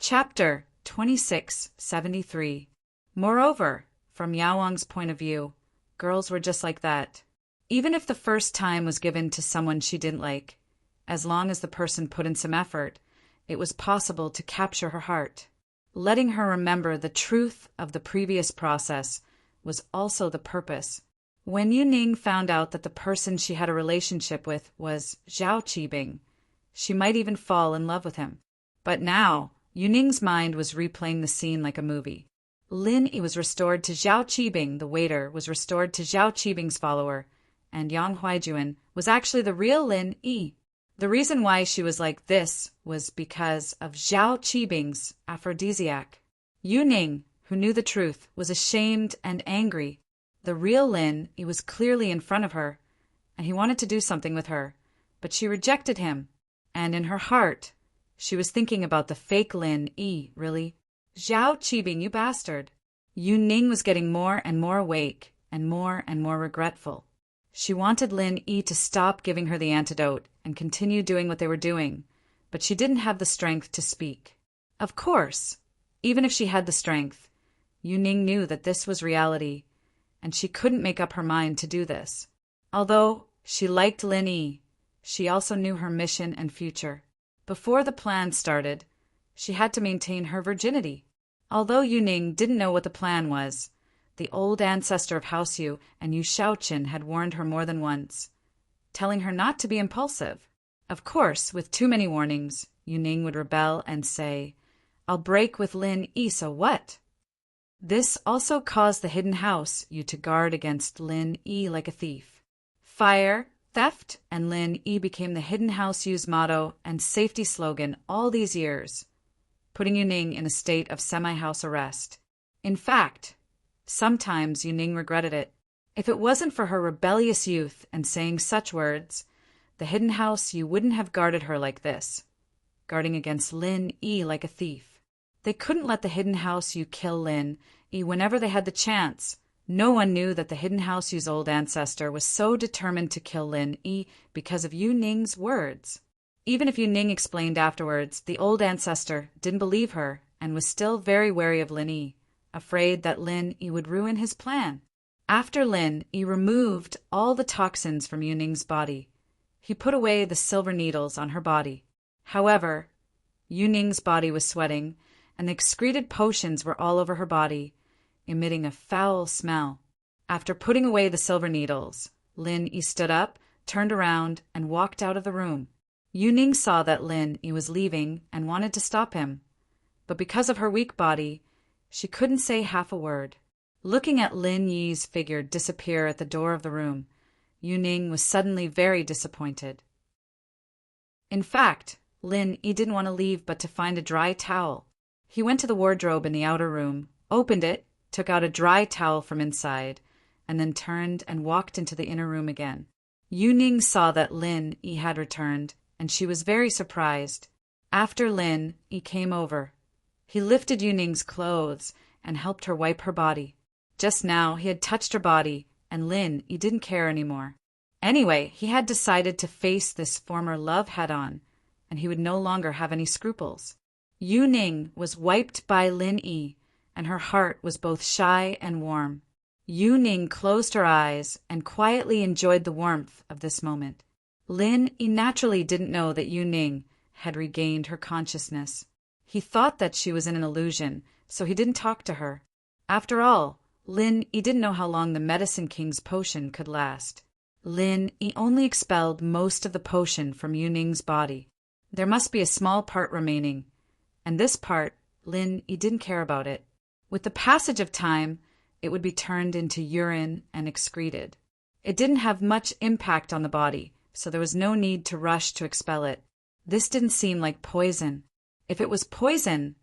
Chapter 2673. Moreover, from Yao Wang's point of view, girls were just like that. Even if the first time was given to someone she didn't like, as long as the person put in some effort, it was possible to capture her heart. Letting her remember the truth of the previous process was also the purpose. When Yuning found out that the person she had a relationship with was Zhao Qibing, she might even fall in love with him. But now, Yuning's mind was replaying the scene like a movie. Lin Yi was restored to Zhao Qibing, the waiter was restored to Zhao Qibing's follower, and Yang Huaijuan was actually the real Lin Yi. The reason why she was like this was because of Zhao Qibing's aphrodisiac. Yuning, who knew the truth, was ashamed and angry. The real Lin Yi was clearly in front of her, and he wanted to do something with her, but she rejected him, and in her heart, she was thinking about the fake Lin Yi, really. Zhao Qibing, you bastard. Yuning was getting more and more awake and more regretful. She wanted Lin Yi to stop giving her the antidote and continue doing what they were doing, but she didn't have the strength to speak. Of course, even if she had the strength, Yuning knew that this was reality, and she couldn't make up her mind to do this. Although she liked Lin Yi, she also knew her mission and future. Before the plan started, she had to maintain her virginity. Although Yuning didn't know what the plan was, the old ancestor of House Yu and Yu Shaoqin had warned her more than once, telling her not to be impulsive. Of course, with too many warnings, Yuning would rebel and say, "I'll break with Lin Yi, so what?" This also caused the hidden house Yu to guard against Lin Yi like a thief. Fire, theft, and Lin Yi became the hidden house Yu's motto and safety slogan all these years, putting Yuning in a state of semi-house arrest. In fact, sometimes Yuning regretted it. If it wasn't for her rebellious youth and saying such words, the hidden house Yu wouldn't have guarded her like this, guarding against Lin Yi like a thief. They couldn't let the hidden house Yu kill Lin Yi whenever they had the chance. No one knew that the hidden house Yu's old ancestor was so determined to kill Lin Yi because of Yuning's words. Even if Yuning explained afterwards, the old ancestor didn't believe her and was still very wary of Lin Yi, afraid that Lin Yi would ruin his plan. After Lin Yi removed all the toxins from Yuning's body, he put away the silver needles on her body. However, Yuning's body was sweating, and the excreted potions were all over her body, emitting a foul smell. After putting away the silver needles, Lin Yi stood up, turned around, and walked out of the room. Yuning saw that Lin Yi was leaving and wanted to stop him, but because of her weak body, she couldn't say half a word. Looking at Lin Yi's figure disappear at the door of the room, Yuning was suddenly very disappointed. In fact, Lin Yi didn't want to leave but to find a dry towel. He went to the wardrobe in the outer room, opened it, took out a dry towel from inside, and then turned and walked into the inner room again. Yuning saw that Lin Yi had returned, and she was very surprised. After Lin Yi came over, he lifted Yuning's clothes and helped her wipe her body. Just now he had touched her body, and Lin Yi didn't care anymore. Anyway, he had decided to face this former love head-on, and he would no longer have any scruples. Yuning was wiped by Lin Yi, and her heart was both shy and warm. Yuning closed her eyes and quietly enjoyed the warmth of this moment. Lin Yi naturally didn't know that Yuning had regained her consciousness. He thought that she was in an illusion, so he didn't talk to her. After all, Lin Yi didn't know how long the Medicine King's potion could last. Lin Yi only expelled most of the potion from Yuning's body. There must be a small part remaining, and this part, Lin Yi didn't care about it. With the passage of time, it would be turned into urine and excreted. It didn't have much impact on the body, so there was no need to rush to expel it. This didn't seem like poison. If it was poison,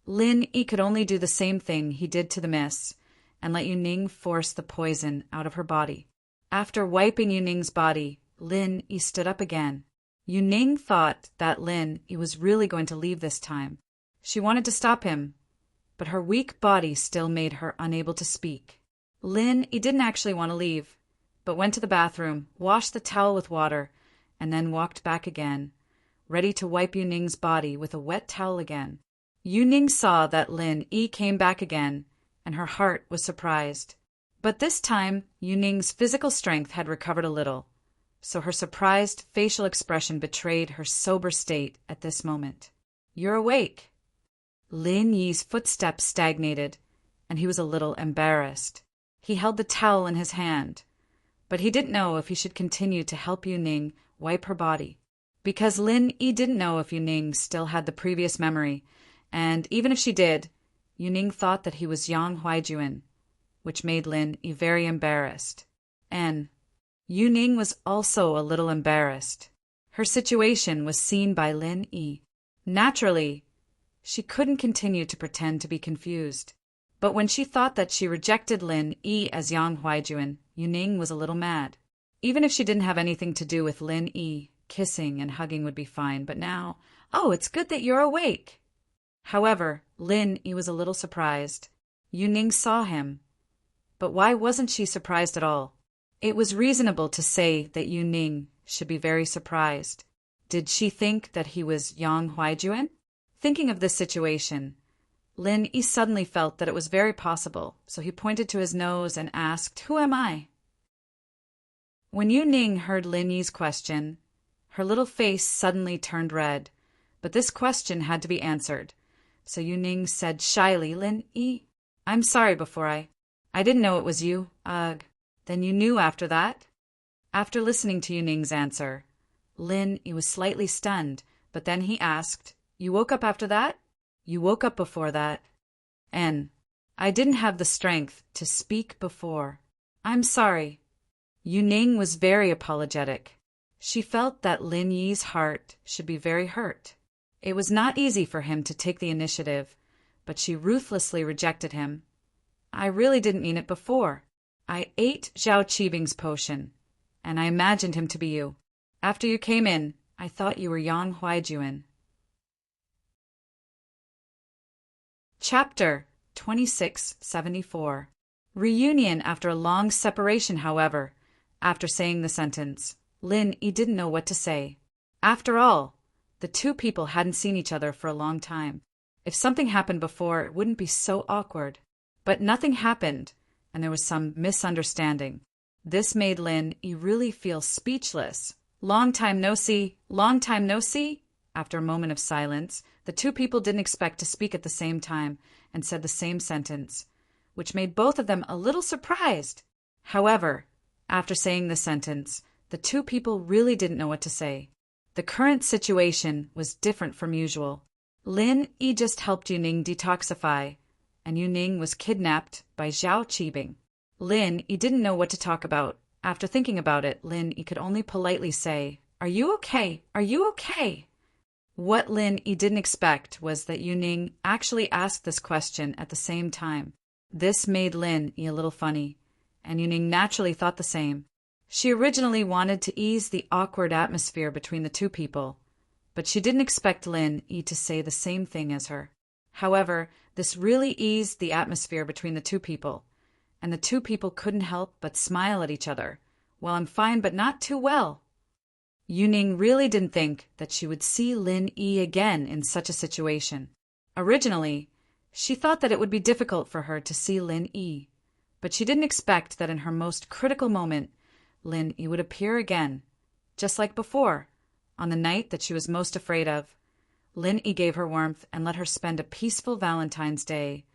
Lin Yi could only do the same thing he did to the miss, and let Yuning force the poison out of her body. After wiping Yuning's body, Lin Yi stood up again. Yuning thought that Lin Yi was really going to leave this time. She wanted to stop him, but her weak body still made her unable to speak. Lin Yi didn't actually want to leave, but went to the bathroom, washed the towel with water, and then walked back again, ready to wipe Yuning's body with a wet towel again. Yu Ning saw that Lin Yi came back again, and her heart was surprised. But this time, Yu Ning's physical strength had recovered a little, so her surprised facial expression betrayed her sober state at this moment. "You're awake." Lin Yi's footsteps stagnated, and he was a little embarrassed. He held the towel in his hand, but he didn't know if he should continue to help Yu Ning wipe her body, because Lin Yi didn't know if Yu Ning still had the previous memory, and even if she did, Yu Ning thought that he was Yang Huaijuan, which made Lin Yi very embarrassed. And Yu Ning was also a little embarrassed. Her situation was seen by Lin Yi. Naturally, she couldn't continue to pretend to be confused. But when she thought that she rejected Lin Yi as Yang Huaijuan, Yu Ning was a little mad. Even if she didn't have anything to do with Lin Yi, kissing and hugging would be fine, but now, "Oh, it's good that you're awake." However, Lin Yi was a little surprised. Yu Ning saw him. But why wasn't she surprised at all? It was reasonable to say that Yu Ning should be very surprised. Did she think that he was Yang Huaijuan? Thinking of this situation, Lin Yi suddenly felt that it was very possible, so he pointed to his nose and asked, "Who am I?" When Yu Ning heard Lin Yi's question, her little face suddenly turned red, but this question had to be answered. So Yu Ning said shyly, "Lin Yi, I'm sorry before I didn't know it was you. Ugh. Then you knew after that?" After listening to Yu Ning's answer, Lin Yi was slightly stunned, but then he asked, "You woke up after that?" "You woke up before that. And I didn't have the strength to speak before. I'm sorry." Yu Ning was very apologetic. She felt that Lin Yi's heart should be very hurt. It was not easy for him to take the initiative, but she ruthlessly rejected him. "I really didn't mean it before. I ate Zhao Qibing's potion, and I imagined him to be you. After you came in, I thought you were Yang Huaijuan." Chapter 2674. Reunion after a long separation. However, after saying the sentence, Lin Yi didn't know what to say. After all, the two people hadn't seen each other for a long time. If something happened before, it wouldn't be so awkward. But nothing happened, and there was some misunderstanding. This made Lin Yi really feel speechless. "Long time no see, long time no see." After a moment of silence, the two people didn't expect to speak at the same time and said the same sentence, which made both of them a little surprised. However, after saying the sentence, the two people really didn't know what to say. The current situation was different from usual. Lin Yi just helped Yu Ning detoxify, and Yu Ning was kidnapped by Zhao Qibing. Lin Yi didn't know what to talk about. After thinking about it, Lin Yi could only politely say, "Are you okay? Are you okay?" What Lin Yi didn't expect was that Yu Ning actually asked this question at the same time. This made Lin Yi a little funny, and Yu Ning naturally thought the same. She originally wanted to ease the awkward atmosphere between the two people, but she didn't expect Lin Yi to say the same thing as her. However, this really eased the atmosphere between the two people, and the two people couldn't help but smile at each other. "Well, I'm fine, but not too well." Yu Ning really didn't think that she would see Lin Yi again in such a situation. Originally, she thought that it would be difficult for her to see Lin Yi, but she didn't expect that in her most critical moment, Lin Yi would appear again, just like before, on the night that she was most afraid of. Lin Yi gave her warmth and let her spend a peaceful Valentine's Day.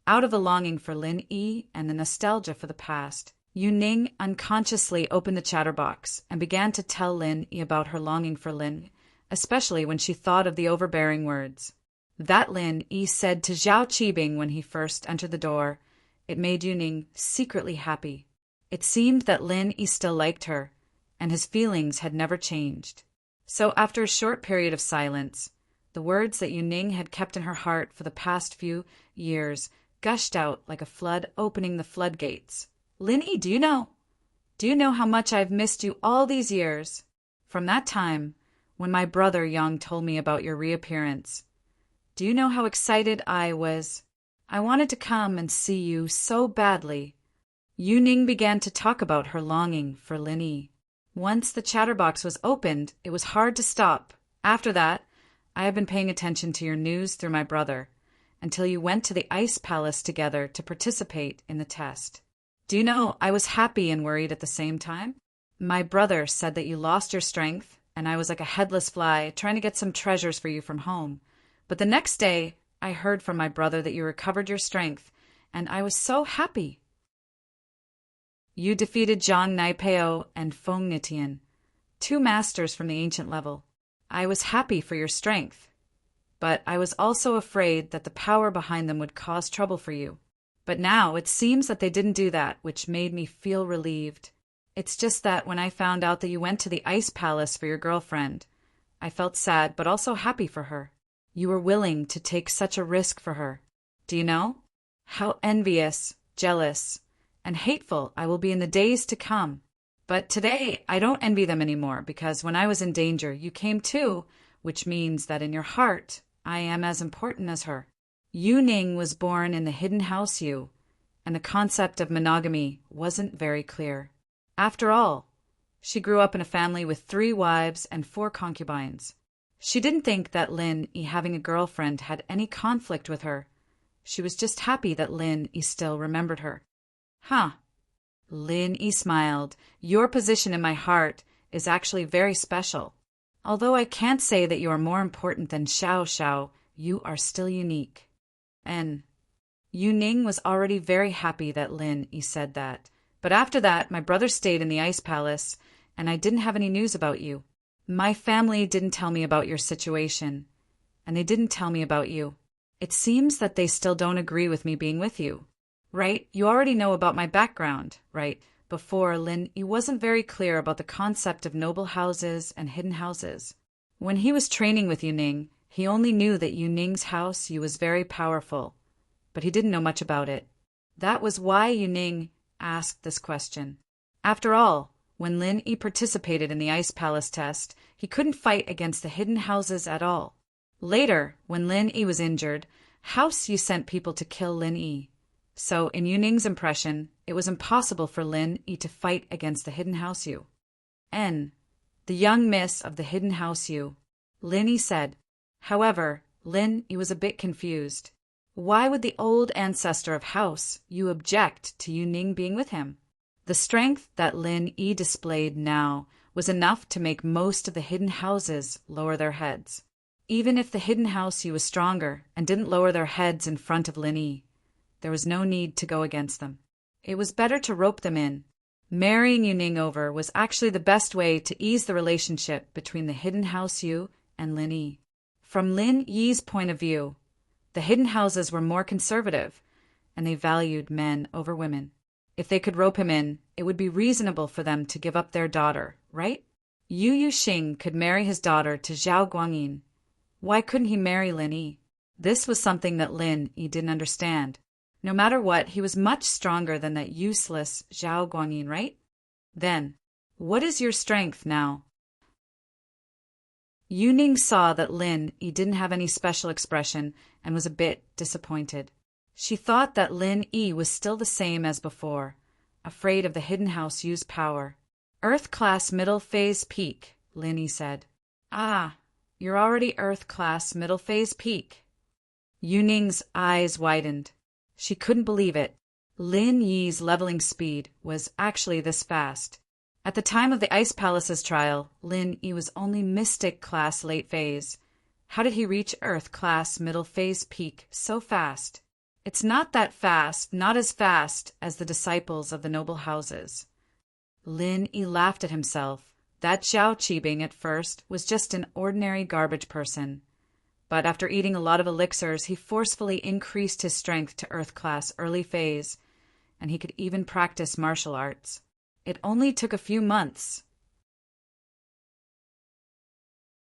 Out of the longing for Lin Yi and the nostalgia for the past, Yu Ning unconsciously opened the chatterbox and began to tell Lin Yi about her longing for Lin, especially when she thought of the overbearing words that Lin Yi said to Zhao Qibing when he first entered the door. It made Yu Ning secretly happy. It seemed that Lin Yi still liked her, and his feelings had never changed. So after a short period of silence, the words that Yu Ning had kept in her heart for the past few years gushed out like a flood opening the floodgates. "Lin Yi, do you know how much I've missed you all these years? From that time, when my brother Yang told me about your reappearance. Do you know how excited I was? I wanted to come and see you so badly." Yu Ning began to talk about her longing for Lin Yi. Once the chatterbox was opened, it was hard to stop. "After that, I have been paying attention to your news through my brother. until you went to the ice palace together to participate in the test. Do you know, I was happy and worried at the same time? My brother said that you lost your strength, and I was like a headless fly trying to get some treasures for you from home. But the next day, I heard from my brother that you recovered your strength, and I was so happy. You defeated Zhang Naipeo and Feng Nitian, 2 masters from the ancient level. I was happy for your strength, but I was also afraid that the power behind them would cause trouble for you. But now it seems that they didn't do that, which made me feel relieved. It's just that when I found out that you went to the ice palace for your girlfriend, I felt sad but also happy for her. You were willing to take such a risk for her. Do you know how envious, jealous, and hateful I will be in the days to come? But today I don't envy them anymore, because when I was in danger, you came too, which means that in your heart I am as important as her. Yu Ning was born in the hidden house Yu, and the concept of monogamy wasn't very clear. After all, she grew up in a family with 3 wives and 4 concubines. She didn't think that Lin Yi having a girlfriend had any conflict with her. She was just happy that Lin Yi still remembered her. Huh. Lin Yi smiled. Your position in my heart is actually very special. Although I can't say that you are more important than Xiao Xiao, you are still unique. And Yu Ning was already very happy that Lin Yi said that. But after that, my brother stayed in the ice palace, and I didn't have any news about you. My family didn't tell me about your situation, and they didn't tell me about you. It seems that they still don't agree with me being with you. Right? You already know about my background, right? Before, Lin Yi wasn't very clear about the concept of noble houses and hidden houses. When he was training with Yu Ning, he only knew that Yu Ning's house Yu was very powerful, but he didn't know much about it. That was why Yu Ning asked this question. After all, when Lin Yi participated in the Ice Palace test, he couldn't fight against the hidden houses at all. Later, when Lin Yi was injured, House Yu sent people to kill Lin Yi. So, in Yu Ning's impression, it was impossible for Lin Yi to fight against the hidden house Yu. N. The young miss of the hidden house Yu. Lin Yi said. However, Lin Yi was a bit confused. Why would the old ancestor of House Yu object to Yu Ning being with him? The strength that Lin Yi displayed now was enough to make most of the hidden houses lower their heads. Even if the hidden house Yu was stronger and didn't lower their heads in front of Lin Yi, there was no need to go against them. It was better to rope them in. Marrying Yu Ning over was actually the best way to ease the relationship between the hidden house Yu and Lin Yi. From Lin Yi's point of view, the hidden houses were more conservative, and they valued men over women. If they could rope him in, it would be reasonable for them to give up their daughter, right? Yu Yuxing could marry his daughter to Zhao Guangyin. Why couldn't he marry Lin Yi? This was something that Lin Yi didn't understand. No matter what, he was much stronger than that useless Zhao Guangyin, right? Then, what is your strength now? Yu Ning saw that Lin Yi didn't have any special expression and was a bit disappointed. She thought that Lin Yi was still the same as before, afraid of the hidden house Yu's power. Earth-class middle phase peak, Lin Yi said. Ah, you're already Earth-class middle phase peak. Yu Ning's eyes widened. She couldn't believe it. Lin Yi's leveling speed was actually this fast. At the time of the Ice Palace's trial, Lin Yi was only Mystic-class late phase. How did he reach Earth-class middle phase peak so fast? It's not that fast, not as fast as the disciples of the noble houses. Lin Yi laughed at himself. That Zhao Qibing at first was just an ordinary garbage person. But after eating a lot of elixirs, he forcefully increased his strength to Earth-class early phase, and he could even practice martial arts. It only took a few months.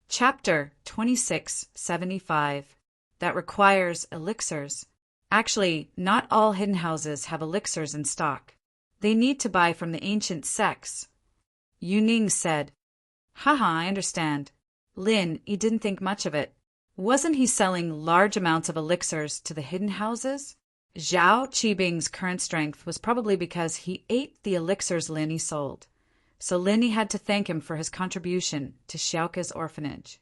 Chapter 2675. That requires elixirs. Actually, not all hidden houses have elixirs in stock. They need to buy from the ancient sects. Yu Ning said. Haha, I understand. Lin Yi didn't think much of it. Wasn't he selling large amounts of elixirs to the hidden houses? Zhao Qibing's current strength was probably because he ate the elixirs Lin Yi sold, so Lin Yi had to thank him for his contribution to Xiaoke's orphanage.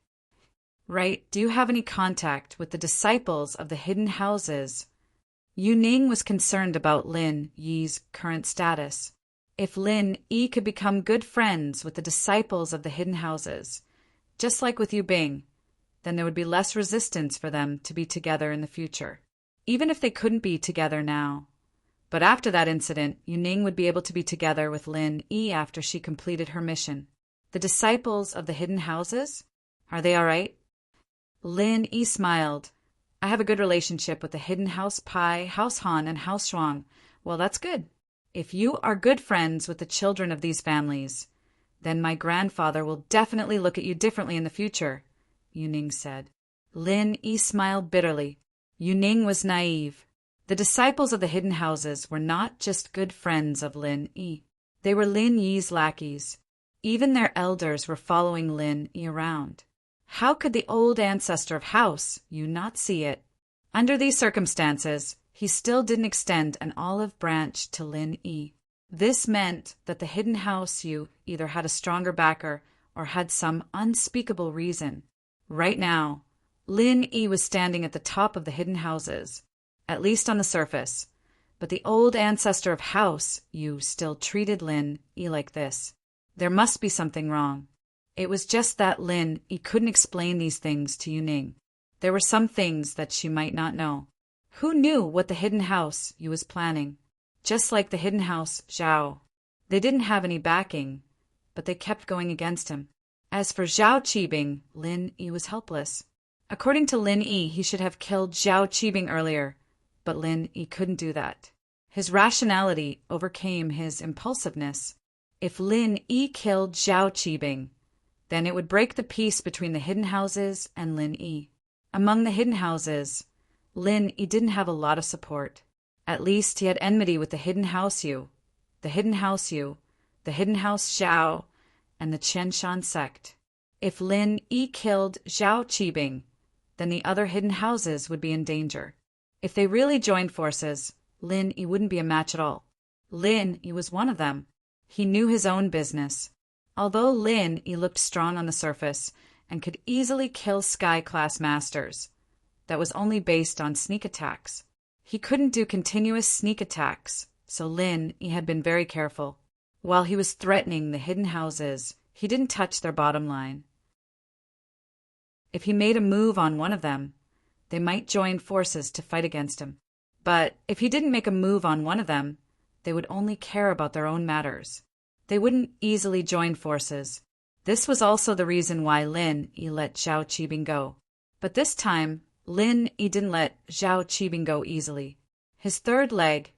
Right? Do you have any contact with the disciples of the hidden houses? Yu Ning was concerned about Lin Yi's current status. If Lin Yi could become good friends with the disciples of the hidden houses, just like with Yu Bing, then there would be less resistance for them to be together in the future, even if they couldn't be together now. But after that incident, Yu Ning would be able to be together with Lin Yi after she completed her mission. The disciples of the hidden houses? Are they all right? Lin Yi smiled. I have a good relationship with the hidden house Pai, House Han, and House Shuang. Well, that's good. If you are good friends with the children of these families, then my grandfather will definitely look at you differently in the future, Yu Ning said. Lin Yi smiled bitterly. Yu Ning was naive. The disciples of the hidden houses were not just good friends of Lin Yi. They were Lin Yi's lackeys. Even their elders were following Lin Yi around. How could the old ancestor of House Yu not see it? Under these circumstances, he still didn't extend an olive branch to Lin Yi. This meant that the hidden house Yu either had a stronger backer or had some unspeakable reason. Right now, Lin Yi was standing at the top of the hidden houses, at least on the surface, but the old ancestor of House Yu still treated Lin Yi like this. There must be something wrong. It was just that Lin Yi couldn't explain these things to Yu Ning. There were some things that she might not know. Who knew what the hidden house Yu was planning? Just like the hidden house Zhao. They didn't have any backing, but they kept going against him. As for Zhao Qibing, Lin Yi was helpless. According to Lin Yi, he should have killed Zhao Qibing earlier, but Lin Yi couldn't do that. His rationality overcame his impulsiveness. If Lin Yi killed Zhao Qibing, then it would break the peace between the hidden houses and Lin Yi. Among the hidden houses, Lin Yi didn't have a lot of support. At least he had enmity with the hidden house Yu, the hidden house Yu, the hidden house Zhao, and the Qianshan sect. If Lin Yi killed Zhao Qibing, then the other hidden houses would be in danger. If they really joined forces, Lin Yi wouldn't be a match at all. Lin Yi was one of them. He knew his own business. Although Lin Yi looked strong on the surface and could easily kill Sky-class masters, that was only based on sneak attacks. He couldn't do continuous sneak attacks, so Lin Yi had been very careful. While he was threatening the hidden houses, he didn't touch their bottom line. If he made a move on one of them, they might join forces to fight against him. But if he didn't make a move on one of them, they would only care about their own matters. They wouldn't easily join forces. This was also the reason why Lin Yi let Zhao Qibing go. But this time, Lin Yi didn't let Zhao Qibing go easily. His third leg,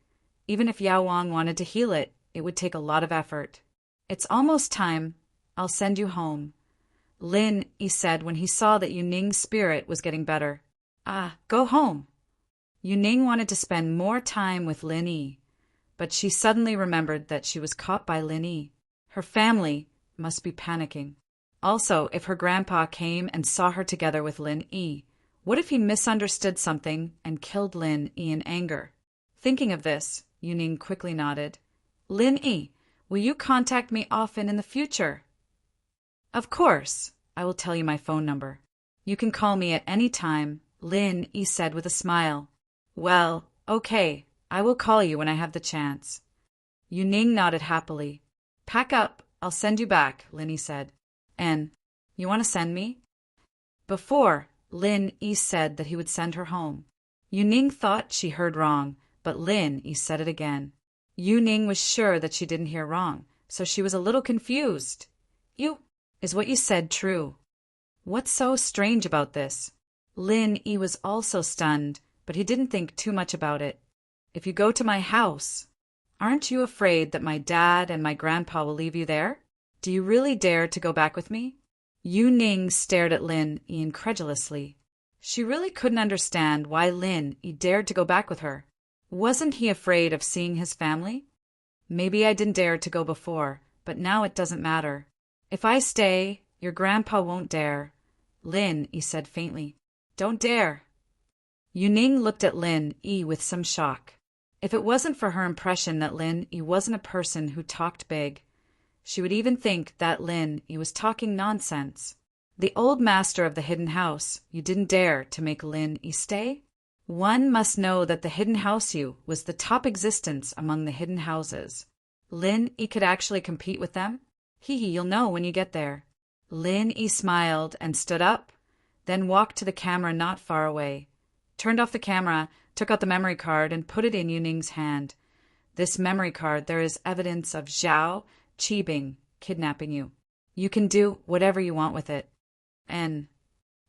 even if Yao Wang wanted to heal it, it would take a lot of effort. It's almost time. I'll send you home, Lin Yi said when he saw that Yu Ning's spirit was getting better. Go home. Yu Ning wanted to spend more time with Lin Yi, but she suddenly remembered that she was caught by Lin Yi. Her family must be panicking. Also, if her grandpa came and saw her together with Lin Yi, what if he misunderstood something and killed Lin Yi in anger? Thinking of this, Yu Ning quickly nodded. Lin Yi, will you contact me often in the future? Of course. I will tell you my phone number. You can call me at any time, Lin Yi said with a smile. Well, okay. I will call you when I have the chance. Yu Ning nodded happily. Pack up. I'll send you back, Lin Yi said. And, you want to send me? Before, Lin Yi said that he would send her home. Yu Ning thought she heard wrong, but Lin Yi said it again. Yu Ning was sure that she didn't hear wrong, so she was a little confused. Is what you said true? What's so strange about this? Lin Yi was also stunned, but he didn't think too much about it. If you go to my house, aren't you afraid that my dad and my grandpa will leave you there? Do you really dare to go back with me? Yu Ning stared at Lin Yi incredulously. She really couldn't understand why Lin Yi dared to go back with her. Wasn't he afraid of seeing his family? Maybe I didn't dare to go before, but now it doesn't matter. If I stay, your grandpa won't dare, Lin Yi said faintly. Don't dare. Yu Ning looked at Lin Yi with some shock. If it wasn't for her impression that Lin Yi wasn't a person who talked big, she would even think that Lin Yi was talking nonsense. The old master of the hidden house, you didn't dare to make Lin Yi stay? One must know that the hidden house you was the top existence among the hidden houses. Lin Yi could actually compete with them? Hee, you'll know when you get there. Lin Yi smiled and stood up, then walked to the camera not far away, turned off the camera, took out the memory card, and put it in Yuning's hand. This memory card, there is evidence of Zhao Qibing kidnapping you. You can do whatever you want with it. And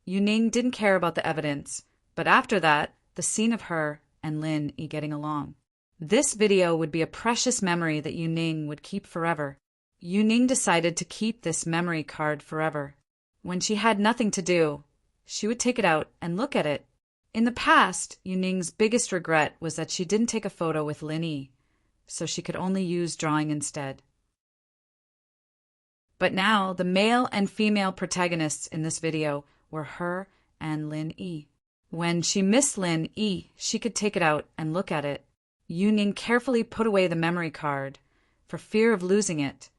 Yuning didn't care about the evidence, but after that, the scene of her and Lin Yi getting along. This video would be a precious memory that Yuning would keep forever. Yuning decided to keep this memory card forever. When she had nothing to do, she would take it out and look at it. In the past, Yuning's biggest regret was that she didn't take a photo with Lin Yi, so she could only use drawing instead. But now, the male and female protagonists in this video were her and Lin Yi. When she missed Lin Yi, she could take it out and look at it. Yuning carefully put away the memory card for fear of losing it,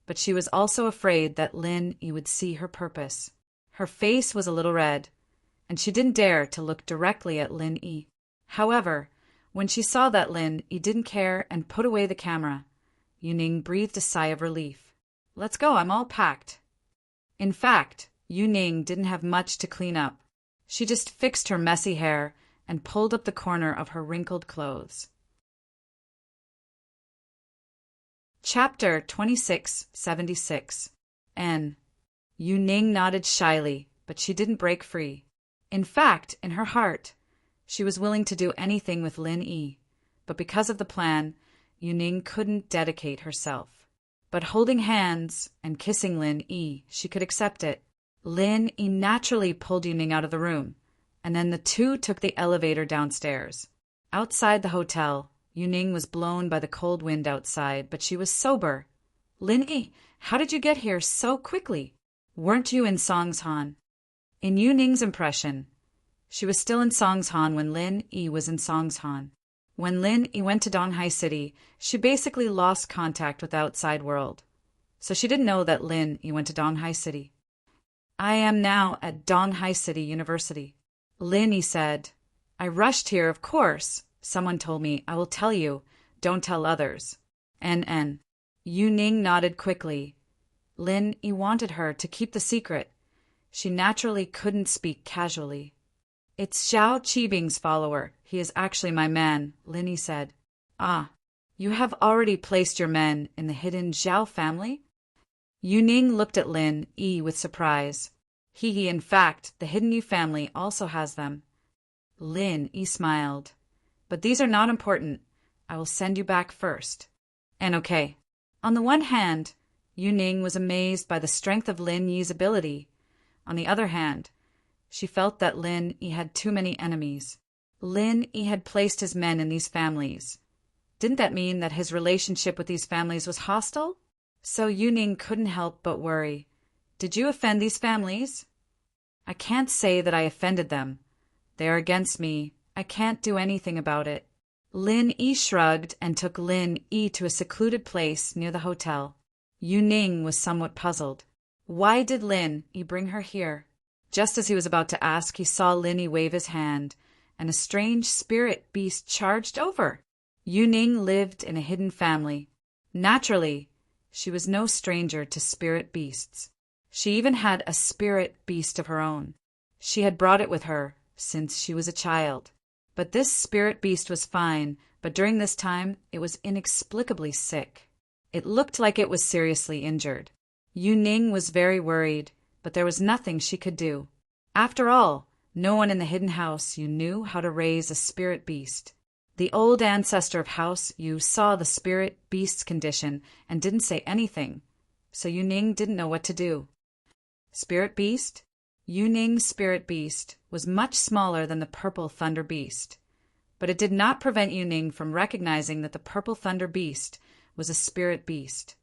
but she was also afraid that Lin Yi would see her purpose. Her face was a little red, and she didn't dare to look directly at Lin Yi. However, when she saw that Lin Yi didn't care and put away the camera, Yuning breathed a sigh of relief. Let's go, I'm all packed. In fact, Yuning didn't have much to clean up. She just fixed her messy hair and pulled up the corner of her wrinkled clothes. Chapter 2676. N. Yuning nodded shyly, but she didn't break free. In fact, in her heart, she was willing to do anything with Lin Yi, but because of the plan, Yuning couldn't dedicate herself. But holding hands and kissing Lin Yi, she could accept it. Lin Yi naturally pulled Yuning out of the room, and then the two took the elevator downstairs. Outside the hotel, Yuning was blown by the cold wind outside, but she was sober. Lin Yi, how did you get here so quickly? Weren't you in Songshan? In Yuning's impression, she was still in Songshan when Lin Yi was in Songshan. When Lin Yi went to Donghai City, she basically lost contact with the outside world. So she didn't know that Lin Yi went to Donghai City. I am now at Donghai City University. Lin Yi said, I rushed here, of course. Someone told me, I will tell you, don't tell others. N. Yuning nodded quickly. Lin Yi wanted her to keep the secret. She naturally couldn't speak casually. It's Zhao Qibing's follower. He is actually my man, Lin Yi said. Ah, you have already placed your men in the hidden Zhao family? Yuning looked at Lin Yi with surprise. In fact, the hidden Yu family also has them. Lin Yi smiled. But these are not important. I will send you back first. And okay. On the one hand, Yuning was amazed by the strength of Lin Yi's ability. On the other hand, she felt that Lin Yi had too many enemies. Lin Yi had placed his men in these families. Didn't that mean that his relationship with these families was hostile? So Yuning couldn't help but worry. Did you offend these families? I can't say that I offended them. They are against me. I can't do anything about it. Lin Yi shrugged and took Lin Yi to a secluded place near the hotel. Yuning was somewhat puzzled. Why did Lin Yi bring her here? Just as he was about to ask, he saw Lin Yi wave his hand, and a strange spirit beast charged over. Yuning lived in a hidden family. Naturally, she was no stranger to spirit beasts. She even had a spirit beast of her own. She had brought it with her since she was a child. But this spirit beast was fine, but during this time, it was inexplicably sick. It looked like it was seriously injured. Yuning was very worried, but there was nothing she could do. After all, no one in the hidden house Yu knew how to raise a spirit beast. The old ancestor of House Yu saw the spirit beast's condition and didn't say anything, so Yuning didn't know what to do. Spirit beast? Yuning's spirit beast was much smaller than the purple thunder beast, but it did not prevent Yuning from recognizing that the purple thunder beast was a spirit beast.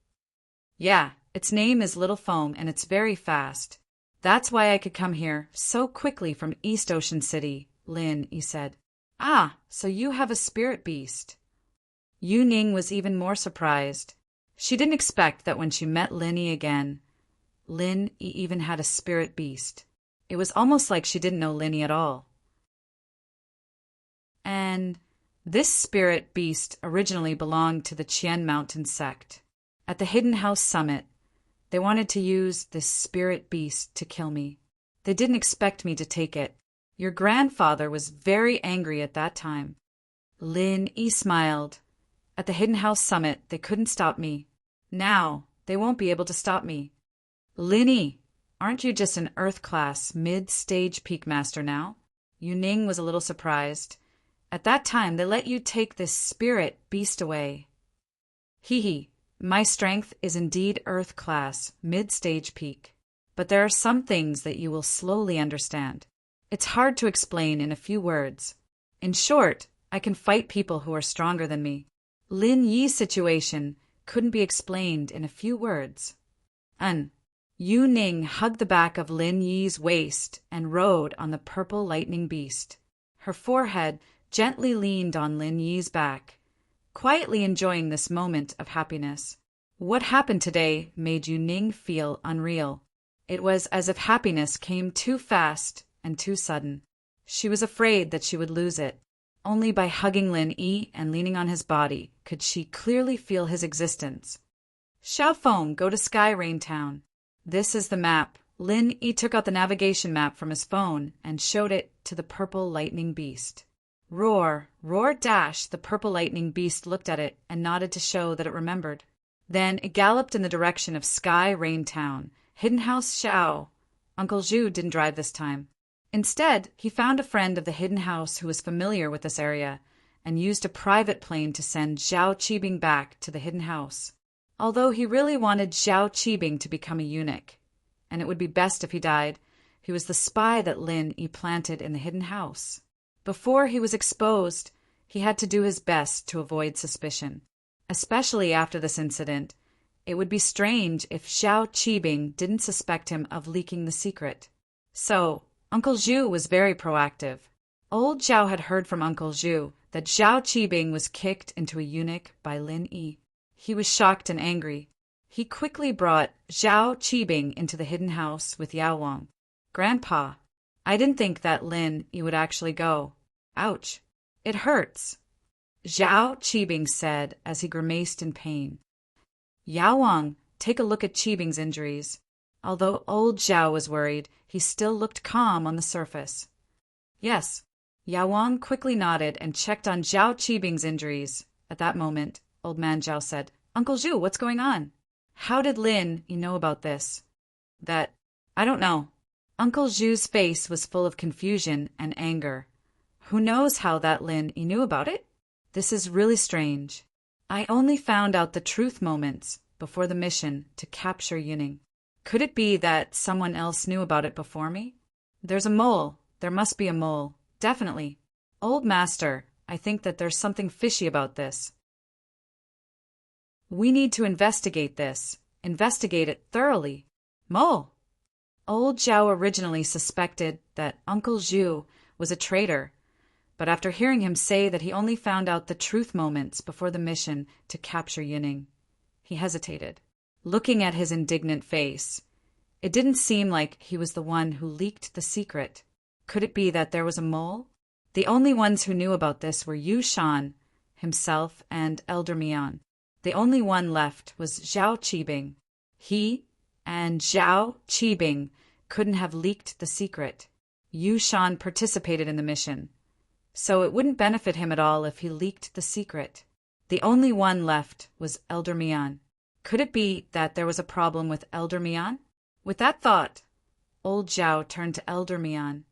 Yeah, its name is Little Foam and it's very fast. That's why I could come here so quickly from East Ocean City, Lin Yi said. Ah, so you have a spirit beast. Yuning was even more surprised. She didn't expect that when she met Lin Yi again, Lin even had a spirit beast. It was almost like she didn't know Linny at all. And this spirit beast originally belonged to the Chien Mountain sect. At the Hidden House Summit, they wanted to use this spirit beast to kill me. They didn't expect me to take it. Your grandfather was very angry at that time. Lin smiled. At the Hidden House Summit, they couldn't stop me. Now, they won't be able to stop me. Linny, aren't you just an Earth-class, mid-stage peak master now? Yu Ning was a little surprised. At that time, they let you take this spirit beast away. Hee, my strength is indeed Earth-class, mid-stage peak. But there are some things that you will slowly understand. It's hard to explain in a few words. In short, I can fight people who are stronger than me. Lin Yi's situation couldn't be explained in a few words. Yu Ning hugged the back of Lin Yi's waist and rode on the purple lightning beast. Her forehead gently leaned on Lin Yi's back, quietly enjoying this moment of happiness. What happened today made Yu Ning feel unreal. It was as if happiness came too fast and too sudden. She was afraid that she would lose it. Only by hugging Lin Yi and leaning on his body could she clearly feel his existence. Xiaofeng, go to Sky Rain Town. This is the map. Lin Yi took out the navigation map from his phone and showed it to the purple lightning beast. Roar, roar dash, the purple lightning beast looked at it and nodded to show that it remembered. Then it galloped in the direction of Sky Rain Town. Hidden House Xiao. Uncle Zhu didn't drive this time. Instead, he found a friend of the Hidden House who was familiar with this area and used a private plane to send Zhao Qibing back to the Hidden House. Although he really wanted Zhao Qibing to become a eunuch, and it would be best if he died, he was the spy that Lin Yi planted in the Hidden House. Before he was exposed, he had to do his best to avoid suspicion. Especially after this incident, it would be strange if Zhao Qibing didn't suspect him of leaking the secret. So, Uncle Zhu was very proactive. Old Zhao had heard from Uncle Zhu that Zhao Qibing was kicked into a eunuch by Lin Yi. He was shocked and angry. He quickly brought Zhao Qibing into the Hidden House with Yao Wang. Grandpa, I didn't think that Lin Yi would actually go. Ouch. It hurts, Zhao Qibing said as he grimaced in pain. Yao Wang, take a look at Qibing's injuries. Although old Zhao was worried, he still looked calm on the surface. Yes. Yao Wang quickly nodded and checked on Zhao Qibing's injuries. At that moment, old man Zhao said, Uncle Zhu, what's going on? How did Lin Yi know about this? I don't know. Uncle Zhu's face was full of confusion and anger. Who knows how that Lin Yi knew about it? This is really strange. I only found out the truth moments before the mission to capture Yuning. Could it be that someone else knew about it before me? There's a mole. There must be a mole. Definitely. Old Master, I think that there's something fishy about this. We need to investigate this. Investigate it thoroughly. Mole. Old Zhao originally suspected that Uncle Zhu was a traitor, but after hearing him say that he only found out the truth moments before the mission to capture Yuning, he hesitated. Looking at his indignant face, it didn't seem like he was the one who leaked the secret. Could it be that there was a mole? The only ones who knew about this were Yu Shan, himself, and Elder Mian. The only one left was Zhao Qibing. He and Zhao Qibing couldn't have leaked the secret. Yu Shan participated in the mission, so it wouldn't benefit him at all if he leaked the secret. The only one left was Elder Mian. Could it be that there was a problem with Elder Mian? With that thought, old Zhao turned to Elder Mian.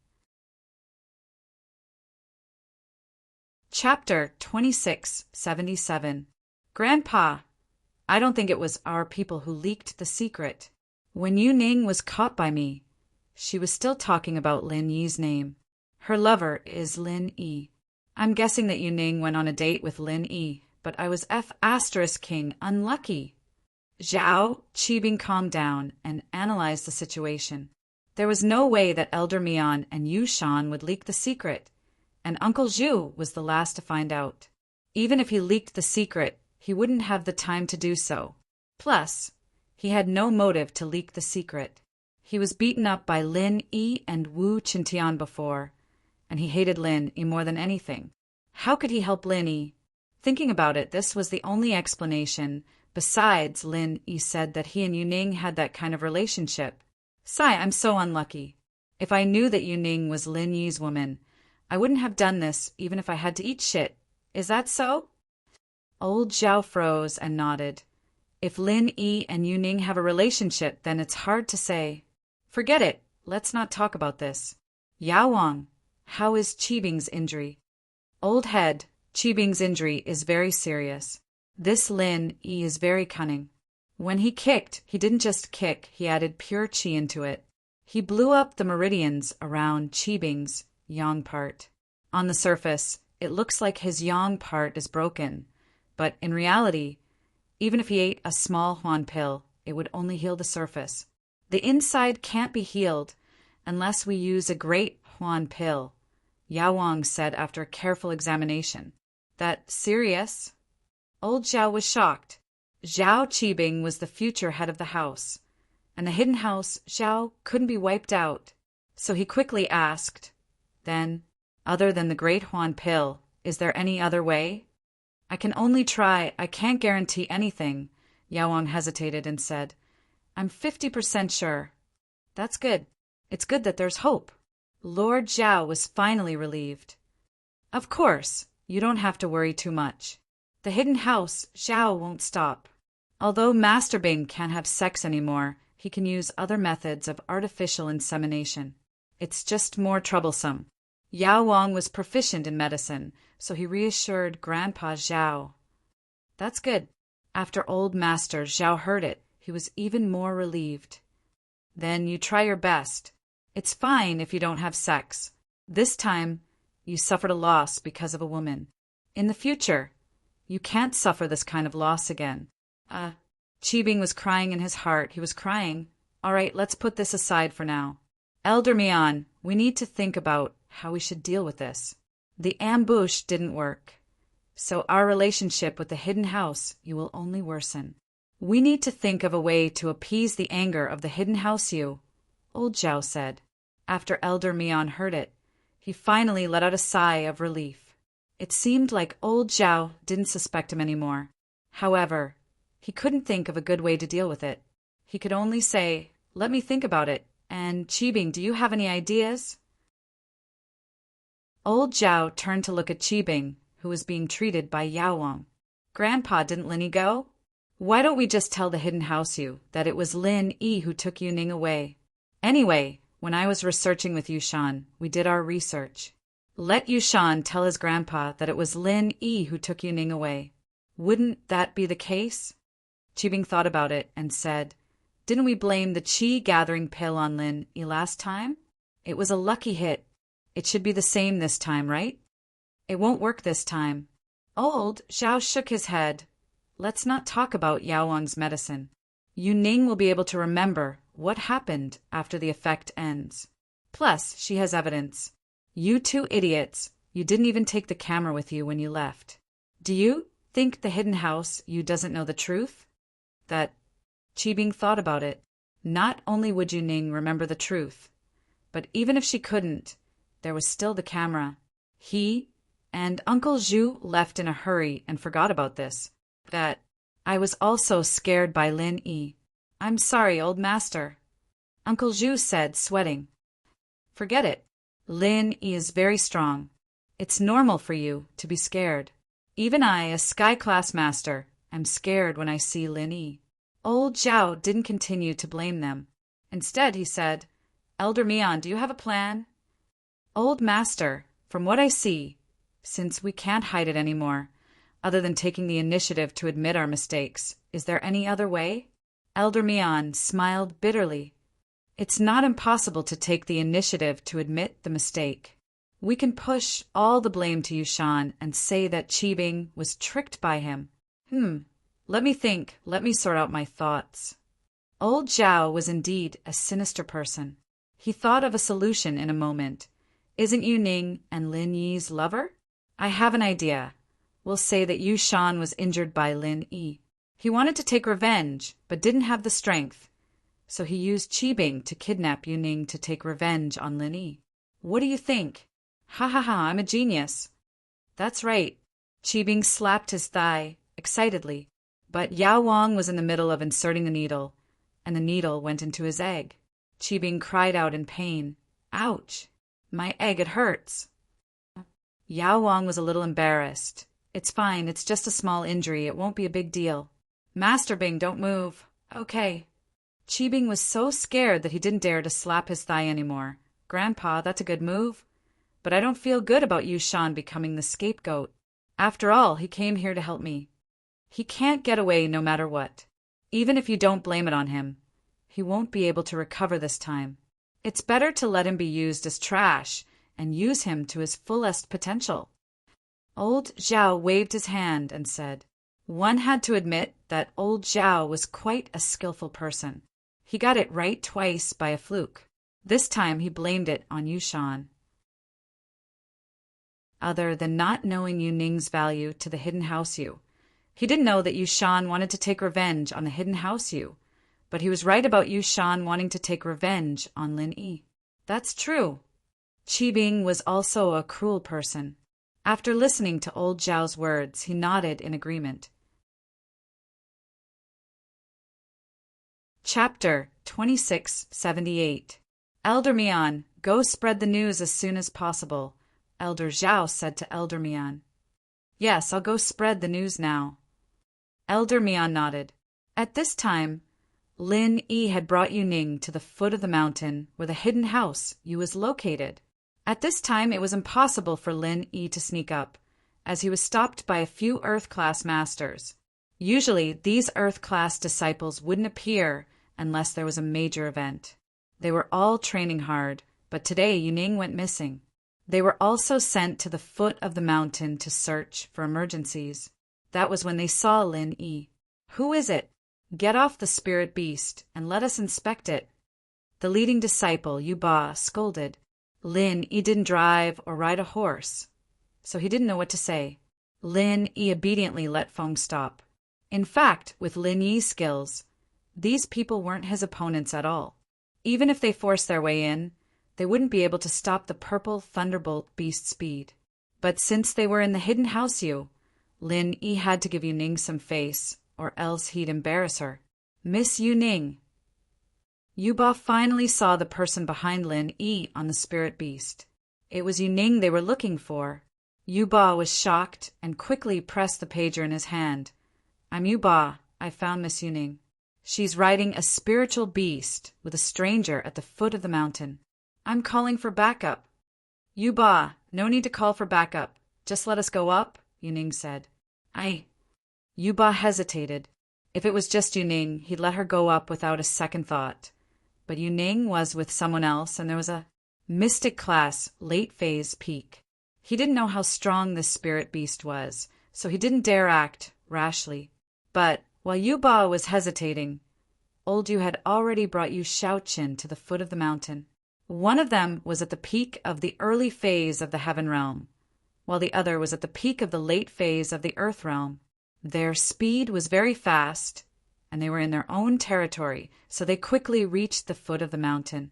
Chapter 2677. Grandpa, I don't think it was our people who leaked the secret. When Yu Ning was caught by me, she was still talking about Lin Yi's name. Her lover is Lin Yi. I'm guessing that Yu Ning went on a date with Lin Yi, but I was King unlucky. Zhao Qibing calmed down and analyzed the situation. There was no way that Elder Mian and Yu Shan would leak the secret, and Uncle Zhu was the last to find out. Even if he leaked the secret, he wouldn't have the time to do so. Plus, He had no motive to leak the secret. He was beaten up by Lin Yi and Wu Qintian before, and he hated Lin Yi more than anything. How could he help Lin Yi? Thinking about it, this was the only explanation. Besides, Lin Yi said that he and Yuning had that kind of relationship. Sigh, I'm so unlucky. If I knew that Yuning was Lin Yi's woman, I wouldn't have done this even if I had to eat shit. Is that so? Old Zhao froze and nodded. If Lin Yi and Yuning have a relationship, then it's hard to say. Forget it. Let's not talk about this. Yao Wang, how is Qibing's injury? Old head, Qibing's injury is very serious. This Lin Yi is very cunning. When he kicked, he didn't just kick, he added pure qi into it. He blew up the meridians around Qibing's yang part. On the surface, it looks like his yang part is broken, but in reality, even if he ate a small Huan pill, it would only heal the surface. The inside can't be healed unless we use a great Huan pill, Yao Wang said after a careful examination. That serious? Old Zhao was shocked. Zhao Qibing was the future head of the house, and the hidden house, Zhao, couldn't be wiped out. So he quickly asked, then, other than the great Huan pill, is there any other way? I can only try. I can't guarantee anything, Yao Wang hesitated and said. I'm 50% sure. That's good. It's good that there's hope. Lord Zhao was finally relieved. Of course, you don't have to worry too much. The hidden house, Zhao, won't stop. Although Master Bing can't have sex anymore, he can use other methods of artificial insemination. It's just more troublesome. Yao Wang was proficient in medicine, so he reassured Grandpa Zhao. That's good. After old Master Zhao heard it, he was even more relieved. Then you try your best. It's fine if you don't have sex. This time, you suffered a loss because of a woman. In the future, you can't suffer this kind of loss again. Qibing was crying in his heart. He was crying. All right, let's put this aside for now. Elder Mian, we need to think about how we should deal with this. The ambush didn't work, so our relationship with the hidden house, you will only worsen. We need to think of a way to appease the anger of the hidden house you, old Zhao said. After Elder Mian heard it, he finally let out a sigh of relief. It seemed like old Zhao didn't suspect him anymore. However, he couldn't think of a good way to deal with it. He could only say, let me think about it, and Qibing, do you have any ideas? Old Zhao turned to look at Qibing, who was being treated by Yao Wang. Grandpa, didn't Lin Yi go? Why don't we just tell the hidden house you that it was Lin Yi who took Yuning away? Anyway, when I was researching with Yushan, we did our research. Let Yushan tell his grandpa that it was Lin Yi who took Yuning away. Wouldn't that be the case? Qibing thought about it and said, didn't we blame the qi-gathering pill on Lin Yi last time? It was a lucky hit. It should be the same this time, right? It won't work this time. Old Zhao shook his head. Let's not talk about Yao Wang's medicine. Yuning will be able to remember what happened after the effect ends. Plus, she has evidence. You two idiots, you didn't even take the camera with you when you left. Do you think the hidden house you doesn't know the truth? That Qibing thought about it. Not only would Yuning remember the truth, but even if she couldn't, there was still the camera. He and Uncle Zhu left in a hurry and forgot about this. That I was also scared by Lin Yi. I'm sorry, old master. Uncle Zhu said, sweating. Forget it. Lin Yi is very strong. It's normal for you to be scared. Even I, a sky-class master, am scared when I see Lin Yi. Old Zhao didn't continue to blame them. Instead, he said, Elder Mian, do you have a plan? Old master, from what I see, since we can't hide it anymore, other than taking the initiative to admit our mistakes, is there any other way? Elder Mian smiled bitterly. It's not impossible to take the initiative to admit the mistake. We can push all the blame to Yushan and say that Qibing was tricked by him. Let me think. Let me sort out my thoughts. Old Zhao was indeed a sinister person. He thought of a solution in a moment. Isn't Yuning and Lin Yi's lover? I have an idea. We'll say that Yushan was injured by Lin Yi. He wanted to take revenge, but didn't have the strength. So he used Qibing to kidnap Yu Ning to take revenge on Lin Yi. What do you think? Ha ha ha, I'm a genius. That's right. Qibing slapped his thigh, excitedly. But Yao Wang was in the middle of inserting the needle, and the needle went into his egg. Qibing cried out in pain. Ouch! My egg, it hurts. Yao Wang was a little embarrassed. It's fine, it's just a small injury, it won't be a big deal. Master Bing, don't move. Okay. Qibing was so scared that he didn't dare to slap his thigh anymore. Grandpa, that's a good move. But I don't feel good about Yu Shan becoming the scapegoat. After all, he came here to help me. He can't get away no matter what. Even if you don't blame it on him, he won't be able to recover this time. It's better to let him be used as trash and use him to his fullest potential. Old Zhao waved his hand and said, one had to admit that old Zhao was quite a skillful person. He got it right twice by a fluke. This time he blamed it on Yu Shan. Other than not knowing Yu Ning's value to the hidden house Yu. He didn't know that Yu Shan wanted to take revenge on the hidden house Yu, but he was right about Yu Shan wanting to take revenge on Lin Yi. That's true. Qibing was also a cruel person. After listening to old Zhao's words, he nodded in agreement. Chapter 2678. Elder Mian, go spread the news as soon as possible, Elder Zhao said to Elder Mian. Yes, I'll go spread the news now. Elder Mian nodded. At this time, Lin Yi had brought Yu Ning to the foot of the mountain where the hidden house Yu was located. At this time, it was impossible for Lin Yi to sneak up, as he was stopped by a few Earth-class masters. Usually, these Earth-class disciples wouldn't appear unless there was a major event. They were all training hard, but today Yu Ning went missing. They were also sent to the foot of the mountain to search for emergencies. That was when they saw Lin Yi. Who is it? Get off the spirit beast and let us inspect it. The leading disciple, Yu Ba, scolded. Lin Yi didn't drive or ride a horse, so he didn't know what to say. Lin Yi obediently let Feng stop. In fact, with Lin Yi's skills, these people weren't his opponents at all. Even if they forced their way in, they wouldn't be able to stop the purple thunderbolt beast speed. But since they were in the hidden house Yu, Lin Yi had to give Yu Ning some face, or else he'd embarrass her. Miss Yu Ning. Yu Ba finally saw the person behind Lin Yi on the spirit beast. It was Yu Ning they were looking for. Yu Ba was shocked and quickly pressed the pager in his hand. I'm Yu Ba. I found Miss Yu Ning. She's riding a spiritual beast with a stranger at the foot of the mountain. I'm calling for backup. Yu Ba, no need to call for backup. Just let us go up, Yu Ning said. Yu Ba hesitated. If it was just Yu Ning, he'd let her go up without a second thought. But Yu Ning was with someone else, and there was a mystic class late phase peak. He didn't know how strong this spirit beast was, so he didn't dare act rashly. But while Yu Ba was hesitating, old Yu had already brought Yu Shaoqin to the foot of the mountain. One of them was at the peak of the early phase of the heaven realm, while the other was at the peak of the late phase of the earth realm. Their speed was very fast, and they were in their own territory, so they quickly reached the foot of the mountain.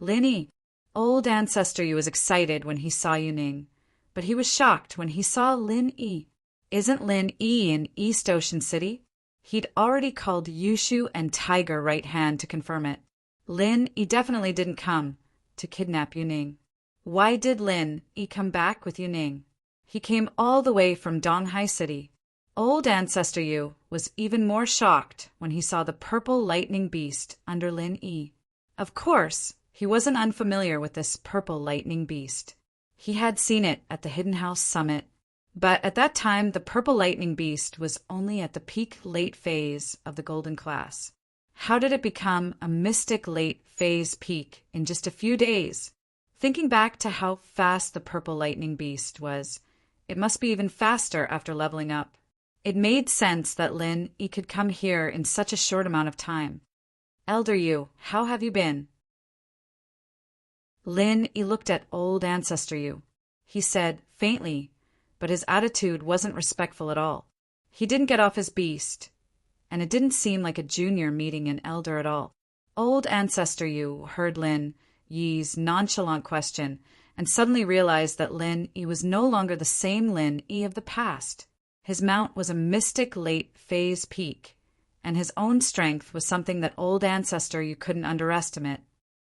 Lin Yi, old ancestor Yu, was excited when he saw Yu Ning, but he was shocked when he saw Lin Yi. Isn't Lin Yi in East Ocean City? He'd already called Yushu and Tiger Right Hand to confirm it. Lin Yi definitely didn't come to kidnap Yu Ning. Why did Lin Yi come back with Yu Ning? He came all the way from Donghai City. Old ancestor Yu was even more shocked when he saw the purple lightning beast under Lin Yi. Of course, he wasn't unfamiliar with this purple lightning beast. He had seen it at the Hidden House Summit, but at that time the purple lightning beast was only at the peak late phase of the golden class. How did it become a mystic late phase peak in just a few days? Thinking back to how fast the purple lightning beast was, it must be even faster after leveling up. It made sense that Lin Yi could come here in such a short amount of time. Elder Yu, how have you been? Lin Yi looked at old ancestor Yu. He said faintly, but his attitude wasn't respectful at all. He didn't get off his beast. and it didn't seem like a junior meeting an elder at all. Old ancestor Yu heard Lin Yi's nonchalant question and suddenly realized that Lin Yi was no longer the same Lin Yi of the past. His mount was a mystic late phase peak, and his own strength was something that old ancestor Yu couldn't underestimate.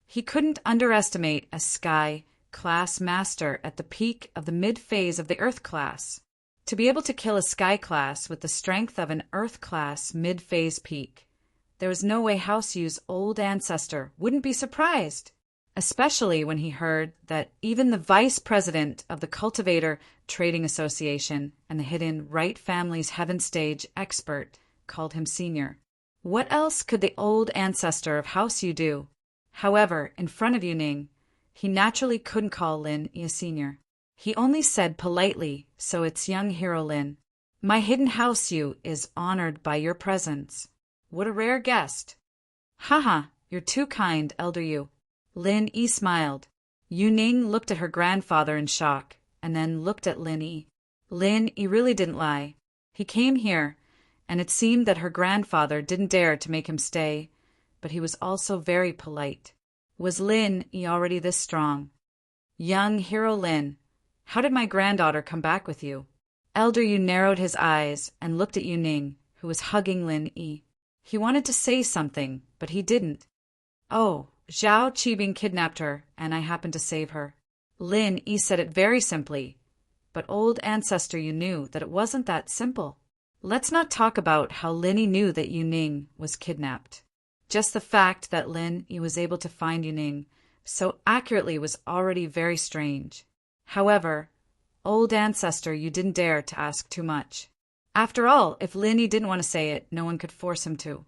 He couldn't underestimate a sky class master at the peak of the mid-phase of the Earth class. To be able to kill a sky class with the strength of an Earth class mid-phase peak, there was no way House Yu's old ancestor wouldn't be surprised, especially when he heard that even the vice president of the Cultivator Trading Association and the Hidden Right Family's Heaven Stage expert called him senior. What else could the old ancestor of House Yu do? However, in front of Yuning, he naturally couldn't call Lin Yi a senior. He only said politely, "So it's young hero Lin. My hidden House Yu is honored by your presence. What a rare guest." "Haha, you're too kind, Elder Yu." Lin Yi smiled. Yuning looked at her grandfather in shock, and then looked at Lin Yi. Lin Yi really didn't lie. He came here, and it seemed that her grandfather didn't dare to make him stay, but he was also very polite. Was Lin Yi already this strong? "Young hero Lin, how did my granddaughter come back with you?" Elder Yu narrowed his eyes and looked at Yuning, who was hugging Lin Yi. He wanted to say something, but he didn't. "Oh, Zhao Qibing kidnapped her, and I happened to save her." Lin Yi said it very simply, but old ancestor Yu knew that it wasn't that simple. Let's not talk about how Lin Yi knew that Yuning was kidnapped. Just the fact that Lin Yi was able to find Yuning so accurately was already very strange. However, old ancestor Yu didn't dare to ask too much. After all, if Lin Yi didn't want to say it, no one could force him to.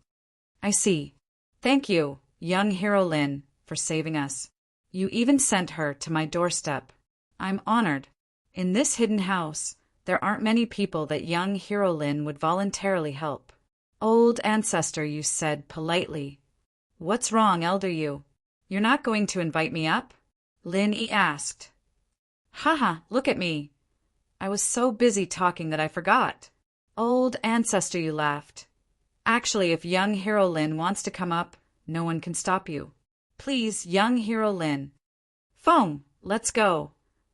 "I see. Thank you, young hero Lin, for saving us. You even sent her to my doorstep. I'm honored. In this hidden house, there aren't many people that young hero Lin would voluntarily help." Old ancestor Yu said politely. "What's wrong, Elder Yu? You're not going to invite me up?" Lin Yi asked. "Haha, look at me. I was so busy talking that I forgot." Old ancestor Yu laughed. "Actually, if young hero Lin wants to come up, no one can stop you. Please, young hero Lin." "Feng, let's go,"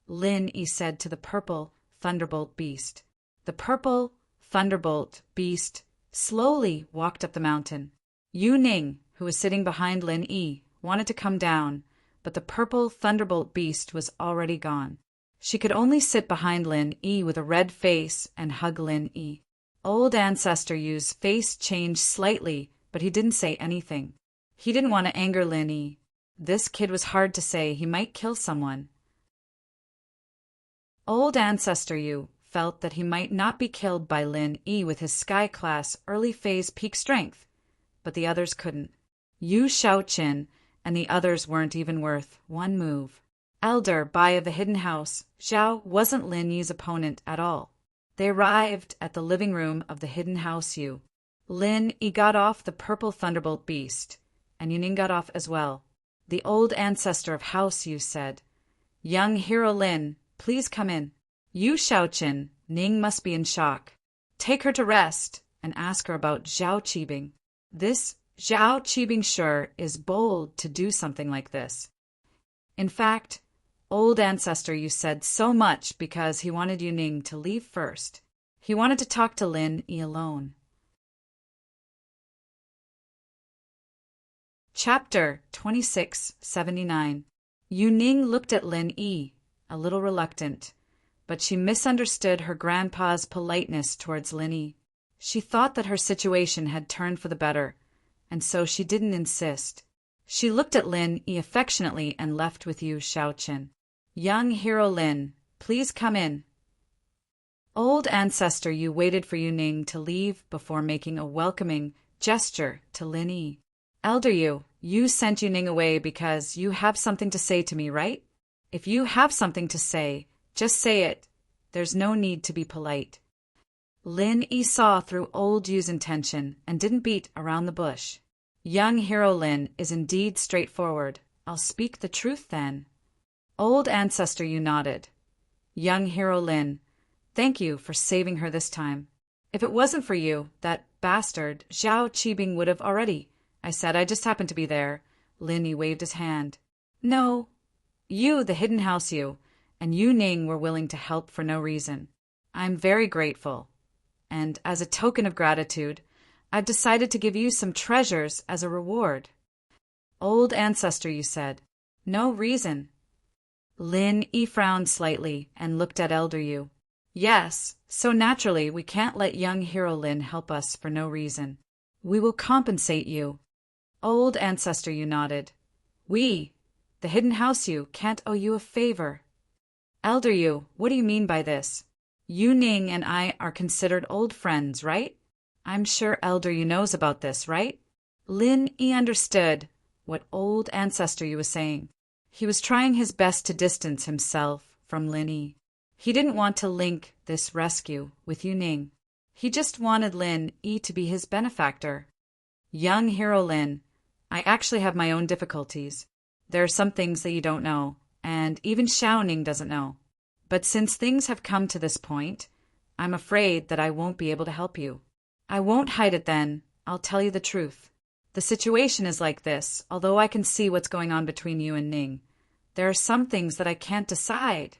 Lin Yi said to the purple thunderbolt beast. The purple thunderbolt beast slowly walked up the mountain. Yuning, who was sitting behind Lin Yi, wanted to come down, but the purple thunderbolt beast was already gone. She could only sit behind Lin Yi with a red face and hug Lin Yi. Old ancestor Yu's face changed slightly, but he didn't say anything. He didn't want to anger Lin Yi. This kid was hard to say. He might kill someone. Old ancestor Yu felt that he might not be killed by Lin Yi with his sky class early phase peak strength, but the others couldn't. Yu Shaoqin and the others weren't even worth one move. Elder Bai of the Hidden House, Zhao wasn't Lin Yi's opponent at all. They arrived at the living room of the Hidden House Yu. Lin Yi got off the purple thunderbolt beast, and Yuning got off as well. The old ancestor of House Yu said, "Young hero Lin, please come in." Yu Shaoqin, Ning must be in shock. Take her to rest and ask her about Zhao Qibing. This Zhao Qibing sure is bold to do something like this. In fact, old ancestor Yu said so much because he wanted Yuning to leave first. He wanted to talk to Lin Yi alone. Chapter 2679. Yuning looked at Lin Yi, a little reluctant, but she misunderstood her grandpa's politeness towards Lin Yi. She thought that her situation had turned for the better, and so she didn't insist. She looked at Lin Yi affectionately and left with Yu Shaoqin. "Young hero Lin, please come in." Old ancestor Yu waited for Yuning to leave before making a welcoming gesture to Lin Yi. "Elder Yu, you sent Yuning away because you have something to say to me, right? If you have something to say, just say it. There's no need to be polite." Lin Yi saw through old Yu's intention and didn't beat around the bush. "Young hero Lin is indeed straightforward. I'll speak the truth then." Old ancestor Yu nodded. "Young hero Lin, thank you for saving her this time. If it wasn't for you, that bastard, Zhao Qibing would have already. I said I just happened to be there. Lin Yi waved his hand. No. You, the hidden house you, and Yu Ning were willing to help for no reason. I'm very grateful. And as a token of gratitude, I've decided to give you some treasures as a reward. Old ancestor, you said. No reason. Lin Yi frowned slightly and looked at Elder Yu. Yes, so naturally we can't let young hero Lin help us for no reason. We will compensate you. Old ancestor, you nodded. We, the hidden house you, can't owe you a favor. Elder Yu, what do you mean by this? Yu Ning and I are considered old friends, right? I'm sure Elder Yu knows about this, right? Lin Yi understood what old ancestor Yu was saying. He was trying his best to distance himself from Lin Yi. He didn't want to link this rescue with Yu Ning. He just wanted Lin Yi to be his benefactor. Young hero Lin, I actually have my own difficulties. There are some things that you don't know, and even Xiaoning doesn't know. But since things have come to this point, I'm afraid that I won't be able to help you. I won't hide it then, I'll tell you the truth. The situation is like this, although I can see what's going on between you and Ning. There are some things that I can't decide.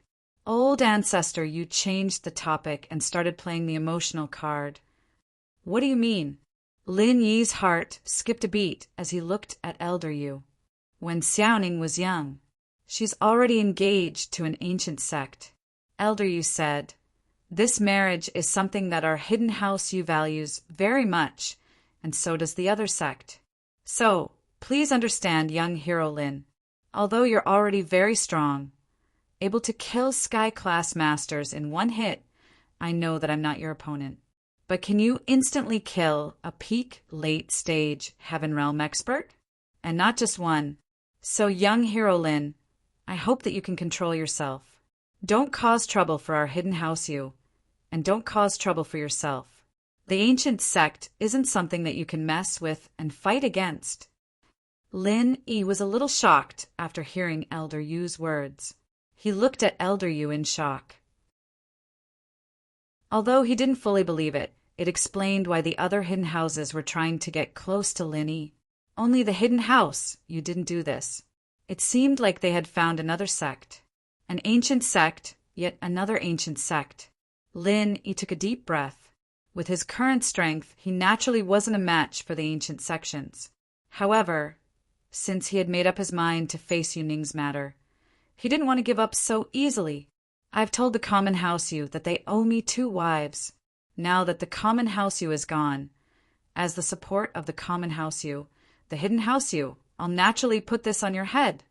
Old ancestor, you changed the topic and started playing the emotional card. What do you mean? Lin Yi's heart skipped a beat as he looked at Elder Yu. When Xiaoning was young, she's already engaged to an ancient sect. Elder Yu said, this marriage is something that our hidden house Yu values very much, and so does the other sect. So, please understand, young hero Lin, although you're already very strong, able to kill Sky-class masters in one hit, I know that I'm not your opponent. But can you instantly kill a peak late-stage Heaven Realm expert? And not just one. So, young hero Lin, I hope that you can control yourself. Don't cause trouble for our hidden house you, and don't cause trouble for yourself. The ancient sect isn't something that you can mess with and fight against. Lin Yi was a little shocked after hearing Elder Yu's words. He looked at Elder Yu in shock. Although he didn't fully believe it, it explained why the other hidden houses were trying to get close to Lin Yi. Only the hidden house, you didn't do this. It seemed like they had found another sect. An ancient sect, yet another ancient sect. Lin Yi took a deep breath. With his current strength, he naturally wasn't a match for the ancient sections. However, since he had made up his mind to face Yu Ning's matter, he didn't want to give up so easily. I've told the common house you that they owe me 2 wives. Now that the common house you is gone, as the support of the common house you, the hidden house you, I'll naturally put this on your head.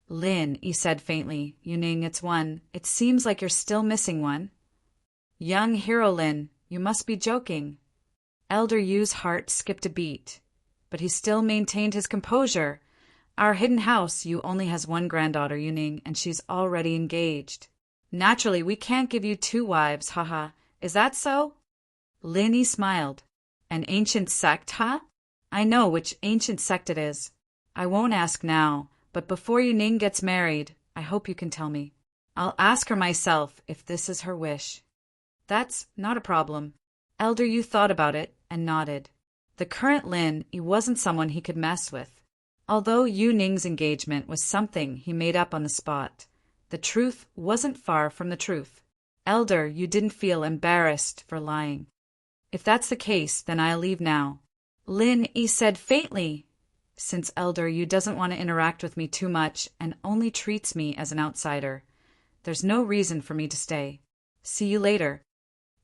Lin, he said faintly, Yu Ning, it's one. It seems like you're still missing one. Young hero Lin, you must be joking. Elder Yu's heart skipped a beat, but he still maintained his composure. Our hidden house you only has one granddaughter, Yu Ning, and she's already engaged. Naturally, we can't give you 2 wives, haha. Is that so? Lin Yi smiled. An ancient sect, huh? I know which ancient sect it is. I won't ask now, but before Yu Ning gets married, I hope you can tell me. I'll ask her myself if this is her wish. That's not a problem. Elder Yu thought about it and nodded. The current Lin Yi wasn't someone he could mess with. Although Yu Ning's engagement was something he made up on the spot, the truth wasn't far from the truth. Elder, you didn't feel embarrassed for lying. If that's the case, then I'll leave now. Lin Yi said faintly, since Elder Yu doesn't want to interact with me too much and only treats me as an outsider, there's no reason for me to stay. See you later.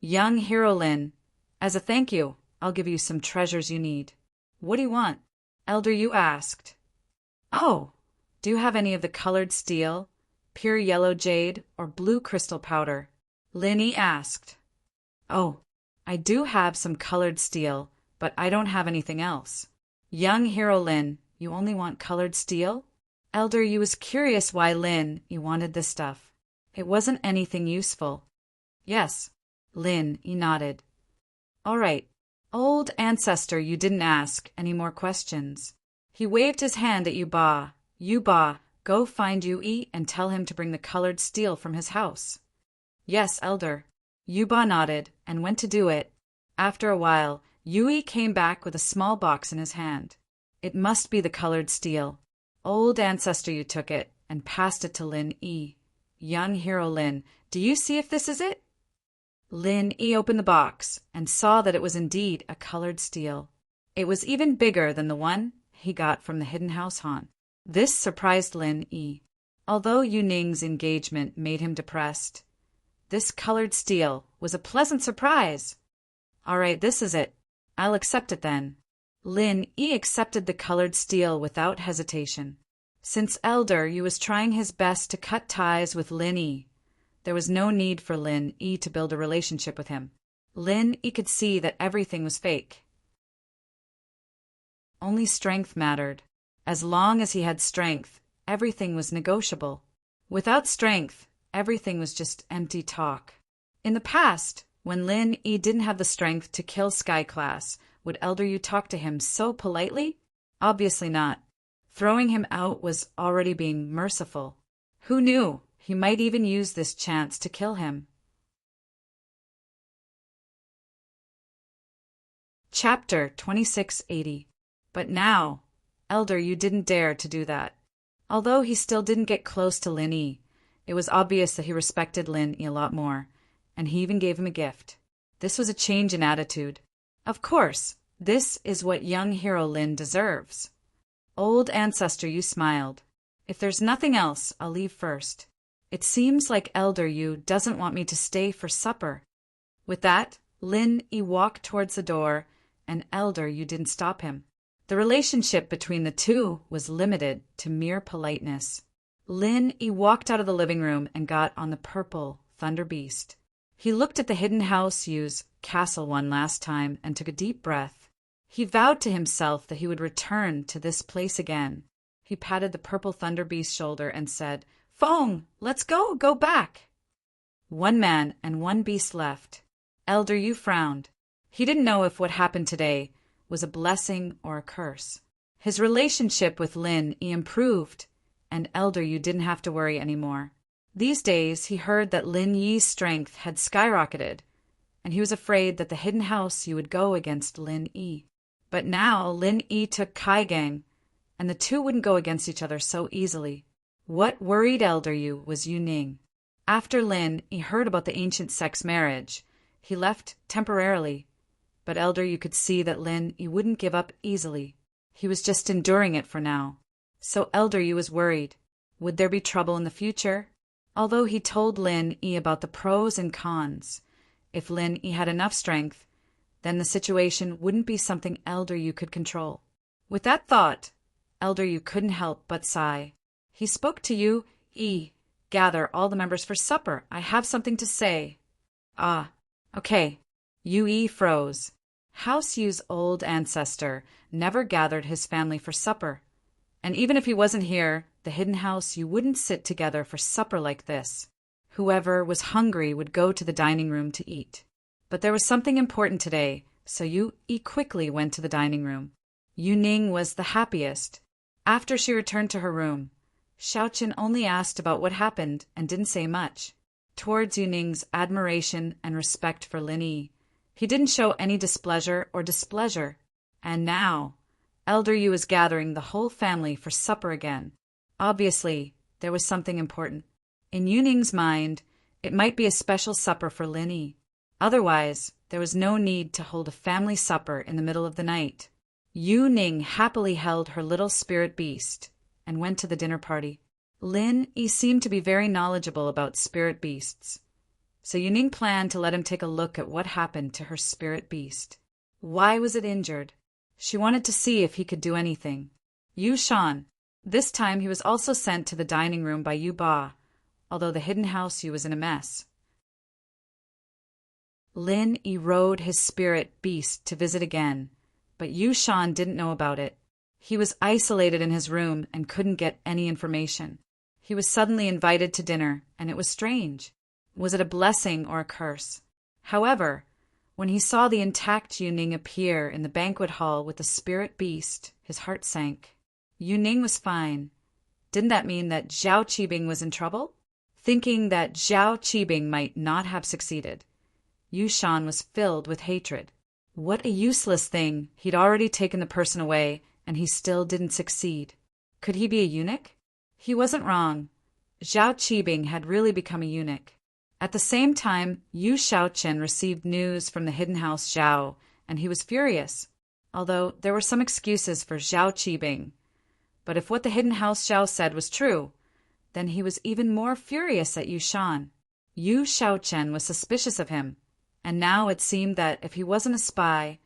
Young hero Lin, as a thank you, I'll give you some treasures you need. What do you want? Elder Yu asked. Oh, do you have any of the colored steel, pure yellow jade, or blue crystal powder? Lin Yi asked. Oh, I do have some colored steel, but I don't have anything else. Young hero Lin, you only want colored steel? Elder Yu was curious why Lin Yi wanted this stuff. It wasn't anything useful. Yes, Lin Yi nodded. All right. Old ancestor, you didn't ask any more questions. He waved his hand at Yuba. Yuba, go find Yu-Yi and tell him to bring the colored steel from his house. Yes, Elder. Yuba nodded and went to do it. After a while, Yui came back with a small box in his hand. It must be the colored steel. Old ancestor, you took it and passed it to Lin Yi. Young hero Lin, do you see if this is it? Lin Yi opened the box and saw that it was indeed a colored steel. It was even bigger than the one he got from the hidden house Han. This surprised Lin Yi. Although Yu Ning's engagement made him depressed, this colored steel was a pleasant surprise. All right, this is it. I'll accept it then. Lin Yi accepted the colored steel without hesitation. Since Elder Yu was trying his best to cut ties with Lin Yi, there was no need for Lin Yi to build a relationship with him. Lin Yi could see that everything was fake. Only strength mattered. As long as he had strength, everything was negotiable. Without strength, everything was just empty talk. In the past, when Lin Yi didn't have the strength to kill Sky Class, would Elder Yu talk to him so politely? Obviously not. Throwing him out was already being merciful. Who knew? He might even use this chance to kill him. Chapter 2680. But now, Elder Yu didn't dare to do that. Although he still didn't get close to Lin Yi, it was obvious that he respected Lin Yi a lot more, and he even gave him a gift. This was a change in attitude. Of course, this is what young hero Lin deserves. Old ancestor Yu smiled. If there's nothing else, I'll leave first. It seems like Elder Yu doesn't want me to stay for supper. With that, Lin Yi walked towards the door, and Elder Yu didn't stop him. The relationship between the two was limited to mere politeness. Lin Yi walked out of the living room and got on the purple Thunder Beast. He looked at the hidden house Yu's castle one last time and took a deep breath. He vowed to himself that he would return to this place again. He patted the purple Thunder Beast's shoulder and said, "Feng, let's go back." One man and one beast left. Elder Yu frowned. He didn't know if what happened today was a blessing or a curse. His relationship with Lin Yi improved, and Elder Yu didn't have to worry anymore. These days, he heard that Lin Yi's strength had skyrocketed, and he was afraid that the hidden house Yu would go against Lin Yi. But now Lin Yi took Kai Gang, and the two wouldn't go against each other so easily. What worried Elder Yu was Yu Ning. After Lin Yi heard about the ancient sex marriage, he left temporarily, but Elder Yu could see that Lin Yi wouldn't give up easily. He was just enduring it for now. So Elder Yu was worried. Would there be trouble in the future? Although he told Lin Yi about the pros and cons, if Lin Yi had enough strength, then the situation wouldn't be something Elder Yu could control. With that thought, Elder Yu couldn't help but sigh. He spoke to Yu Yi. "Gather all the members for supper. I have something to say." "Ah, okay." Yu Yi froze. House Yu's old ancestor never gathered his family for supper. And even if he wasn't here, the hidden house Yu wouldn't sit together for supper like this. Whoever was hungry would go to the dining room to eat. But there was something important today, so Yu Yi quickly went to the dining room. Yu Ning was the happiest. After she returned to her room, Xiaoqin only asked about what happened and didn't say much. Towards Yu Ning's admiration and respect for Lin Yi, he didn't show any displeasure or displeasure. And now, Elder Yu was gathering the whole family for supper again. Obviously, there was something important. In Yu Ning's mind, it might be a special supper for Lin Yi. Otherwise, there was no need to hold a family supper in the middle of the night. Yu Ning happily held her little spirit beast and went to the dinner party. Lin Yi seemed to be very knowledgeable about spirit beasts, so Yu Ning planned to let him take a look at what happened to her spirit beast. Why was it injured? She wanted to see if he could do anything. Yu Shan. This time he was also sent to the dining room by Yu Ba, although the hidden house Yu was in a mess. Lin Yi rode his spirit beast to visit again, but Yu Shan didn't know about it. He was isolated in his room and couldn't get any information. He was suddenly invited to dinner, and it was strange. Was it a blessing or a curse? However, when he saw the intact Yu Ning appear in the banquet hall with the spirit beast, his heart sank. Yu Ning was fine. Didn't that mean that Zhao Qibing was in trouble? Thinking that Zhao Qibing might not have succeeded, Yu Shan was filled with hatred. What a useless thing. He'd already taken the person away, and he still didn't succeed. Could he be a eunuch? He wasn't wrong. Zhao Qibing had really become a eunuch. At the same time, Yu Shaochen received news from the hidden house Zhao, and he was furious. Although there were some excuses for Zhao Qibing. But if what the hidden house Zhao said was true, then he was even more furious at Yu Shan. Yu Shaochen was suspicious of him, and now it seemed that if he wasn't a spy,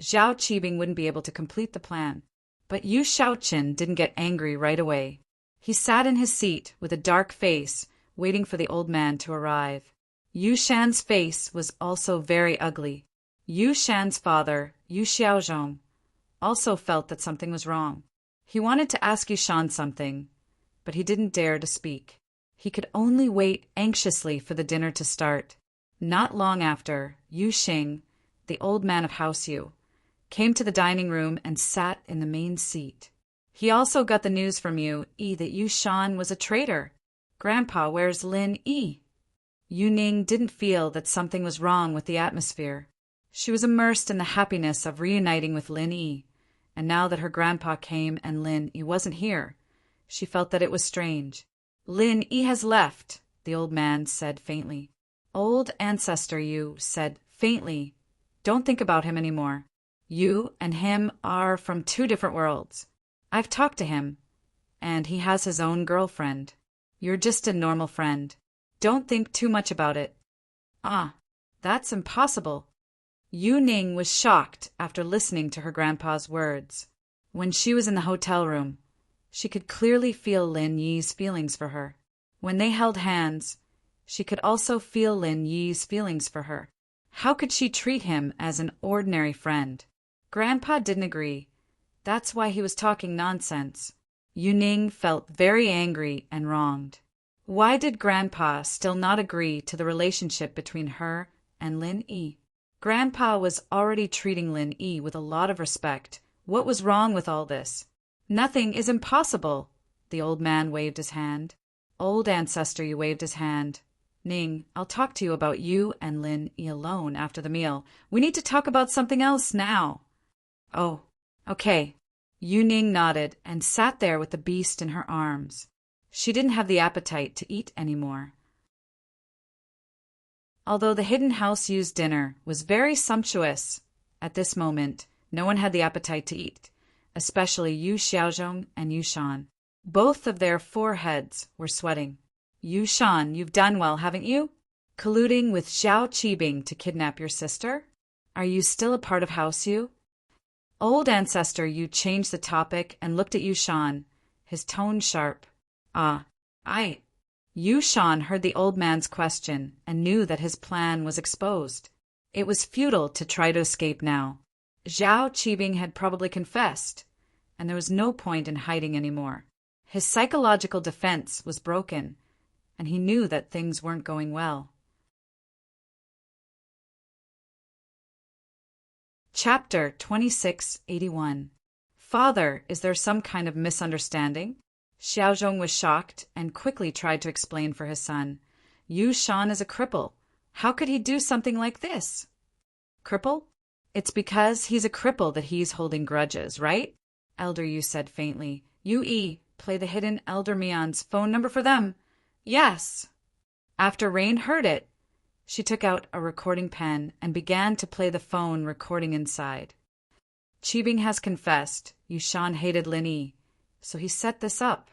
Zhao Qibing wouldn't be able to complete the plan. But Yu Shaochen didn't get angry right away. He sat in his seat with a dark face, waiting for the old man to arrive. Yu Shan's face was also very ugly. Yu Shan's father, Yu Xiaozhong, also felt that something was wrong. He wanted to ask Yu Shan something, but he didn't dare to speak. He could only wait anxiously for the dinner to start. Not long after, Yu Xing, the old man of House Yu, came to the dining room and sat in the main seat. He also got the news from Yu Yi that Yu Shan was a traitor. Grandpa, where's Lin Yi? Yu Ning didn't feel that something was wrong with the atmosphere. She was immersed in the happiness of reuniting with Lin Yi, and now that her grandpa came and Lin Yi wasn't here, she felt that it was strange. Lin Yi has left, the old man said faintly. Old ancestor Yu said faintly, don't think about him anymore. You and him are from two different worlds. I've talked to him, and he has his own girlfriend. You're just a normal friend. Don't think too much about it. Ah, that's impossible. Yu Ning was shocked after listening to her grandpa's words. When she was in the hotel room, she could clearly feel Lin Yi's feelings for her. When they held hands, she could also feel Lin Yi's feelings for her. How could she treat him as an ordinary friend? Grandpa didn't agree. That's why he was talking nonsense. Yu Ning felt very angry and wronged. Why did Grandpa still not agree to the relationship between her and Lin Yi? Grandpa was already treating Lin Yi with a lot of respect. What was wrong with all this? Nothing is impossible. The old man waved his hand. Old ancestor, you waved his hand. Ning, I'll talk to you about you and Lin Yi alone after the meal. We need to talk about something else now. Oh, okay. Yu Ning nodded and sat there with the beast in her arms. She didn't have the appetite to eat anymore. Although the hidden house Yu's dinner was very sumptuous, at this moment, no one had the appetite to eat, especially Yu Xiaozhong and Yu Shan. Both of their foreheads were sweating. Yu Shan, you've done well, haven't you? Colluding with Zhao Qibing to kidnap your sister? Are you still a part of House Yu? Old ancestor Yu changed the topic and looked at Yu Shan, his tone sharp. Yu Shan heard the old man's question and knew that his plan was exposed. It was futile to try to escape now. Zhao Qibing had probably confessed, and there was no point in hiding anymore. His psychological defense was broken, and he knew that things weren't going well. Chapter 2681. Father, is there some kind of misunderstanding? Xiaozhong was shocked and quickly tried to explain for his son. Yu Shan is a cripple. How could he do something like this? Cripple? It's because he's a cripple that he's holding grudges, right? Elder Yu said faintly. Yu Yi, play the hidden Elder Mian's phone number for them. Yes. After Rain heard it, she took out a recording pen and began to play the phone recording inside. Qibing has confessed. Yu Shan hated Lin Yi, so he set this up.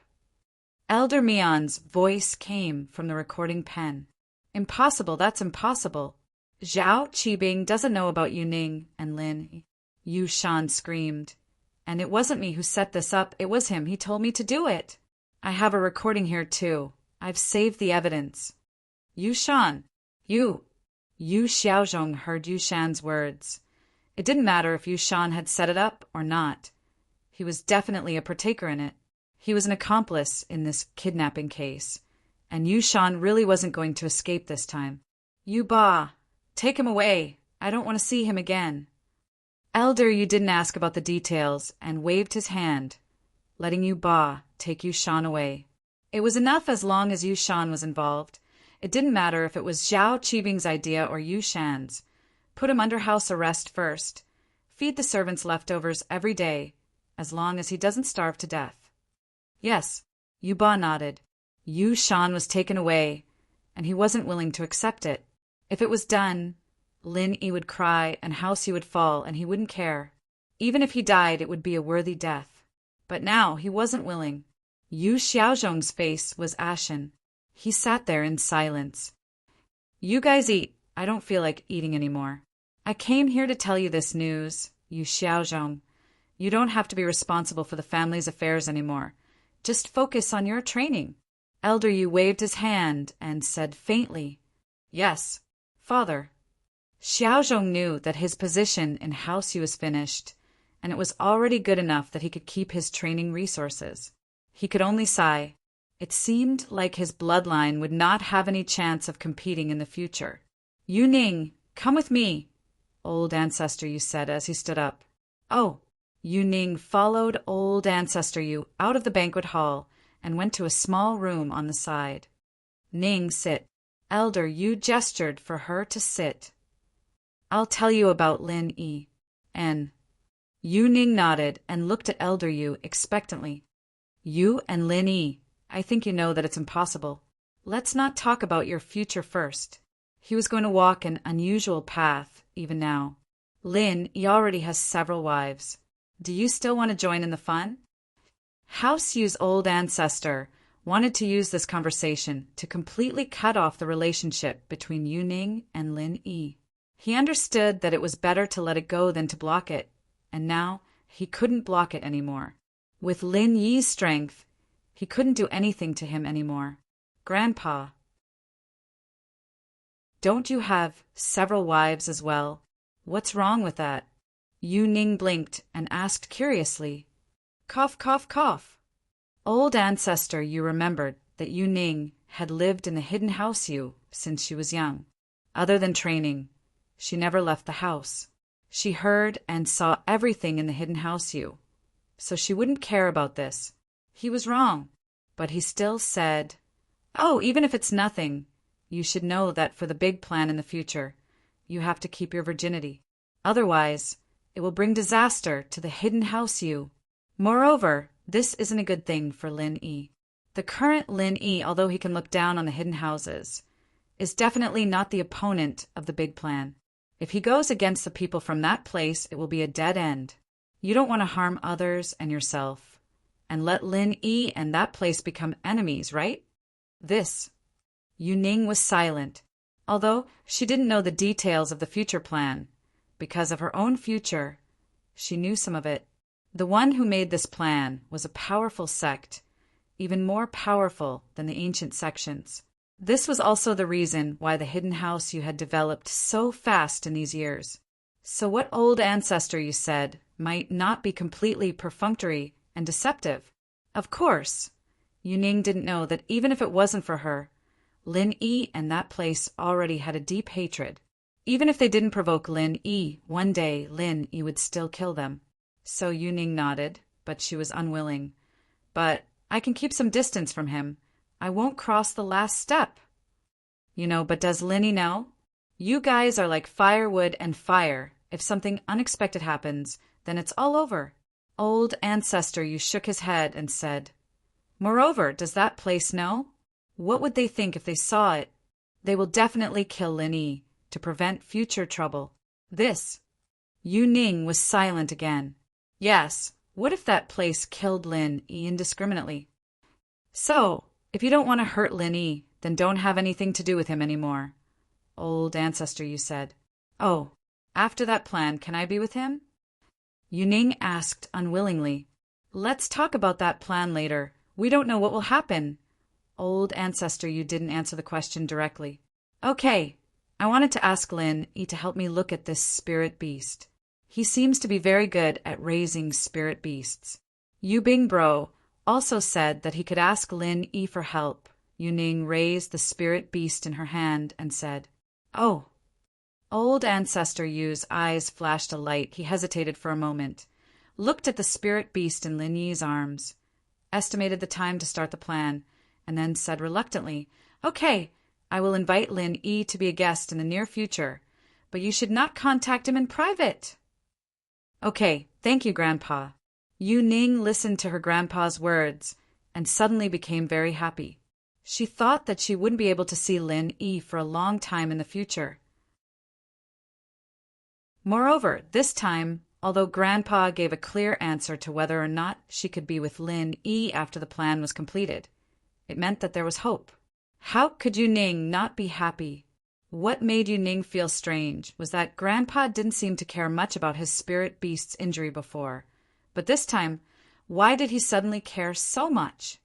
Elder Mian's voice came from the recording pen. Impossible, that's impossible. Zhao Qibing doesn't know about Yu Ning and Lin. Yu Shan screamed. And it wasn't me who set this up, it was him. He told me to do it. I have a recording here too. I've saved the evidence. Yu Shan. Yu Xiaozhong heard Yu Shan's words. It didn't matter if Yu Shan had set it up or not. He was definitely a partaker in it. He was an accomplice in this kidnapping case, and Yu Shan really wasn't going to escape this time. Yu Ba, take him away. I don't want to see him again. Elder Yu didn't ask about the details and waved his hand, letting Yu Ba take Yu Shan away. It was enough as long as Yu Shan was involved. It didn't matter if it was Zhao Qibing's idea or Yu Shan's. Put him under house arrest first. Feed the servants leftovers every day, as long as he doesn't starve to death. Yes, Yuba nodded. Yu Shan was taken away, and he wasn't willing to accept it. If it was done, Lin Yi would cry and House Yi would fall, and he wouldn't care. Even if he died, it would be a worthy death. But now he wasn't willing. Yu Xiaozhong's face was ashen. He sat there in silence. You guys eat. I don't feel like eating anymore. I came here to tell you this news, Yu Xiaozhong. You don't have to be responsible for the family's affairs anymore. Just focus on your training. Elder Yu waved his hand and said faintly, Yes, Father. Xiaozhong knew that his position in House Yu was finished, and it was already good enough that he could keep his training resources. He could only sigh. It seemed like his bloodline would not have any chance of competing in the future. Yu Ning, come with me, Old Ancestor Yu said as he stood up. Oh, Yu Ning followed Old Ancestor Yu out of the banquet hall and went to a small room on the side. Ning, sit. Elder Yu gestured for her to sit. I'll tell you about Lin Yi. N. Yu Ning nodded and looked at Elder Yu expectantly. You and Lin Yi, I think you know that it's impossible. Let's not talk about your future first. He was going to walk an unusual path, even now. Lin Yi already has several wives. Do you still want to join in the fun? House Yu's old ancestor wanted to use this conversation to completely cut off the relationship between Yu Ning and Lin Yi. He understood that it was better to let it go than to block it, and now he couldn't block it anymore. With Lin Yi's strength, he couldn't do anything to him anymore. Grandpa. Don't you have several wives as well? What's wrong with that? Yu Ning blinked and asked curiously. Cough, cough, cough. Old Ancestor Yu remembered that Yu Ning had lived in the hidden House Yu since she was young. Other than training, she never left the house. She heard and saw everything in the hidden House Yu, so she wouldn't care about this. He was wrong, but he still said, Oh, even if it's nothing, you should know that for the big plan in the future, you have to keep your virginity. Otherwise, it will bring disaster to the hidden House Yu. Moreover, this isn't a good thing for Lin Yi. The current Lin Yi, although he can look down on the hidden houses, is definitely not the opponent of the big plan. If he goes against the people from that place, it will be a dead end. You don't want to harm others and yourself, and let Lin Yi and that place become enemies, right? Yu Ning was silent, although she didn't know the details of the future plan. Because of her own future, she knew some of it. The one who made this plan was a powerful sect, even more powerful than the ancient sections. This was also the reason why the hidden House Yu had developed so fast in these years. So what Old Ancestor Yu said might not be completely perfunctory and deceptive. Of course, Yu Ning didn't know that even if it wasn't for her, Lin Yi and that place already had a deep hatred. Even if they didn't provoke Lin Yi, one day Lin Yi would still kill them. So Yu Ning nodded, but she was unwilling. But I can keep some distance from him. I won't cross the last step. But does Lin Yi know? You guys are like firewood and fire. If something unexpected happens, then it's all over. Old Ancestor Yu shook his head and said, Moreover, does that place know? What would they think if they saw it? They will definitely kill Lin Yi to prevent future trouble. Yu Ning was silent again. Yes, what if that place killed Lin Yi indiscriminately? So, if you don't want to hurt Lin Yi, then don't have anything to do with him anymore, Old Ancestor Yu said. Oh, after that plan, can I be with him? Yu Ning asked unwillingly. Let's talk about that plan later. We don't know what will happen. Old Ancestor Yu didn't answer the question directly. Okay, I wanted to ask Lin Yi to help me look at this spirit beast. He seems to be very good at raising spirit beasts. Yu Bingbro also said that he could ask Lin Yi for help. Yu Ning raised the spirit beast in her hand and said, Oh. Old Ancestor Yu's eyes flashed a light. He hesitated for a moment, looked at the spirit beast in Lin Yi's arms, estimated the time to start the plan, and then said reluctantly, Okay, I will invite Lin Yi to be a guest in the near future, but you should not contact him in private. Okay, thank you, Grandpa. Yu Ning listened to her grandpa's words and suddenly became very happy. She thought that she wouldn't be able to see Lin Yi for a long time in the future. Moreover, this time, although Grandpa gave a clear answer to whether or not she could be with Lin Yi after the plan was completed, it meant that there was hope. How could Yu Ning not be happy? What made Yu Ning feel strange was that Grandpa didn't seem to care much about his spirit beast's injury before. But this time, why did he suddenly care so much?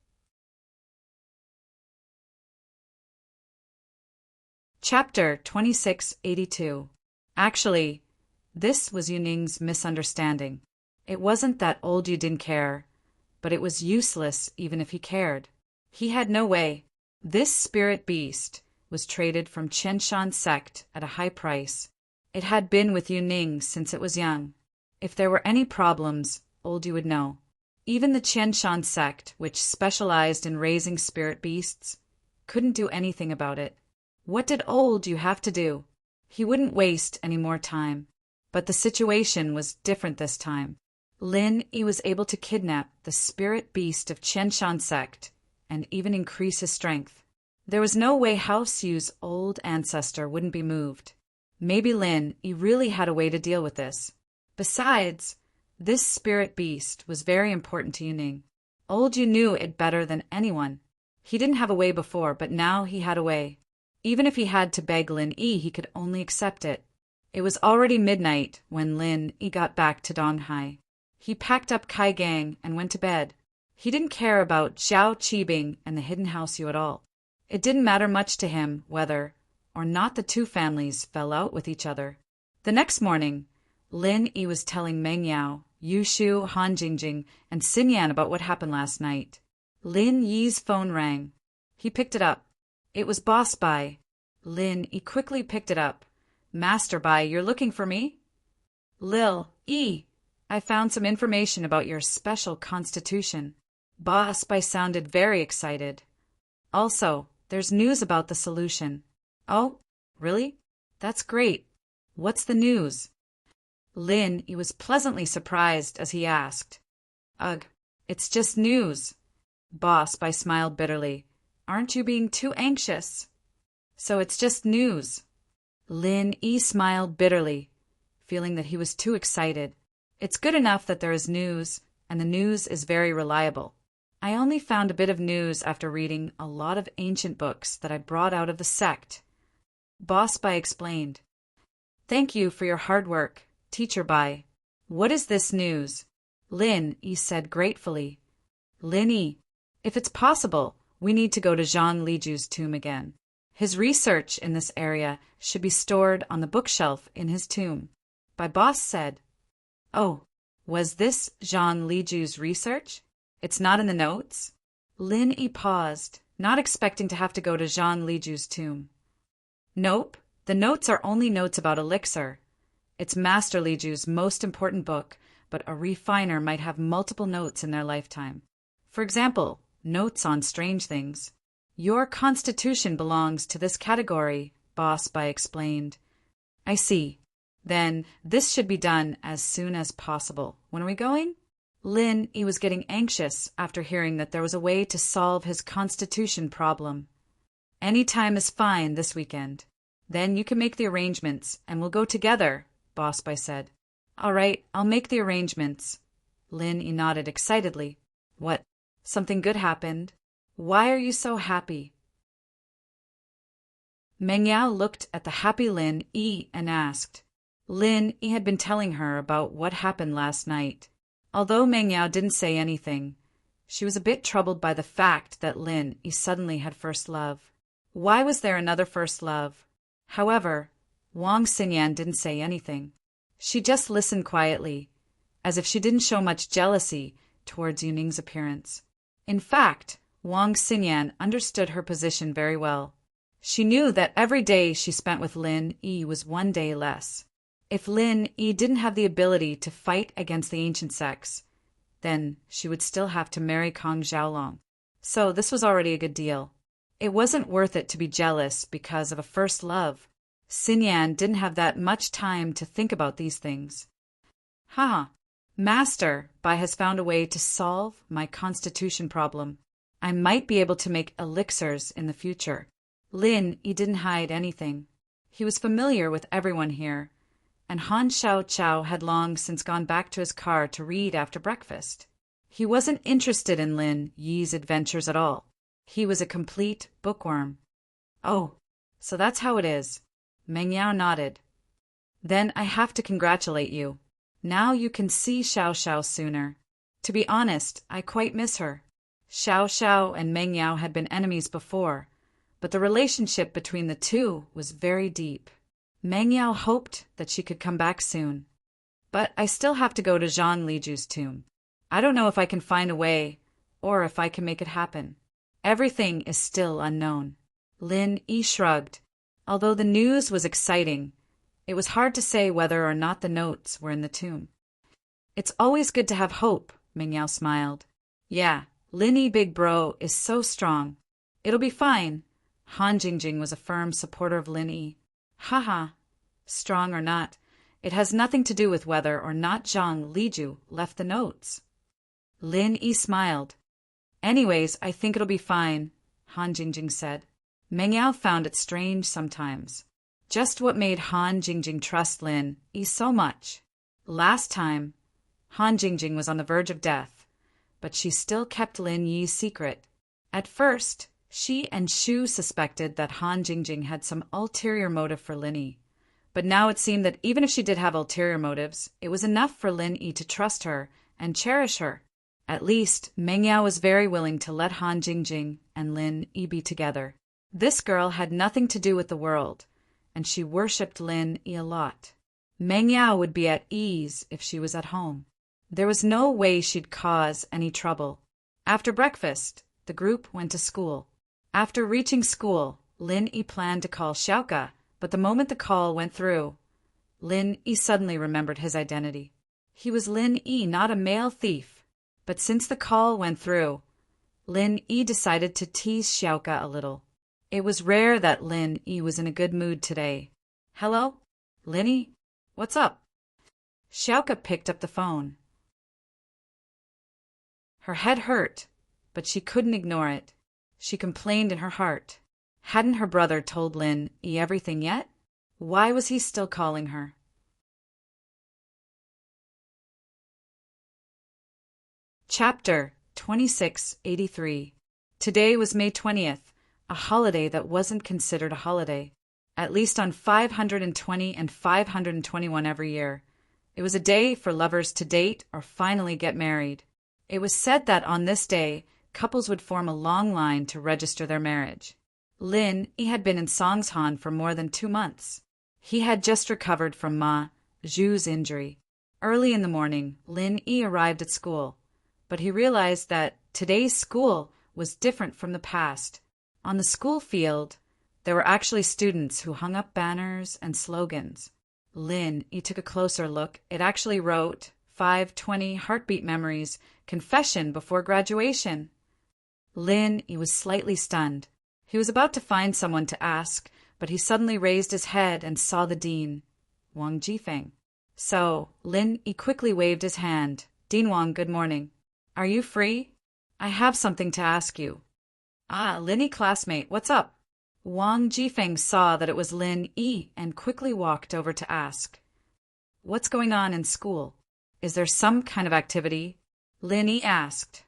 Chapter 2682. Actually, this was Yu Ning's misunderstanding. It wasn't that old Yu didn't care, but it was useless even if he cared. He had no way. This spirit beast was traded from Qianshan sect at a high price. It had been with Yu Ning since it was young. If there were any problems, old Yu would know. Even the Qianshan sect, which specialized in raising spirit beasts, couldn't do anything about it. What did old Yu have to do? He wouldn't waste any more time. But the situation was different this time. Lin Yi was able to kidnap the spirit beast of Qianshan sect and even increase his strength. There was no way House Yu's old ancestor wouldn't be moved. Maybe Lin Yi really had a way to deal with this. Besides, this spirit beast was very important to Yu Ning. Old Yu knew it better than anyone. He didn't have a way before, but now he had a way. Even if he had to beg Lin Yi, he could only accept it. It was already midnight when Lin Yi got back to Donghai. He packed up Kai Gang and went to bed. He didn't care about Zhao Qibing and the hidden House Yu at all. It didn't matter much to him whether or not the two families fell out with each other. The next morning, Lin Yi was telling Meng Yao, Yu Shu, Han Jingjing, and Xin Yan about what happened last night. Lin Yi's phone rang. He picked it up. It was Boss Bai. Lin Yi quickly picked it up. Master Bai, you're looking for me? Lil Yi, I found some information about your special constitution. Boss Bai sounded very excited. Also, there's news about the solution. Oh, really? That's great. What's the news? Lin Yi was pleasantly surprised as he asked. Ugh, it's just news. Boss Bai smiled bitterly. Aren't you being too anxious? So it's just news. Lin Yi smiled bitterly, feeling that he was too excited. It's good enough that there is news, and the news is very reliable. I only found a bit of news after reading a lot of ancient books that I brought out of the sect. Boss Bai explained. Thank you for your hard work, Teacher Bai. What is this news? Lin Yi said gratefully. Lin Yi, if it's possible, we need to go to Zhang Liju's tomb again. His research in this area should be stored on the bookshelf in his tomb. Bai Boss said. Oh, was this Zhang Liju's research? It's not in the notes? Lin Yi paused, not expecting to have to go to Zhang Liju's tomb. Nope, the notes are only notes about elixir. It's Master Liju's most important book, but a refiner might have multiple notes in their lifetime. For example, notes on strange things. Your constitution belongs to this category, Boss Bai explained. I see. Then this should be done as soon as possible. When are we going? Lin Yi was getting anxious after hearing that there was a way to solve his constitution problem. Any time is fine this weekend. Then you can make the arrangements, and we'll go together, Boss Bai said. All right, I'll make the arrangements. Lin Yi nodded excitedly. What? Something good happened? Why are you so happy? Meng Yao looked at the happy Lin Yi and asked. Lin Yi had been telling her about what happened last night. Although Meng Yao didn't say anything, she was a bit troubled by the fact that Lin Yi suddenly had first love. Why was there another first love? However, Wang Xinyan didn't say anything. She just listened quietly, as if she didn't show much jealousy towards Yu Ning's appearance. In fact, Wang Xinyan understood her position very well. She knew that every day she spent with Lin Yi was one day less. If Lin Yi didn't have the ability to fight against the ancient sects, then she would still have to marry Kong Xiaolong. So this was already a good deal. It wasn't worth it to be jealous because of a first love. Sinyan didn't have that much time to think about these things. Haha, Master Bai has found a way to solve my constitution problem. I might be able to make elixirs in the future. Lin Yi didn't hide anything. He was familiar with everyone here, and Han Xiao Chao had long since gone back to his car to read after breakfast. He wasn't interested in Lin Yi's adventures at all. He was a complete bookworm. Oh, so that's how it is. Meng Yao nodded. Then I have to congratulate you. Now you can see Xiao Xiao sooner. To be honest, I quite miss her. Xiao Xiao and Meng Yao had been enemies before, but the relationship between the two was very deep. Meng Yao hoped that she could come back soon. But I still have to go to Zhang Liju's tomb. I don't know if I can find a way, or if I can make it happen. Everything is still unknown. Lin Yi shrugged. Although the news was exciting, it was hard to say whether or not the notes were in the tomb. It's always good to have hope, Meng Yao smiled. Yeah, Lin Yi big bro is so strong. It'll be fine. Han Jingjing was a firm supporter of Lin Yi. Haha, strong or not, it has nothing to do with whether or not Zhang Liju left the notes. Lin Yi smiled. Anyways, I think it'll be fine, Han Jingjing said. Meng Yao found it strange sometimes. Just what made Han Jingjing trust Lin Yi so much. Last time, Han Jingjing was on the verge of death, but she still kept Lin Yi's secret. At first, she and Shu suspected that Han Jingjing had some ulterior motive for Lin Yi. But now it seemed that even if she did have ulterior motives, it was enough for Lin Yi to trust her and cherish her. At least, Meng Yao was very willing to let Han Jingjing and Lin Yi be together. This girl had nothing to do with the world, and she worshipped Lin Yi a lot. Meng Yao would be at ease if she was at home. There was no way she'd cause any trouble. After breakfast, the group went to school. After reaching school, Lin Yi planned to call Xiaoka, but the moment the call went through, Lin Yi suddenly remembered his identity. He was Lin Yi, not a male thief. But since the call went through, Lin Yi decided to tease Xiaoka a little. It was rare that Lin Yi was in a good mood today. Hello? Lin Yi? What's up? Xiaoka picked up the phone. Her head hurt, but she couldn't ignore it. She complained in her heart. Hadn't her brother told Lin Yi everything yet? Why was he still calling her? Chapter 2683. Today was May 20th, a holiday that wasn't considered a holiday, at least on 520 and 521 every year. It was a day for lovers to date or finally get married. It was said that on this day, couples would form a long line to register their marriage. Lin Yi had been in Songshan for more than 2 months. He had just recovered from Ma Zhu's injury. Early in the morning, Lin Yi arrived at school, but he realized that today's school was different from the past. On the school field, there were actually students who hung up banners and slogans. Lin Yi took a closer look. It actually wrote, 520 Heartbeat Memories, Confession Before Graduation. Lin Yi was slightly stunned. He was about to find someone to ask, but he suddenly raised his head and saw the dean, Wang Jifeng. So, Lin Yi quickly waved his hand. Dean Wang, good morning. Are you free? I have something to ask you. Ah, Lin Yi classmate, what's up? Wang Jifeng saw that it was Lin Yi and quickly walked over to ask. What's going on in school? Is there some kind of activity? Lin Yi asked.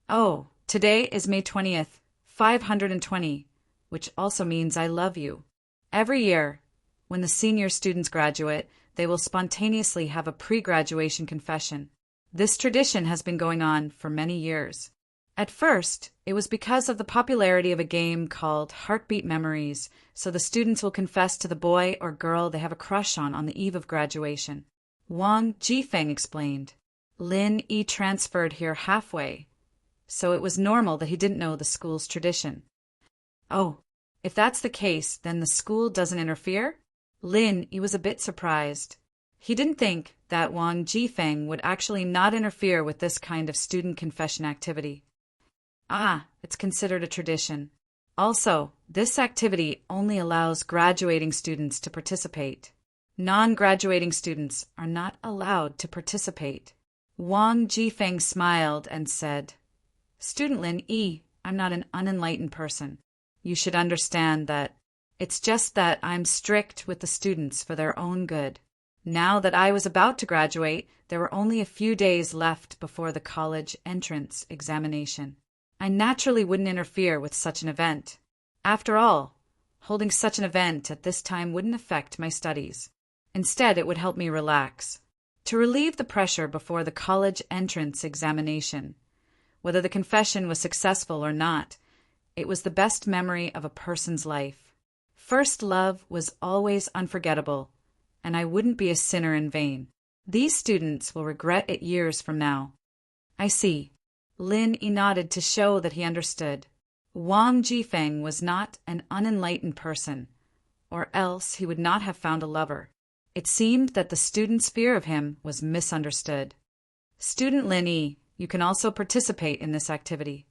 Oh, today is May 20th, 520, which also means I love you. Every year, when the senior students graduate, they will spontaneously have a pre-graduation confession. This tradition has been going on for many years. At first, it was because of the popularity of a game called Heartbeat Memories, so the students will confess to the boy or girl they have a crush on the eve of graduation. Wang Jifeng explained. Lin Yi transferred here halfway, so it was normal that he didn't know the school's tradition. Oh, if that's the case, then the school doesn't interfere? Lin Yi was a bit surprised. He didn't think that Wang Jifeng would actually not interfere with this kind of student confession activity. Ah, it's considered a tradition. Also, this activity only allows graduating students to participate. Non-graduating students are not allowed to participate. Wang Jifeng smiled and said, Student Lin Yi, I'm not an unenlightened person. You should understand that it's just that I'm strict with the students for their own good. Now that I was about to graduate, there were only a few days left before the college entrance examination. I naturally wouldn't interfere with such an event. After all, holding such an event at this time wouldn't affect my studies. Instead, it would help me relax. To relieve the pressure before the college entrance examination, whether the confession was successful or not, it was the best memory of a person's life. First love was always unforgettable, and I wouldn't be a sinner in vain. These students will regret it years from now. I see. Lin Yi nodded to show that he understood. Wang Jifeng was not an unenlightened person, or else he would not have found a lover. It seemed that the student's fear of him was misunderstood. Student Lin Yi, you can also participate in this activity.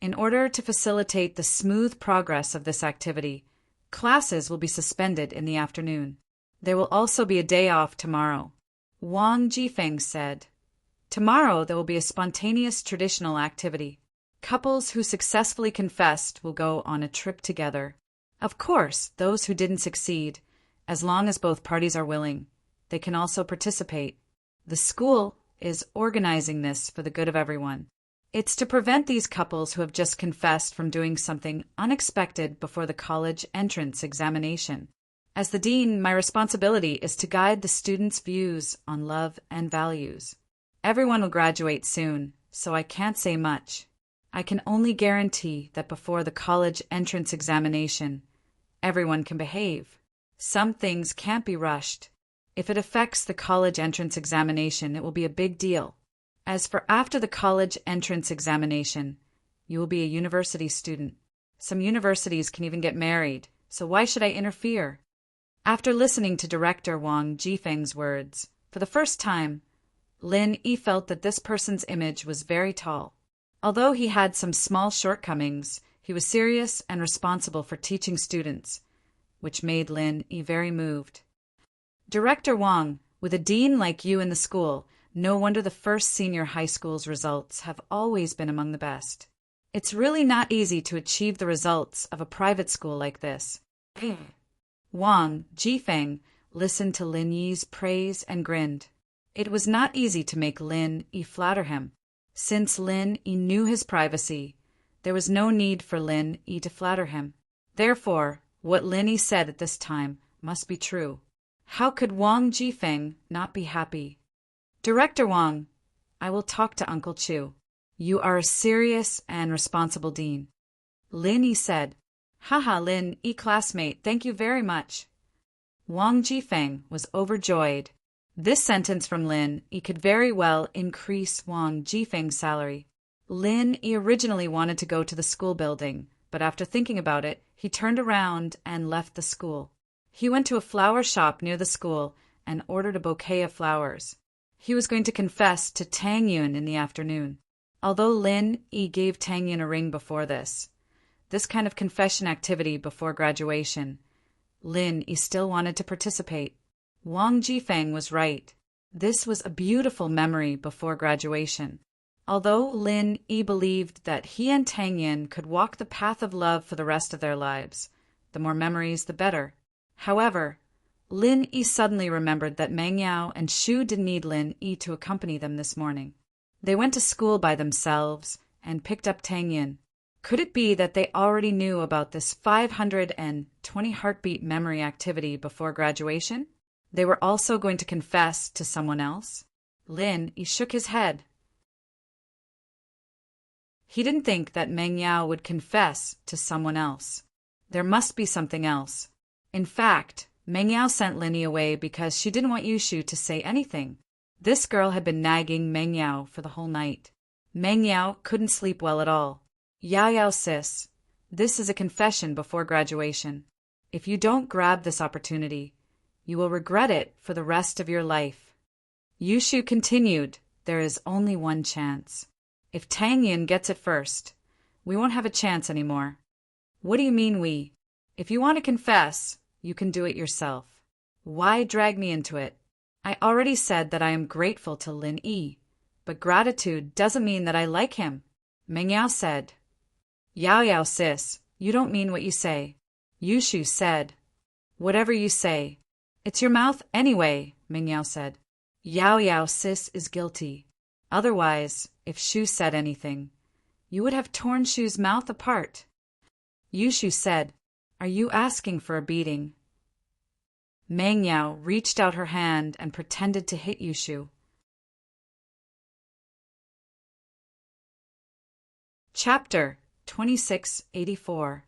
In order to facilitate the smooth progress of this activity, classes will be suspended in the afternoon. There will also be a day off tomorrow. Wang Jifeng said, Tomorrow there will be a spontaneous traditional activity. Couples who successfully confessed will go on a trip together. Of course, those who didn't succeed, as long as both parties are willing, they can also participate. The school is organizing this for the good of everyone. It's to prevent these couples who have just confessed from doing something unexpected before the college entrance examination. As the dean, my responsibility is to guide the students' views on love and values. Everyone will graduate soon, so I can't say much. I can only guarantee that before the college entrance examination, everyone can behave. Some things can't be rushed. If it affects the college entrance examination, it will be a big deal. As for after the college entrance examination, you will be a university student. Some universities can even get married, so why should I interfere? After listening to Director Wang Jifeng's words, for the first time, Lin Yi felt that this person's image was very tall. Although he had some small shortcomings, he was serious and responsible for teaching students, which made Lin Yi very moved. Director Wang, with a dean like you in the school, no wonder the first senior high school's results have always been among the best. It's really not easy to achieve the results of a private school like this. Wang Jifeng listened to Lin Yi's praise and grinned. It was not easy to make Lin Yi flatter him. Since Lin Yi knew his privacy, there was no need for Lin Yi to flatter him. Therefore, what Lin Yi said at this time must be true. How could Wang Jifeng not be happy? Director Wang, I will talk to Uncle Chu. You are a serious and responsible dean. Lin Yi said, Haha, Lin Yi classmate, thank you very much. Wang Jifeng was overjoyed. This sentence from Lin Yi could very well increase Wang Jifeng's salary. Lin Yi originally wanted to go to the school building, but after thinking about it, he turned around and left the school. He went to a flower shop near the school and ordered a bouquet of flowers. He was going to confess to Tang Yun in the afternoon. Although Lin Yi gave Tang Yun a ring before this kind of confession activity before graduation, Lin Yi still wanted to participate. Wang Jifeng was right. This was a beautiful memory before graduation. Although Lin Yi believed that he and Tang Yin could walk the path of love for the rest of their lives, the more memories the better. However, Lin Yi suddenly remembered that Meng Yao and Shu didn't need Lin Yi to accompany them this morning. They went to school by themselves and picked up Tang Yin. Could it be that they already knew about this 520 heartbeat memory activity before graduation? They were also going to confess to someone else? Lin Yi shook his head. He didn't think that Meng Yao would confess to someone else. There must be something else. In fact, Meng Yao sent Lin Yi away because she didn't want Yushu to say anything. This girl had been nagging Meng Yao for the whole night. Meng Yao couldn't sleep well at all. Yao Yao sis, this is a confession before graduation. If you don't grab this opportunity, you will regret it for the rest of your life. Yushu continued, there is only one chance. If Tang Yin gets it first, We won't have a chance anymore. What do you mean we? If you want to confess, you can do it yourself. Why drag me into it? I already said that I am grateful to Lin Yi, but gratitude doesn't mean that I like him. Meng Yao said. Yao Yao sis, you don't mean what you say. Yushu said. Whatever you say. It's your mouth anyway, Meng Yao said. Yao Yao sis is guilty. Otherwise, if Shu said anything, you would have torn Shu's mouth apart. Yushu said, Are you asking for a beating? Meng Yao reached out her hand and pretended to hit Yushu. Chapter 2684.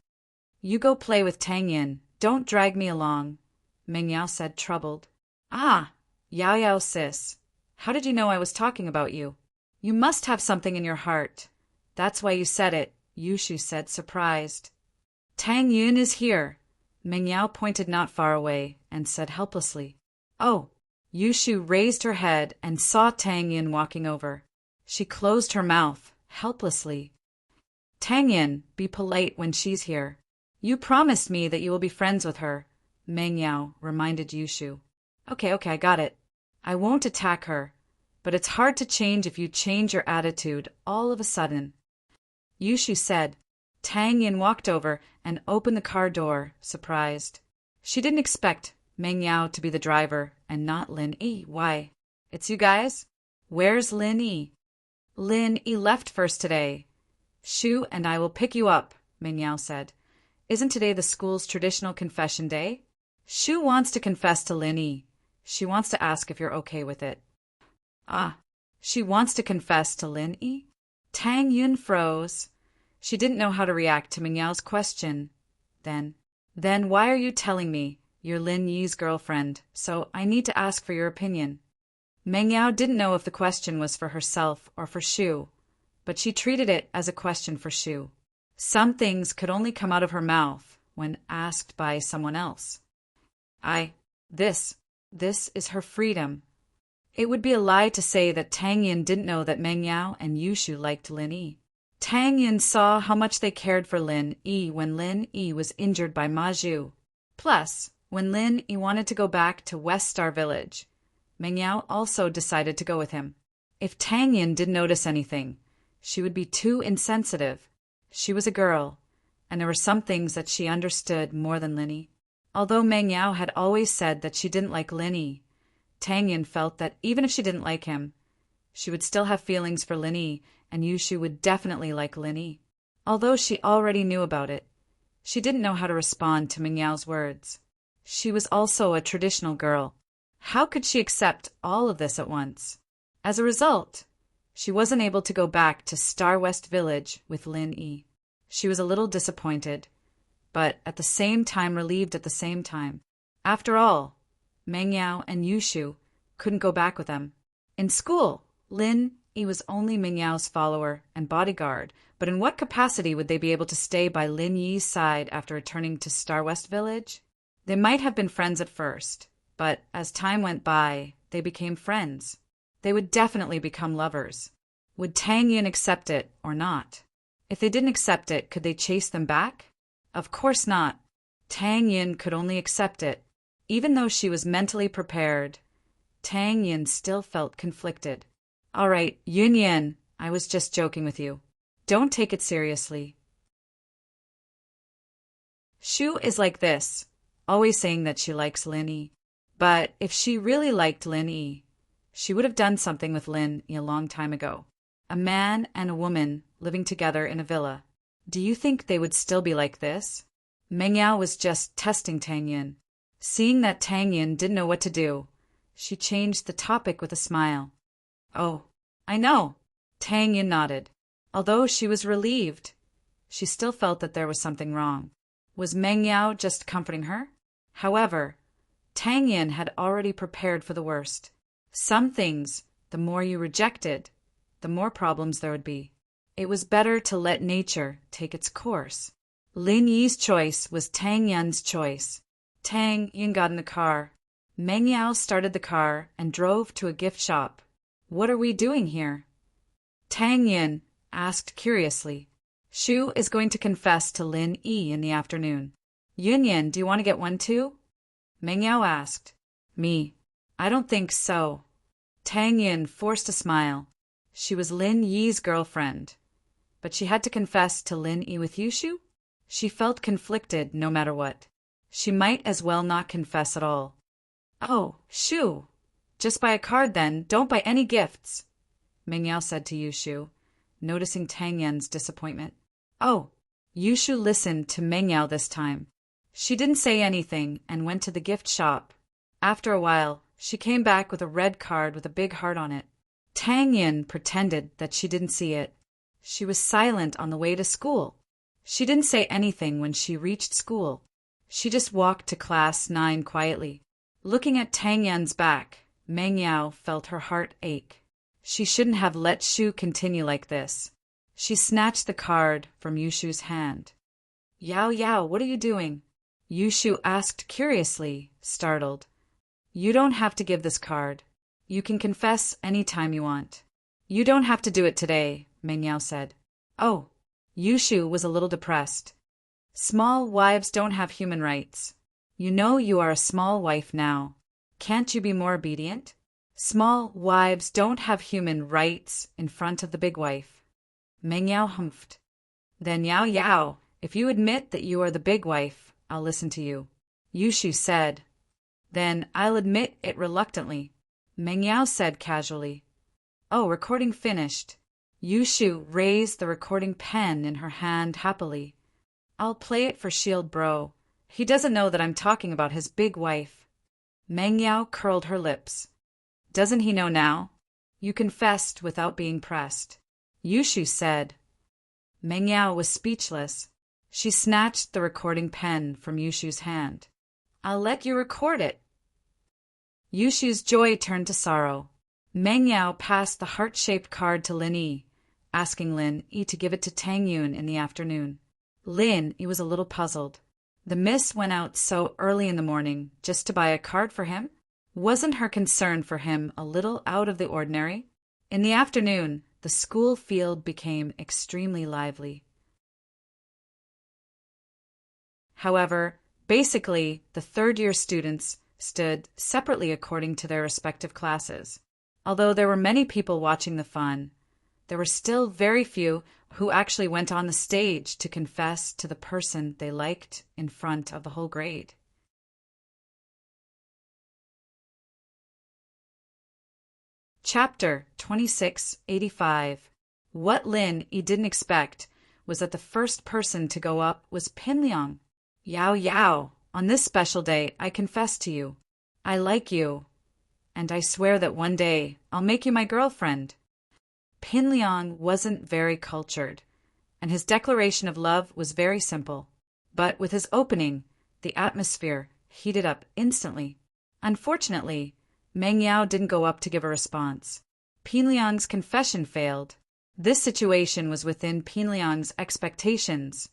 You go play with Tang Yin. Don't drag me along, Meng Yao said, troubled. Ah, Yao Yao sis. How did you know I was talking about you? You must have something in your heart. That's why you said it, Yushu said, surprised. Tang Yin is here. Meng Yao pointed not far away and said helplessly. Oh. Yushu raised her head and saw Tang Yin walking over. She closed her mouth, helplessly. Tang Yin, be polite when she's here. You promised me that you will be friends with her, Meng Yao reminded Yushu. Okay, I got it. I won't attack her, but it's hard to change if you change your attitude all of a sudden. Yushu said. Tang Yin walked over and opened the car door, surprised. She didn't expect Meng Yao to be the driver and not Lin Yi. Why? It's you guys? Where's Lin Yi? Lin Yi left first today. Shu and I will pick you up, Meng Yao said. Isn't today the school's traditional confession day? Shu wants to confess to Lin Yi. She wants to ask if you're okay with it. Ah, she wants to confess to Lin Yi? Tang Yin froze. She didn't know how to react to Meng Yao's question. Then why are you telling me you're Lin Yi's girlfriend, so I need to ask for your opinion? Meng Yao didn't know if the question was for herself or for Shu, but she treated it as a question for Shu. Some things could only come out of her mouth when asked by someone else. This is her freedom. It would be a lie to say that Tang Yin didn't know that Meng Yao and Yushu liked Lin Yi. Tang Yin saw how much they cared for Lin Yi when Lin Yi was injured by Ma Zhu. Plus, when Lin Yi wanted to go back to West Star Village, Meng Yao also decided to go with him. If Tang Yin didn't notice anything, she would be too insensitive. She was a girl, and there were some things that she understood more than Lin Yi. Although Meng Yao had always said that she didn't like Lin Yi, Tang Yin felt that even if she didn't like him, she would still have feelings for Lin Yi, and Yushu would definitely like Lin Yi. Although she already knew about it, she didn't know how to respond to Meng Yao's words. She was also a traditional girl. How could she accept all of this at once? As a result, she wasn't able to go back to Star West Village with Lin Yi. She was a little disappointed, but at the same time relieved at the same time. After all, Meng Yao and Yushu couldn't go back with them. In school, Lin Yi was only Meng Yao's follower and bodyguard, but in what capacity would they be able to stay by Lin Yi's side after returning to Star West Village? They might have been friends at first, but as time went by, they became friends. They would definitely become lovers. Would Tang Yin accept it or not? If they didn't accept it, could they chase them back? Of course not. Tang Yin could only accept it. Even though she was mentally prepared, Tang Yin still felt conflicted. All right, Yin, I was just joking with you. Don't take it seriously. Shu is like this, always saying that she likes Lin Yi. But if she really liked Lin Yi, she would have done something with Lin Yi a long time ago. A man and a woman living together in a villa. Do you think they would still be like this? Meng Yao was just testing Tang Yin. Seeing that Tang Yin didn't know what to do, she changed the topic with a smile. Oh, I know. Tang Yin nodded. Although she was relieved, she still felt that there was something wrong. Was Meng Yao just comforting her? However, Tang Yin had already prepared for the worst. Some things, the more you rejected, the more problems there would be. It was better to let nature take its course. Lin Yi's choice was Tang Yin's choice. Tang Yin got in the car. Meng Yao started the car and drove to a gift shop. What are we doing here? Tang Yin asked curiously. Shu is going to confess to Lin Yi in the afternoon. Yunyan, do you want to get one too? Meng Yao asked. Me. I don't think so. Tang Yin forced a smile. She was Lin Yi's girlfriend. But she had to confess to Lin Yi with Yushu? She felt conflicted no matter what. She might as well not confess at all. Oh, Shu. Just buy a card then, don't buy any gifts, Meng Yao said to Yushu, noticing Tang Yin's disappointment. Oh, Yushu listened to Meng Yao this time. She didn't say anything and went to the gift shop. After a while, she came back with a red card with a big heart on it. Tang Yin pretended that she didn't see it. She was silent on the way to school. She didn't say anything when she reached school. She just walked to class 9 quietly. Looking at Tang Yin's back, Meng Yao felt her heart ache. She shouldn't have let Shu continue like this. She snatched the card from Yushu's hand. Yao Yao, what are you doing? Yushu asked curiously, startled. You don't have to give this card. You can confess any time you want. You don't have to do it today, Meng Yao said. Oh, Yushu was a little depressed. Small wives don't have human rights. You know you are a small wife now. Can't you be more obedient? Small wives don't have human rights in front of the big wife. Meng Yao humphed. Then Yao Yao, if you admit that you are the big wife, I'll listen to you. Yushu said. Then I'll admit it reluctantly, Meng Yao said casually. Oh, recording finished. Yushu raised the recording pen in her hand happily. I'll play it for Shield Bro. He doesn't know that I'm talking about his big wife. Meng Yao curled her lips. Doesn't he know now? You confessed without being pressed, Yushu said. Meng Yao was speechless. She snatched the recording pen from Yushu's hand. I'll let you record it. Yushu's joy turned to sorrow. Meng Yao passed the heart-shaped card to Lin Yi, asking Lin Yi to give it to Tang Yun in the afternoon. Lin Yi was a little puzzled. The miss went out so early in the morning just to buy a card for him? Wasn't her concern for him a little out of the ordinary? In the afternoon, the school field became extremely lively. However, basically, the third-year students stood separately according to their respective classes. Although there were many people watching the fun, there were still very few who actually went on the stage to confess to the person they liked in front of the whole grade. Chapter 2685. What Lin Yi didn't expect was that the first person to go up was Pinliang. Yao Yao, on this special day I confess to you. I like you, and I swear that one day I'll make you my girlfriend. Pinliang wasn't very cultured, and his declaration of love was very simple. But with his opening, the atmosphere heated up instantly. Unfortunately, Meng Yao didn't go up to give a response. Pinliang's confession failed. This situation was within Pinliang's expectations.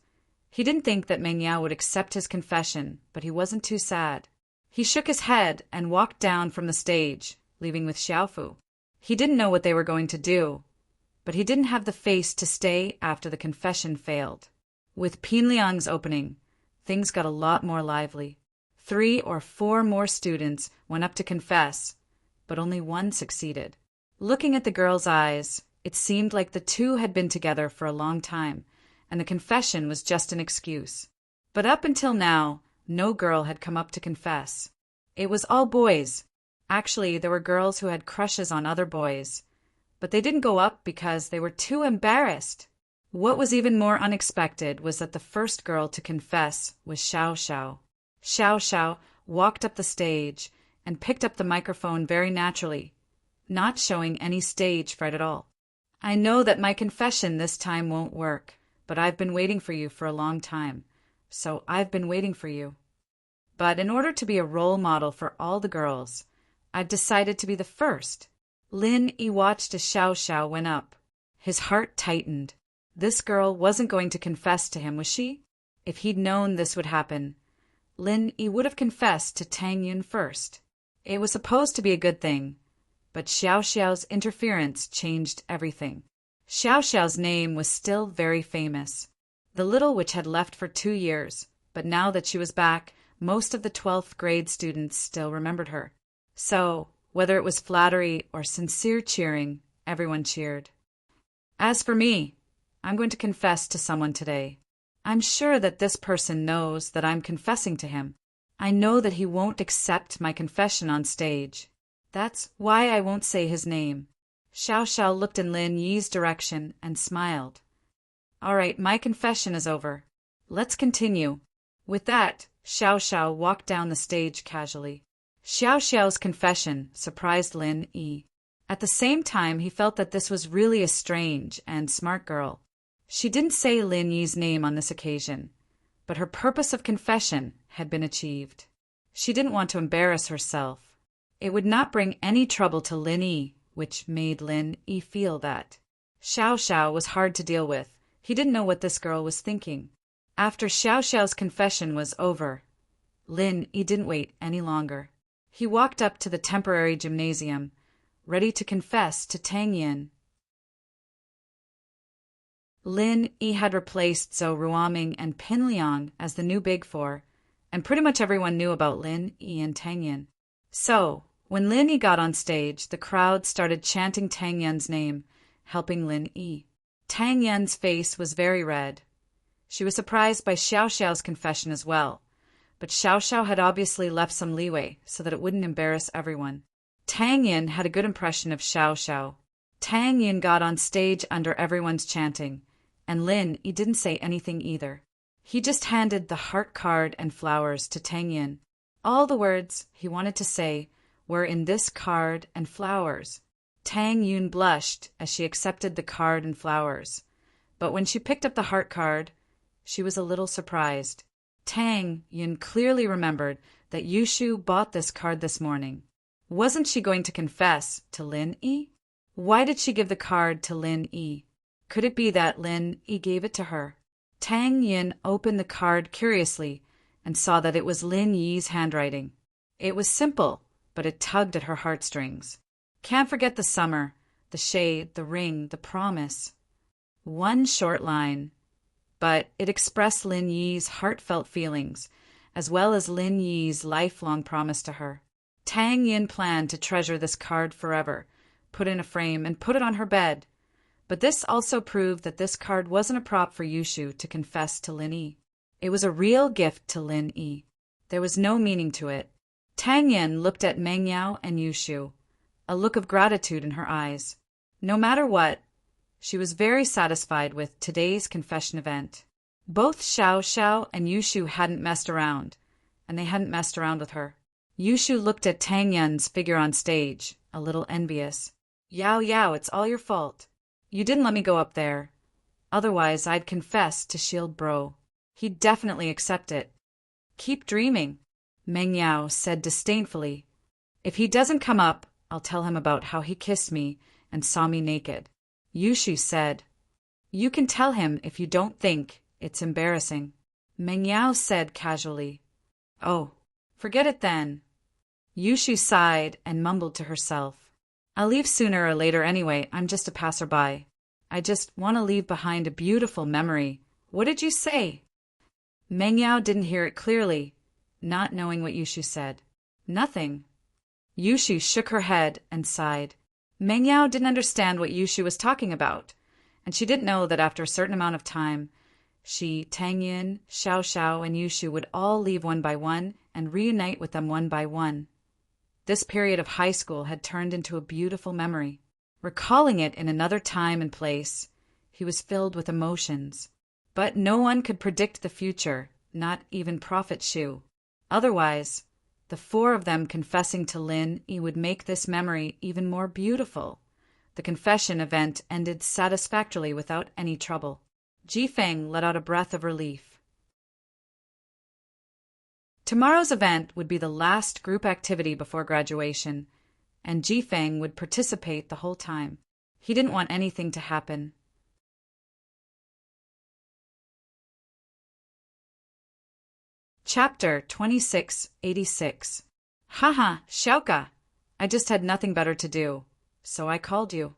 He didn't think that Meng Yao would accept his confession, but he wasn't too sad. He shook his head and walked down from the stage, leaving with Xiaofu. He didn't know what they were going to do, but he didn't have the face to stay after the confession failed. With Pinliang's opening, things got a lot more lively. 3 or 4 more students went up to confess, but only one succeeded. Looking at the girl's eyes, it seemed like the two had been together for a long time, and the confession was just an excuse. But up until now, no girl had come up to confess. It was all boys. Actually, there were girls who had crushes on other boys, but they didn't go up because they were too embarrassed. What was even more unexpected was that the first girl to confess was Xiao Xiao. Xiao Xiao walked up the stage and picked up the microphone very naturally, not showing any stage fright at all. I know that my confession this time won't work, but I've been waiting for you for a long time, so I've been waiting for you. But in order to be a role model for all the girls, I've decided to be the first. Lin Yi watched as Xiao Xiao went up. His heart tightened. This girl wasn't going to confess to him, was she? If he'd known this would happen, Lin Yi would have confessed to Tang Yun first. It was supposed to be a good thing, but Xiao Xiao's interference changed everything. Xiao Xiao's name was still very famous. The little witch had left for 2 years, but now that she was back, most of the 12th grade students still remembered her. So, whether it was flattery or sincere cheering, everyone cheered. As for me, I'm going to confess to someone today. I'm sure that this person knows that I'm confessing to him. I know that he won't accept my confession on stage. That's why I won't say his name. Xiao Xiao looked in Lin Yi's direction and smiled. All right, my confession is over. Let's continue. With that, Xiao Xiao walked down the stage casually. Xiao Xiao's confession surprised Lin Yi. At the same time, he felt that this was really a strange and smart girl. She didn't say Lin Yi's name on this occasion, but her purpose of confession had been achieved. She didn't want to embarrass herself. It would not bring any trouble to Lin Yi, which made Lin Yi feel that. Xiao Xiao was hard to deal with. He didn't know what this girl was thinking. After Xiao Xiao's confession was over, Lin Yi didn't wait any longer. He walked up to the temporary gymnasium, ready to confess to Tang Yin. Lin Yi had replaced Zhou Ruoming and Pin Liang as the new Big Four, and pretty much everyone knew about Lin Yi and Tang Yin. So, when Lin Yi got on stage, the crowd started chanting Tang Yin's name, helping Lin Yi. Tang Yin's face was very red. She was surprised by Xiao Xiao's confession as well, but Xiao Xiao had obviously left some leeway so that it wouldn't embarrass everyone. Tang Yin had a good impression of Xiao Xiao. Tang Yin got on stage under everyone's chanting, and Lin Yi didn't say anything either. He just handed the heart card and flowers to Tang Yin. All the words he wanted to say were in this card and flowers. Tang Yin blushed as she accepted the card and flowers, but when she picked up the heart card, she was a little surprised. Tang Yin clearly remembered that Yushu bought this card this morning. Wasn't she going to confess to Lin Yi? Why did she give the card to Lin Yi? Could it be that Lin Yi gave it to her? Tang Yin opened the card curiously and saw that it was Lin Yi's handwriting. It was simple, but it tugged at her heartstrings. Can't forget the summer, the shade, the ring, the promise. One short line, but it expressed Lin Yi's heartfelt feelings, as well as Lin Yi's lifelong promise to her. Tang Yin planned to treasure this card forever, put in a frame, and put it on her bed. But this also proved that this card wasn't a prop for Yushu to confess to Lin Yi. It was a real gift to Lin Yi. There was no meaning to it. Tang Yin looked at Meng Yao and Yushu, a look of gratitude in her eyes. No matter what, she was very satisfied with today's confession event. Both Xiao Xiao and Yushu hadn't messed around, and they hadn't messed around with her. Yushu looked at Tang Yin's figure on stage, a little envious. Yao Yao, it's all your fault. You didn't let me go up there. Otherwise, I'd confess to Shield Bro. He'd definitely accept it. Keep dreaming, Meng Yao said disdainfully. If he doesn't come up, I'll tell him about how he kissed me and saw me naked. Yushu said. You can tell him if you don't think it's embarrassing. Meng Yao said casually. Oh, forget it then. Yushu sighed and mumbled to herself. I'll leave sooner or later anyway, I'm just a passerby. I just want to leave behind a beautiful memory. What did you say? Meng Yao didn't hear it clearly, not knowing what Yushu said. Nothing. Yushu shook her head and sighed. Meng Yao didn't understand what Yushu was talking about, and she didn't know that after a certain amount of time, she, Tang Yin, Xiao Xiao, and Yushu would all leave one by one and reunite with them one by one. This period of high school had turned into a beautiful memory. Recalling it in another time and place, he was filled with emotions. But no one could predict the future, not even Prophet Shu. Otherwise, the four of them confessing to Lin Yi would make this memory even more beautiful. The confession event ended satisfactorily without any trouble. Jifeng let out a breath of relief. Tomorrow's event would be the last group activity before graduation, and Jifeng would participate the whole time. He didn't want anything to happen. Chapter 2686. Haha, Xiaoka. I just had nothing better to do, so I called you.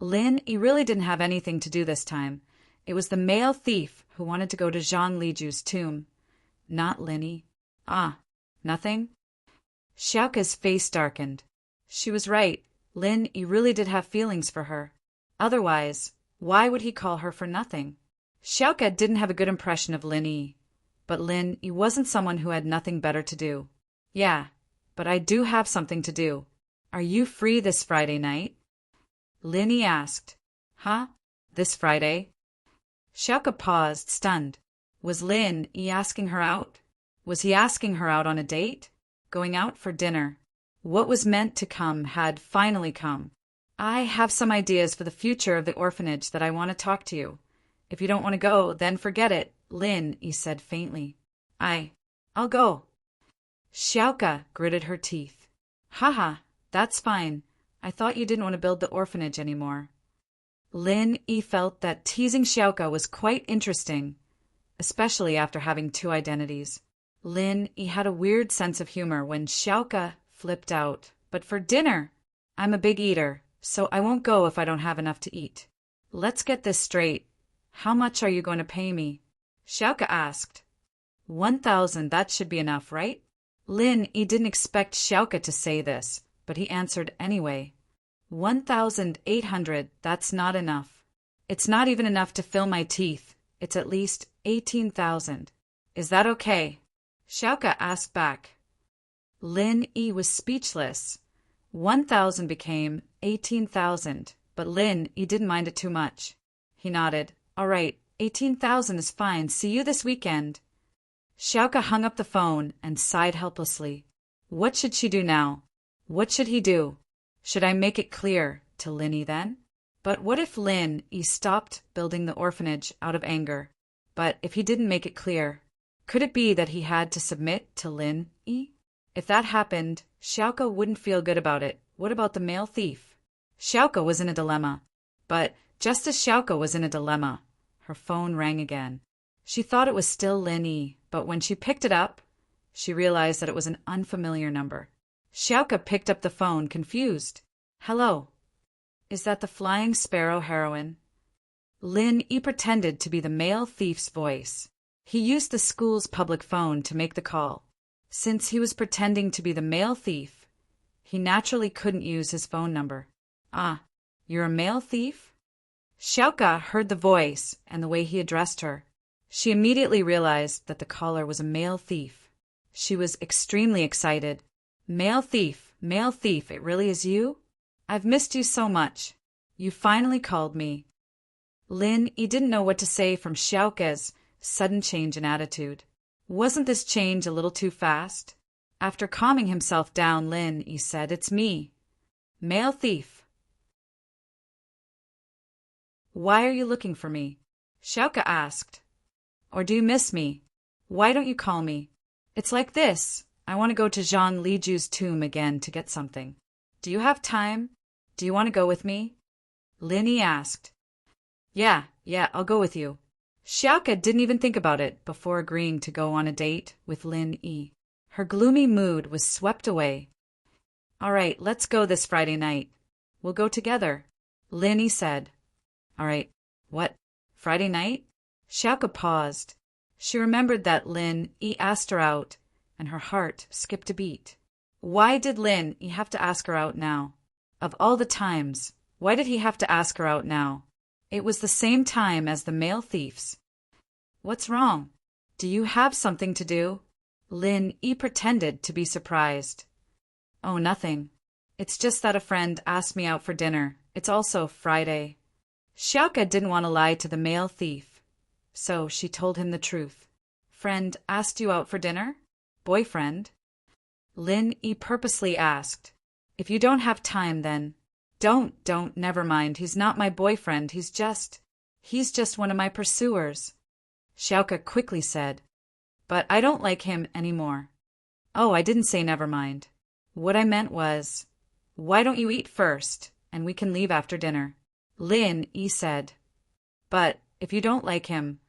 Lin Yi really didn't have anything to do this time. It was the male thief who wanted to go to Zhang Liju's tomb, not Lin Yi. Ah, nothing? Xiaoka's face darkened. She was right. Lin Yi really did have feelings for her. Otherwise, why would he call her for nothing? Xiaoka didn't have a good impression of Lin Yi, but Lin Yi wasn't someone who had nothing better to do. Yeah, but I do have something to do. Are you free this Friday night? Lin Yi asked. Huh? This Friday? Xiaoka paused, stunned. Was Lin Yi asking her out? Was he asking her out on a date? Going out for dinner? What was meant to come had finally come. I have some ideas for the future of the orphanage that I want to talk to you. If you don't want to go, then forget it, Lin Yi said faintly. I'll go. Xiaoka gritted her teeth. Haha, that's fine. I thought you didn't want to build the orphanage anymore. Lin Yi felt that teasing Xiaoka was quite interesting, especially after having two identities. Lin Yi had a weird sense of humor when Xiaoka flipped out. But for dinner, I'm a big eater, so I won't go if I don't have enough to eat. Let's get this straight. How much are you going to pay me? Xiaoka asked. 1,000, that should be enough, right? Lin Yi didn't expect Xiaoka to say this, but he answered anyway. 1,800, that's not enough. It's not even enough to fill my teeth. It's at least 18,000. Is that okay? Xiaoka asked back. Lin Yi was speechless. 1,000 became 18,000, but Lin Yi didn't mind it too much. He nodded. All right, 18,000 is fine. See you this weekend. Xiaoka hung up the phone and sighed helplessly. What should she do now? What should he do? Should I make it clear to Lin Yi then? But what if Lin Yi stopped building the orphanage out of anger? But if he didn't make it clear, could it be that he had to submit to Lin Yi? If that happened, Xiaoka wouldn't feel good about it. What about the male thief? Xiaoka was in a dilemma. But just as Xiaoka was in a dilemma, her phone rang again. She thought it was still Lin Yi, but when she picked it up, she realized that it was an unfamiliar number. Xiaoka picked up the phone, confused. Hello. Is that the Flying Sparrow heroine? Lin Yi pretended to be the male thief's voice. He used the school's public phone to make the call. Since he was pretending to be the male thief, he naturally couldn't use his phone number. Ah, you're a male thief? Xiaoka heard the voice and the way he addressed her. She immediately realized that the caller was a male thief. She was extremely excited. Male thief, it really is you? I've missed you so much. You finally called me. Lin Yi didn't know what to say from Xiaoka's sudden change in attitude. Wasn't this change a little too fast? After calming himself down, Lin Yi said, It's me. Male thief. Why are you looking for me? Xiaoka asked. Or do you miss me? Why don't you call me? It's like this. I want to go to Zhang Liju's tomb again to get something. Do you have time? Do you want to go with me? Lin Yi asked. Yeah, I'll go with you. Xiaoka didn't even think about it before agreeing to go on a date with Lin Yi. Her gloomy mood was swept away. All right, let's go this Friday night. We'll go together, Lin Yi said. All right, what? Friday night? Xiaoka paused. She remembered that Lin Yi asked her out, and her heart skipped a beat. Why did Lin Yi have to ask her out now? Of all the times, why did he have to ask her out now? It was the same time as the male thieves. What's wrong? Do you have something to do? Lin Yi pretended to be surprised. Oh, nothing. It's just that a friend asked me out for dinner. It's also Friday. Xiaoka didn't want to lie to the male thief, so she told him the truth. Friend asked you out for dinner? Boyfriend? Lin Yi purposely asked. If you don't have time, then don't, never mind. He's not my boyfriend. He's just one of my pursuers. Xiaoka quickly said. But I don't like him anymore. Oh, I didn't say never mind. What I meant was, why don't you eat first, and we can leave after dinner? Lin Yi said. But if you don't like him,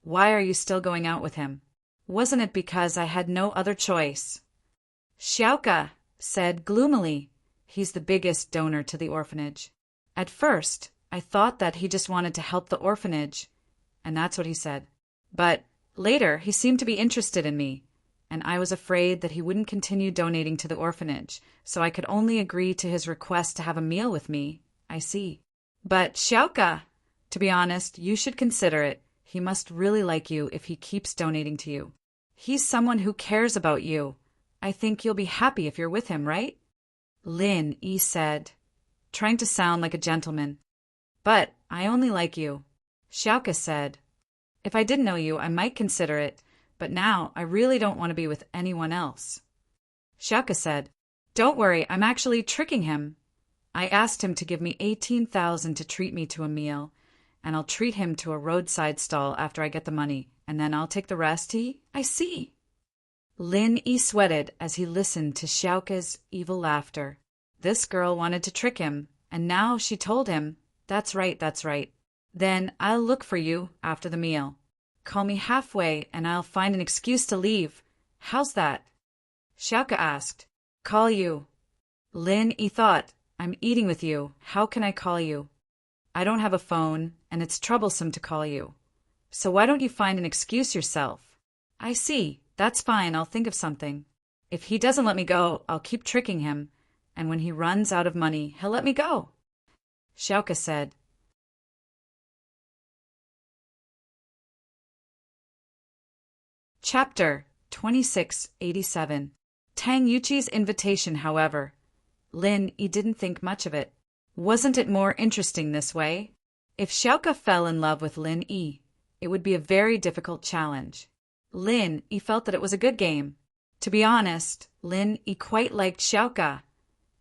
why are you still going out with him? Wasn't it because I had no other choice? Xiaoka said gloomily. He's the biggest donor to the orphanage. At first, I thought that he just wanted to help the orphanage, and that's what he said. But later, he seemed to be interested in me, and I was afraid that he wouldn't continue donating to the orphanage, so I could only agree to his request to have a meal with me. I see. But Xiaoka, to be honest, you should consider it. He must really like you if he keeps donating to you. He's someone who cares about you. I think you'll be happy if you're with him, right? Lin Yi said, trying to sound like a gentleman. But I only like you. Xiaoka said, if I didn't know you, I might consider it, but now I really don't want to be with anyone else. Xiaoka said, don't worry, I'm actually tricking him. I asked him to give me 18,000 to treat me to a meal, and I'll treat him to a roadside stall after I get the money, and then I'll take the rest. I see. Lin Yi sweated as he listened to Xiaoka's evil laughter. This girl wanted to trick him, and now she told him, that's right, that's right. Then I'll look for you after the meal. Call me halfway and I'll find an excuse to leave. How's that? Xiaoka asked. Call you. Lin Yi thought, I'm eating with you. How can I call you? I don't have a phone, and it's troublesome to call you. So why don't you find an excuse yourself? I see. That's fine. I'll think of something. If he doesn't let me go, I'll keep tricking him, and when he runs out of money, he'll let me go. Xiaoka said. Chapter 2687. Tang Yuqi's invitation, however. Lin Yi didn't think much of it. Wasn't it more interesting this way? If Xiaoka fell in love with Lin Yi, it would be a very difficult challenge. Lin Yi felt that it was a good game. To be honest, Lin Yi quite liked Xiaoka,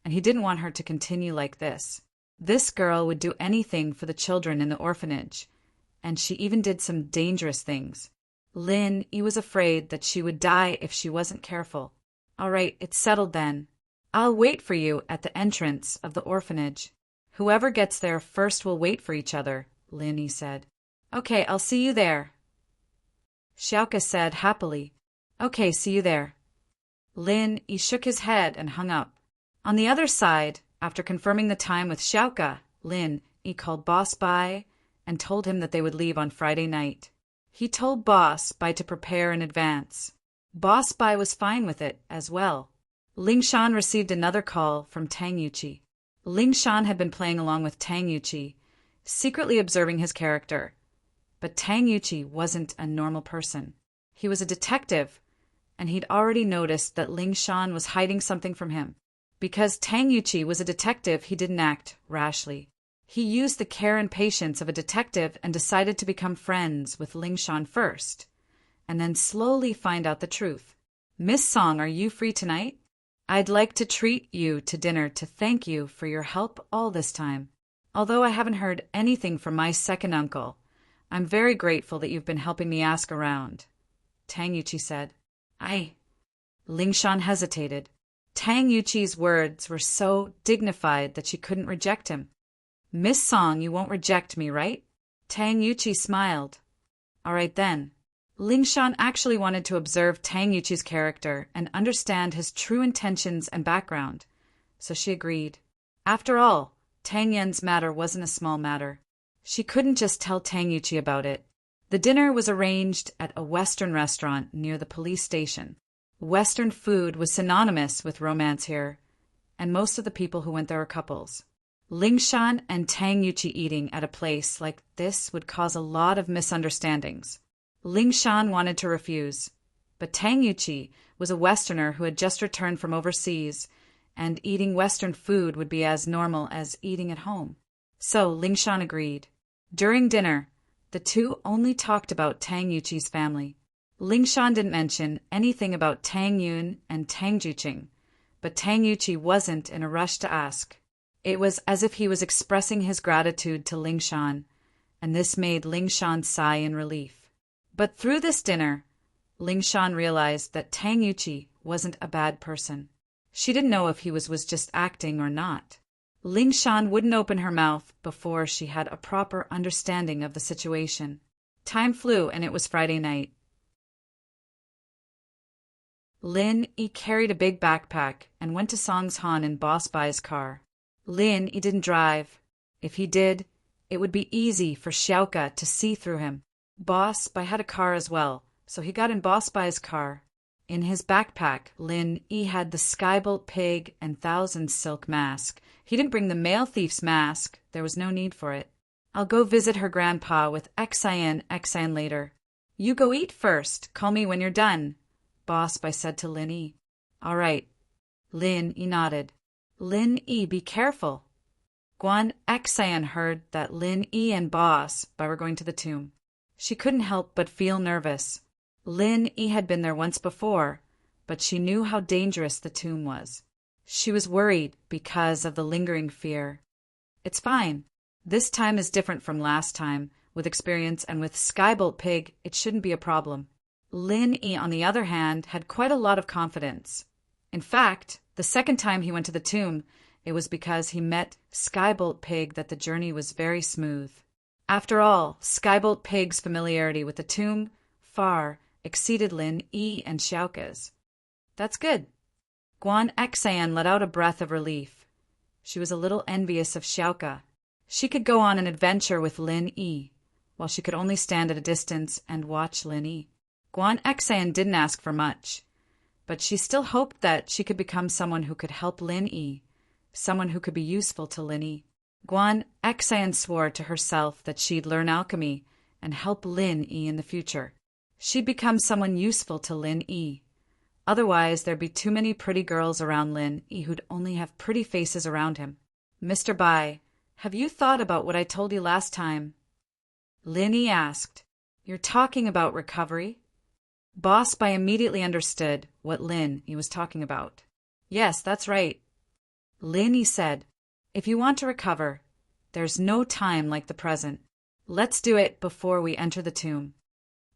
and he didn't want her to continue like this. This girl would do anything for the children in the orphanage, and she even did some dangerous things. Lin Yi was afraid that she would die if she wasn't careful. All right, it's settled then. I'll wait for you at the entrance of the orphanage. Whoever gets there first will wait for each other, Lin Yi said. Okay, I'll see you there. Xiaoka said happily. Okay, see you there. Lin Yi shook his head and hung up. On the other side, after confirming the time with Xiaoka, Lin Yi called Boss Bai and told him that they would leave on Friday night. He told Boss Bai to prepare in advance. Boss Bai was fine with it as well. Ling Shan received another call from Tang Yuqi. Ling Shan had been playing along with Tang Yuqi, secretly observing his character. But Tang Yuqi wasn't a normal person. He was a detective, and he'd already noticed that Ling Shan was hiding something from him. Because Tang Yuqi was a detective, he didn't act rashly. He used the care and patience of a detective and decided to become friends with Ling Shan first, and then slowly find out the truth. Miss Song, are you free tonight? I'd like to treat you to dinner to thank you for your help all this time. Although I haven't heard anything from my second uncle, I'm very grateful that you've been helping me ask around. Tang Yuqi said. Ling Shan hesitated. Tang Yuqi's words were so dignified that she couldn't reject him. Miss Song, you won't reject me, right? Tang Yuqi smiled. All right then. Ling Shan actually wanted to observe Tang Yuqi's character and understand his true intentions and background, so she agreed. After all, Tang Yan's matter wasn't a small matter. She couldn't just tell Tang Yuqi about it. The dinner was arranged at a Western restaurant near the police station. Western food was synonymous with romance here, and most of the people who went there were couples. Ling Shan and Tang Yuqi eating at a place like this would cause a lot of misunderstandings. Ling Shan wanted to refuse, but Tang Yuqi was a Westerner who had just returned from overseas, and eating Western food would be as normal as eating at home. So Ling Shan agreed. During dinner, the two only talked about Tang Yuqi's family. Ling Shan didn't mention anything about Tang Yun and Tang Juqing, but Tang Yuqi wasn't in a rush to ask. It was as if he was expressing his gratitude to Ling Shan, and this made Ling Shan sigh in relief. But through this dinner, Ling Shan realized that Tang Yuqi wasn't a bad person. She didn't know if he was just acting or not. Ling Shan wouldn't open her mouth before she had a proper understanding of the situation. Time flew, and it was Friday night. Lin Yi carried a big backpack and went to Song's Han in Boss Bai's car. Lin Yi didn't drive. If he did, It would be easy for Xiaoka to see through him. Boss Bai had a car as well, so he got in Boss Bai's car. In his backpack, Lin Yi had the skybolt pig and thousand silk mask. He didn't bring the male thief's mask. There was no need for it. I'll go visit her grandpa with Xian later. You go eat first. Call me when you're done, Boss Bai said to Lin Yi. All right. Lin Yi nodded. Lin Yi, be careful. Guan Xian heard that Lin Yi and Boss Bai were going to the tomb. She couldn't help but feel nervous. Lin Yi had been there once before, but she knew how dangerous the tomb was. She was worried because of the lingering fear. It's fine. This time is different from last time. With experience and with Skybolt Pig, it shouldn't be a problem. Lin Yi, on the other hand, had quite a lot of confidence. In fact, the second time he went to the tomb, it was because he met Skybolt Pig that the journey was very smooth. After all, Skybolt Pig's familiarity with the tomb far exceeded Lin Yi and Xiaoka's. That's good. Guan Xian let out a breath of relief. She was a little envious of Xiaoka. She could go on an adventure with Lin Yi, while she could only stand at a distance and watch Lin Yi. Guan Xian didn't ask for much, but she still hoped that she could become someone who could help Lin Yi, someone who could be useful to Lin Yi. Guan Xian swore to herself that she'd learn alchemy and help Lin Yi in the future. She'd become someone useful to Lin Yi. Otherwise, there'd be too many pretty girls around Lin Yi who'd only have pretty faces around him. Mr. Bai, have you thought about what I told you last time? Lin Yi asked. You're talking about recovery? Boss Bai immediately understood what Lin Yi was talking about. Yes, that's right. Lin Yi said, if you want to recover, there's no time like the present. Let's do it before we enter the tomb.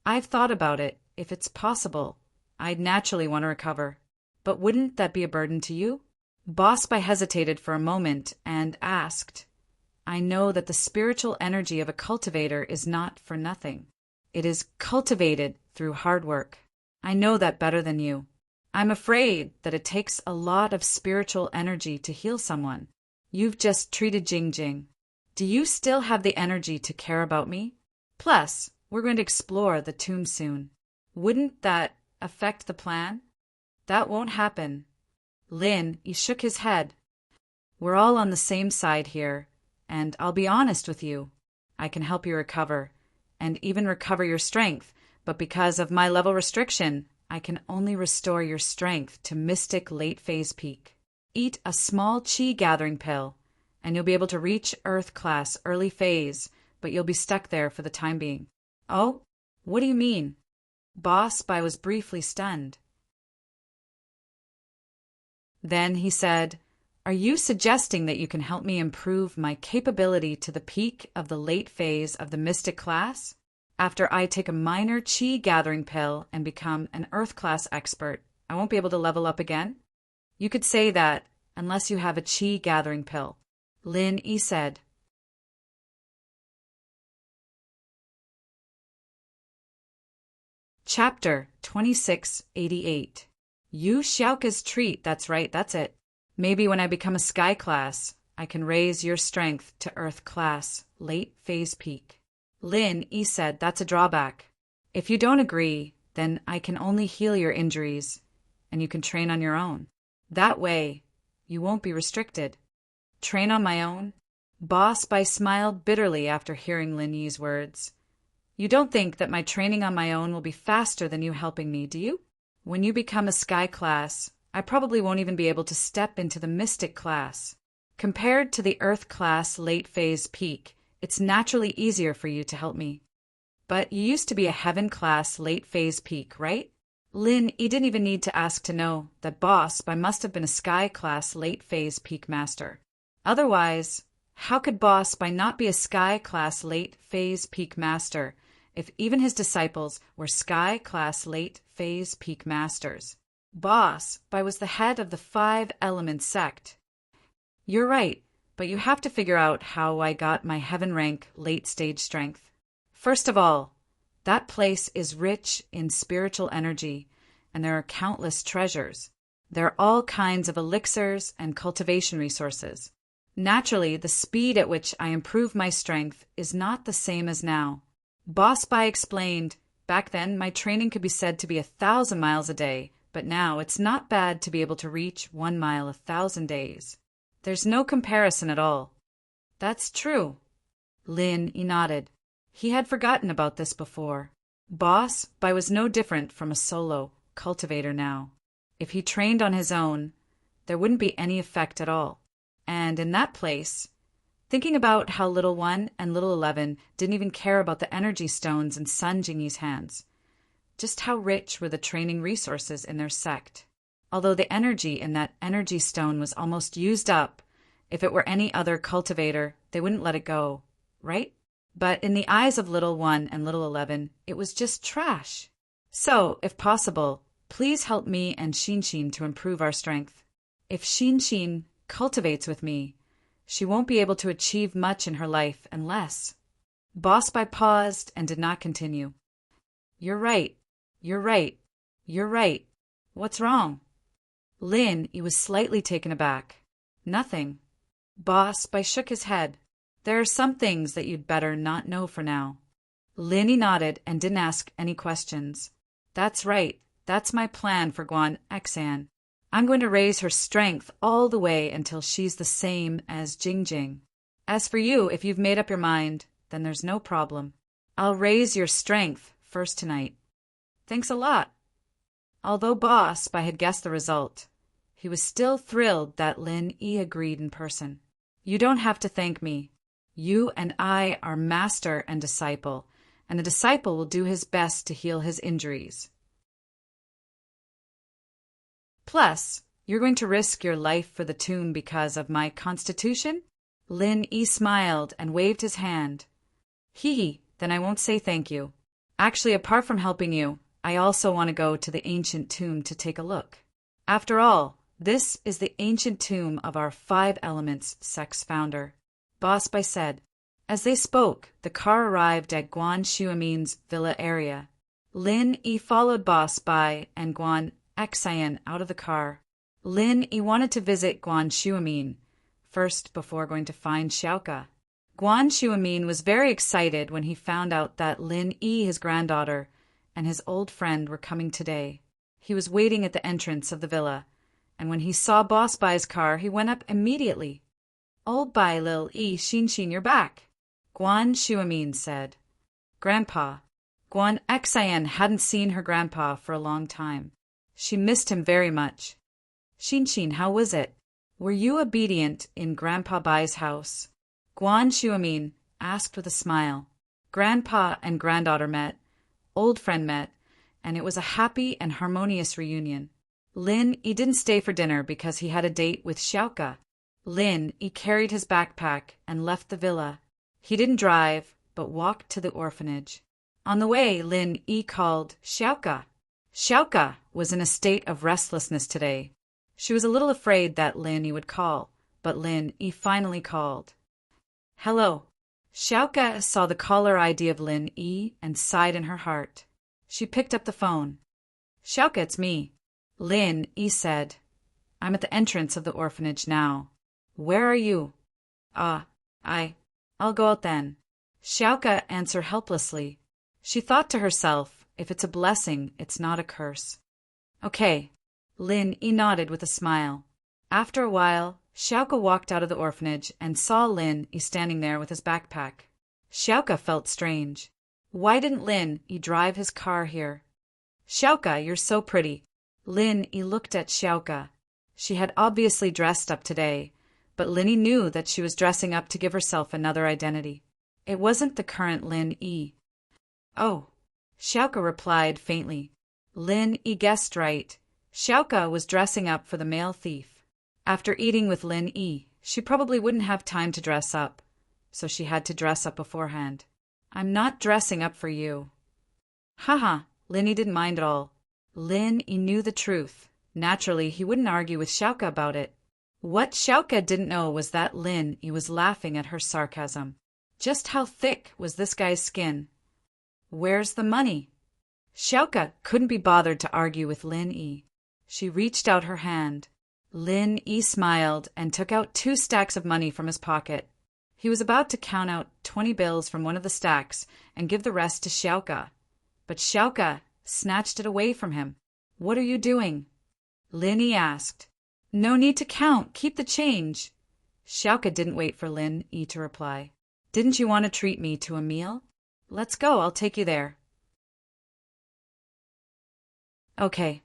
I've thought about it. If it's possible, I'd naturally want to recover. But wouldn't that be a burden to you? Boss Bai hesitated for a moment and asked, I know that the spiritual energy of a cultivator is not for nothing. It is cultivated through hard work. I know that better than you. I'm afraid that it takes a lot of spiritual energy to heal someone. You've just treated Jingjing. Do you still have the energy to care about me? Plus, we're going to explore the tomb soon. Wouldn't that affect the plan? That won't happen. Lin Yi shook his head. We're all on the same side here, and I'll be honest with you. I can help you recover, and even recover your strength, but because of my level restriction, I can only restore your strength to Mystic Late Phase Peak. Eat a small Qi gathering pill, and you'll be able to reach Earth Class Early Phase, but you'll be stuck there for the time being. Oh? What do you mean? Boss Bai was briefly stunned. Then he said, Are you suggesting that you can help me improve my capability to the peak of the late phase of the Mystic class? After I take a minor Qi gathering pill and become an Earth class expert, I won't be able to level up again? You could say that, unless you have a Qi gathering pill. Lin Yi said. Chapter 2688. Yu Xiaoka's treat, that's right, that's it. Maybe when I become a Sky class, I can raise your strength to Earth class, late phase peak. Lin Yi said that's a drawback. If you don't agree, then I can only heal your injuries, and you can train on your own. That way, you won't be restricted. Train on my own? Boss Bai smiled bitterly after hearing Lin Yi's words. You don't think that my training on my own will be faster than you helping me, do you? When you become a Sky class, I probably won't even be able to step into the Mystic class. Compared to the Earth class late phase peak, it's naturally easier for you to help me. But you used to be a Heaven class late phase peak, right? Lin Yi didn't even need to ask to know that Boss Bai must have been a Sky class late phase peak master. Otherwise, how could Boss Bai not be a Sky class late phase peak master if even his disciples were Sky class late phase peak masters? Boss Bai was the head of the 5-element sect. You're right, but you have to figure out how I got my heaven rank late stage strength. First of all, that place is rich in spiritual energy, and there are countless treasures. There are all kinds of elixirs and cultivation resources. Naturally, the speed at which I improve my strength is not the same as now. Boss Bai explained, back then my training could be said to be 1,000 miles a day, but now it's not bad to be able to reach 1 mile 1,000 days. There's no comparison at all. That's true. Lin nodded. He had forgotten about this before. Boss Bai was no different from a solo cultivator now. If he trained on his own, there wouldn't be any effect at all. And in that place, thinking about how Little One and Little 11 didn't even care about the energy stones in Sun Jingyi's hands, just how rich were the training resources in their sect. Although the energy in that energy stone was almost used up, if it were any other cultivator, they wouldn't let it go, right? But in the eyes of Little One and Little 11, it was just trash. So, if possible, please help me and Xin to improve our strength. If Xin cultivates with me, she won't be able to achieve much in her life unless... Boss Bai paused and did not continue. You're right. You're right. You're right. What's wrong? Lin, he was slightly taken aback. Nothing. Boss Bai shook his head. There are some things that you'd better not know for now. Lin nodded and didn't ask any questions. That's right. That's my plan for Guan Xan. I'm going to raise her strength all the way until she's the same as Jing. As for you, if you've made up your mind, then there's no problem. I'll raise your strength first tonight. Thanks a lot. Although Boss Bai had guessed the result, he was still thrilled that Lin agreed in person. You don't have to thank me. You and I are master and disciple, and the disciple will do his best to heal his injuries. Plus, you're going to risk your life for the tomb because of my constitution? Lin smiled and waved his hand. Then I won't say thank you. Actually, apart from helping you, I also want to go to the ancient tomb to take a look. After all, this is the ancient tomb of our 5 Elements sect's founder. Boss Bai said. As they spoke, the car arrived at Guan Shuamin's villa area. Lin followed Boss Bai and Guan Xan out of the car. Lin wanted to visit Guan Shuamin first before going to find Xiaoka. Guan Shuamin was very excited when he found out that Lin his granddaughter, and his old friend were coming today. He was waiting at the entrance of the villa, and when he saw Boss Bai's car, he went up immediately. Oh, Bai Lil Xin, you're back, Guan Shuamin said. Grandpa. Guan Xan hadn't seen her grandpa for a long time. She missed him very much. Xin, how was it? Were you obedient in Grandpa Bai's house? Guan Shuamin asked with a smile. Grandpa and granddaughter met, old friend met, and it was a happy and harmonious reunion. Lin didn't stay for dinner because he had a date with Xiaoka. Lin carried his backpack and left the villa. He didn't drive, but walked to the orphanage. On the way, Lin called Xiaoka. Xiaoka was in a state of restlessness today. She was a little afraid that Lin would call, but Lin finally called. Hello. Xiaoka saw the caller ID of Lin and sighed in her heart. She picked up the phone. Xiaoka, it's me. Lin said. I'm at the entrance of the orphanage now. Where are you? I'll go out then. Xiaoka answered helplessly. She thought to herself, if it's a blessing, it's not a curse. Okay. Lin nodded with a smile. After a while, Xiaoka walked out of the orphanage and saw Lin standing there with his backpack. Xiaoka felt strange. Why didn't Lin drive his car here? Xiaoka, you're so pretty. Lin looked at Xiaoka. She had obviously dressed up today, but Lin knew that she was dressing up to give herself another identity. It wasn't the current Lin Oh, Xiaoka replied faintly. Lin guessed right. Xiaoka was dressing up for the male thief. After eating with Lin she probably wouldn't have time to dress up, so she had to dress up beforehand. I'm not dressing up for you. Haha, Lin didn't mind at all. Lin knew the truth. Naturally, he wouldn't argue with Xiaoka about it. What Xiaoka didn't know was that Lin was laughing at her sarcasm. Just how thick was this guy's skin? Where's the money? Xiaoka couldn't be bothered to argue with Lin She reached out her hand. Lin Yi smiled and took out 2 stacks of money from his pocket. He was about to count out 20 bills from one of the stacks and give the rest to Xiaoka. But Xiaoka snatched it away from him. "What are you doing?" Lin Yi asked. "No need to count. Keep the change." Xiaoka didn't wait for Lin Yi to reply. "Didn't you want to treat me to a meal? Let's go, I'll take you there." "Okay."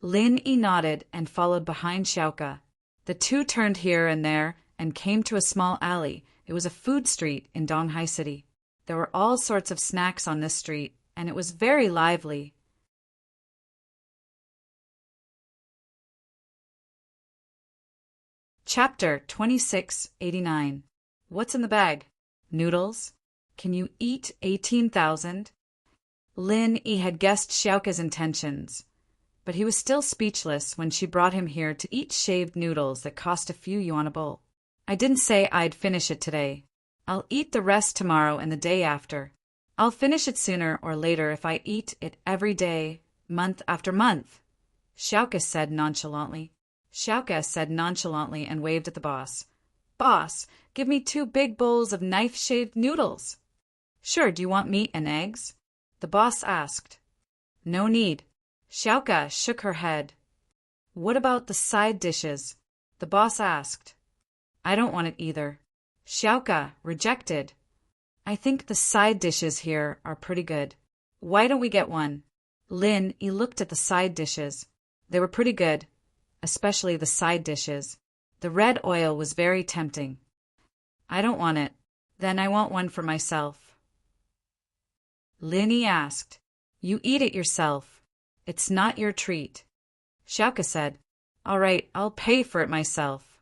Lin Yi nodded and followed behind Xiaoka. The two turned here and there and came to a small alley. It was a food street in Donghai City. There were all sorts of snacks on this street, and it was very lively. Chapter 2689. What's in the bag? Noodles? Can you eat 18,000? Lin Yi had guessed Xiaoka's intentions, but he was still speechless when she brought him here to eat shaved noodles that cost a few yuan a bowl. "I didn't say I'd finish it today. I'll eat the rest tomorrow and the day after. I'll finish it sooner or later if I eat it every day, month after month," Xiaoka said nonchalantly. And waved at the boss. "Boss, give me 2 big bowls of knife-shaved noodles." "Sure, do you want meat and eggs?" the boss asked. "No need." Xiaoka shook her head. "What about the side dishes?" the boss asked. "I don't want it either." Xiaoka rejected. "I think the side dishes here are pretty good. Why don't we get one?" Lin Yi looked at the side dishes. They were pretty good, especially the side dishes. The red oil was very tempting. "I don't want it. Then I want one for myself." Lin Yi asked. "You eat it yourself. It's not your treat." Xiaoka said, "All right, I'll pay for it myself."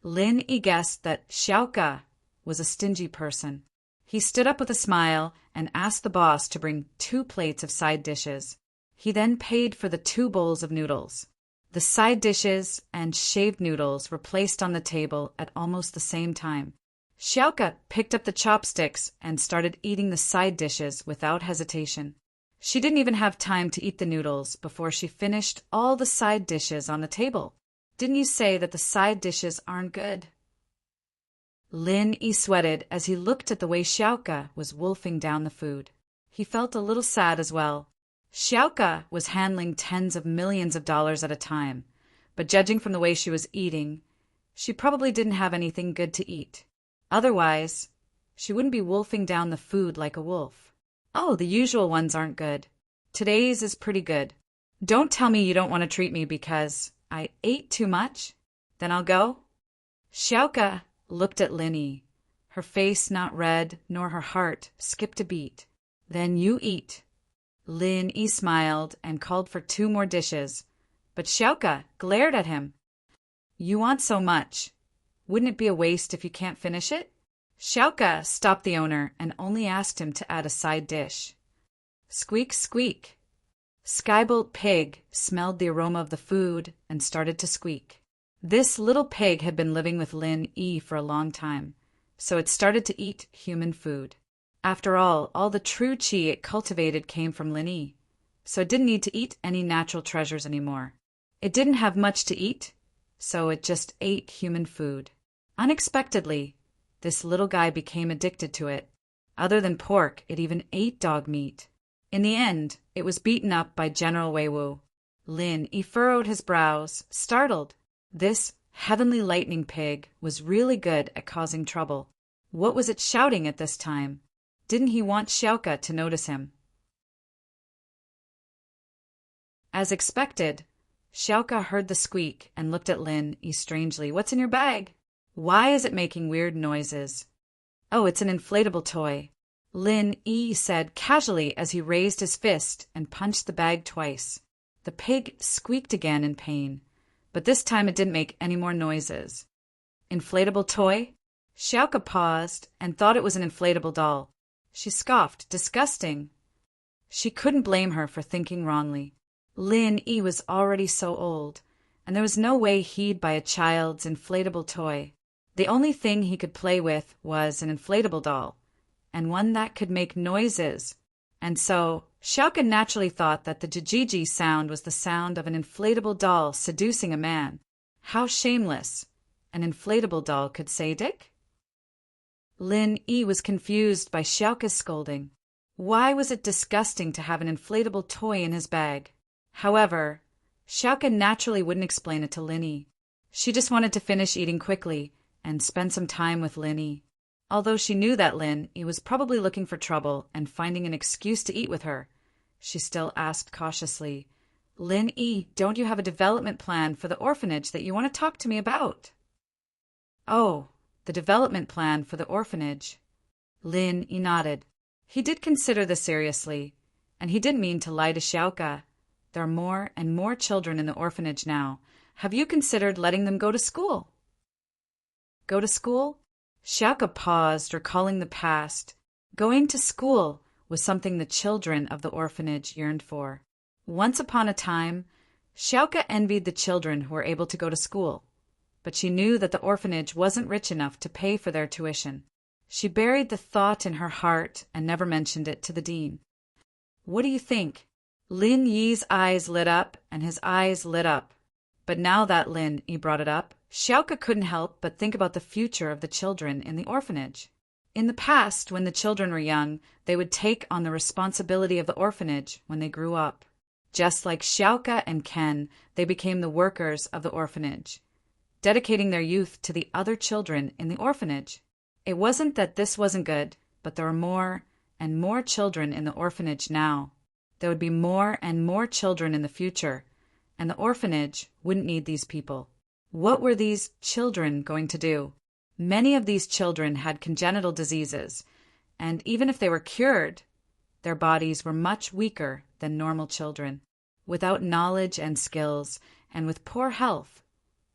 Lin Yi guessed that Xiaoka was a stingy person. He stood up with a smile and asked the boss to bring 2 plates of side dishes. He then paid for the 2 bowls of noodles. The side dishes and shaved noodles were placed on the table at almost the same time. Xiaoka picked up the chopsticks and started eating the side dishes without hesitation. She didn't even have time to eat the noodles before she finished all the side dishes on the table. "Didn't you say that the side dishes aren't good?" Lin Yi sweated as he looked at the way Xiaoka was wolfing down the food. He felt a little sad as well. Xiaoka was handling tens of millions of dollars at a time, but judging from the way she was eating, she probably didn't have anything good to eat. Otherwise, she wouldn't be wolfing down the food like a wolf. "Oh, the usual ones aren't good. Today's is pretty good. Don't tell me you don't want to treat me because I ate too much? Then I'll go?" Xiaoka looked at Lin Yi. Her face not red, nor her heart skipped a beat. "Then you eat." Lin Yi smiled and called for 2 more dishes, but Xiaoka glared at him. "You want so much. Wouldn't it be a waste if you can't finish it?" Xiaoka stopped the owner and only asked him to add a side dish. Squeak, squeak. Skybolt Pig smelled the aroma of the food and started to squeak. This little pig had been living with Lin Yi for a long time, so it started to eat human food. After all the true qi it cultivated came from Lin Yi, so it didn't need to eat any natural treasures anymore. It didn't have much to eat, so it just ate human food. Unexpectedly, this little guy became addicted to it. Other than pork, it even ate dog meat. In the end, it was beaten up by General Weiwu. Lin Yi furrowed his brows, startled. This heavenly lightning pig was really good at causing trouble. What was it shouting at this time? Didn't he want Xiaoka to notice him? As expected, Xiaoka heard the squeak and looked at Lin Yi strangely. "What's in your bag? Why is it making weird noises?" "Oh, it's an inflatable toy," Lin Yi said casually as he raised his fist and punched the bag twice. The pig squeaked again in pain, but this time it didn't make any more noises. "Inflatable toy?" Xiaoka paused and thought it was an inflatable doll. She scoffed, "Disgusting." She couldn't blame her for thinking wrongly. Lin Yi was already so old, and there was no way he'd buy a child's inflatable toy. The only thing he could play with was an inflatable doll, and one that could make noises. And so Xiaoka naturally thought that the jijiji sound was the sound of an inflatable doll seducing a man. How shameless, an inflatable doll could say, Dick? Lin Yi was confused by Xiaoka's scolding. Why was it disgusting to have an inflatable toy in his bag? However, Xiaoka naturally wouldn't explain it to Lin Yi. She just wanted to finish eating quickly and spend some time with Lin Yi. Although she knew that Lin Yi was probably looking for trouble and finding an excuse to eat with her, she still asked cautiously, Lin Yi, don't you have a development plan for the orphanage that you want to talk to me about? Oh, the development plan for the orphanage. Lin Yi nodded. He did consider this seriously, and he didn't mean to lie to Xiaoka. There are more and more children in the orphanage now. Have you considered letting them go to school? Go to school? Xiaoka paused, recalling the past. Going to school was something the children of the orphanage yearned for. Once upon a time, Xiaoka envied the children who were able to go to school, but she knew that the orphanage wasn't rich enough to pay for their tuition. She buried the thought in her heart and never mentioned it to the dean. What do you think? Lin Yi's eyes lit up, and his eyes lit up. But now that Lin Yi brought it up, Xiaoka couldn't help but think about the future of the children in the orphanage. In the past, when the children were young, they would take on the responsibility of the orphanage when they grew up. Just like Xiaoka and Ken, they became the workers of the orphanage, dedicating their youth to the other children in the orphanage. It wasn't that this wasn't good, but there are more and more children in the orphanage now. There would be more and more children in the future, and the orphanage wouldn't need these people. What were these children going to do? Many of these children had congenital diseases, and even if they were cured, their bodies were much weaker than normal children. Without knowledge and skills, and with poor health,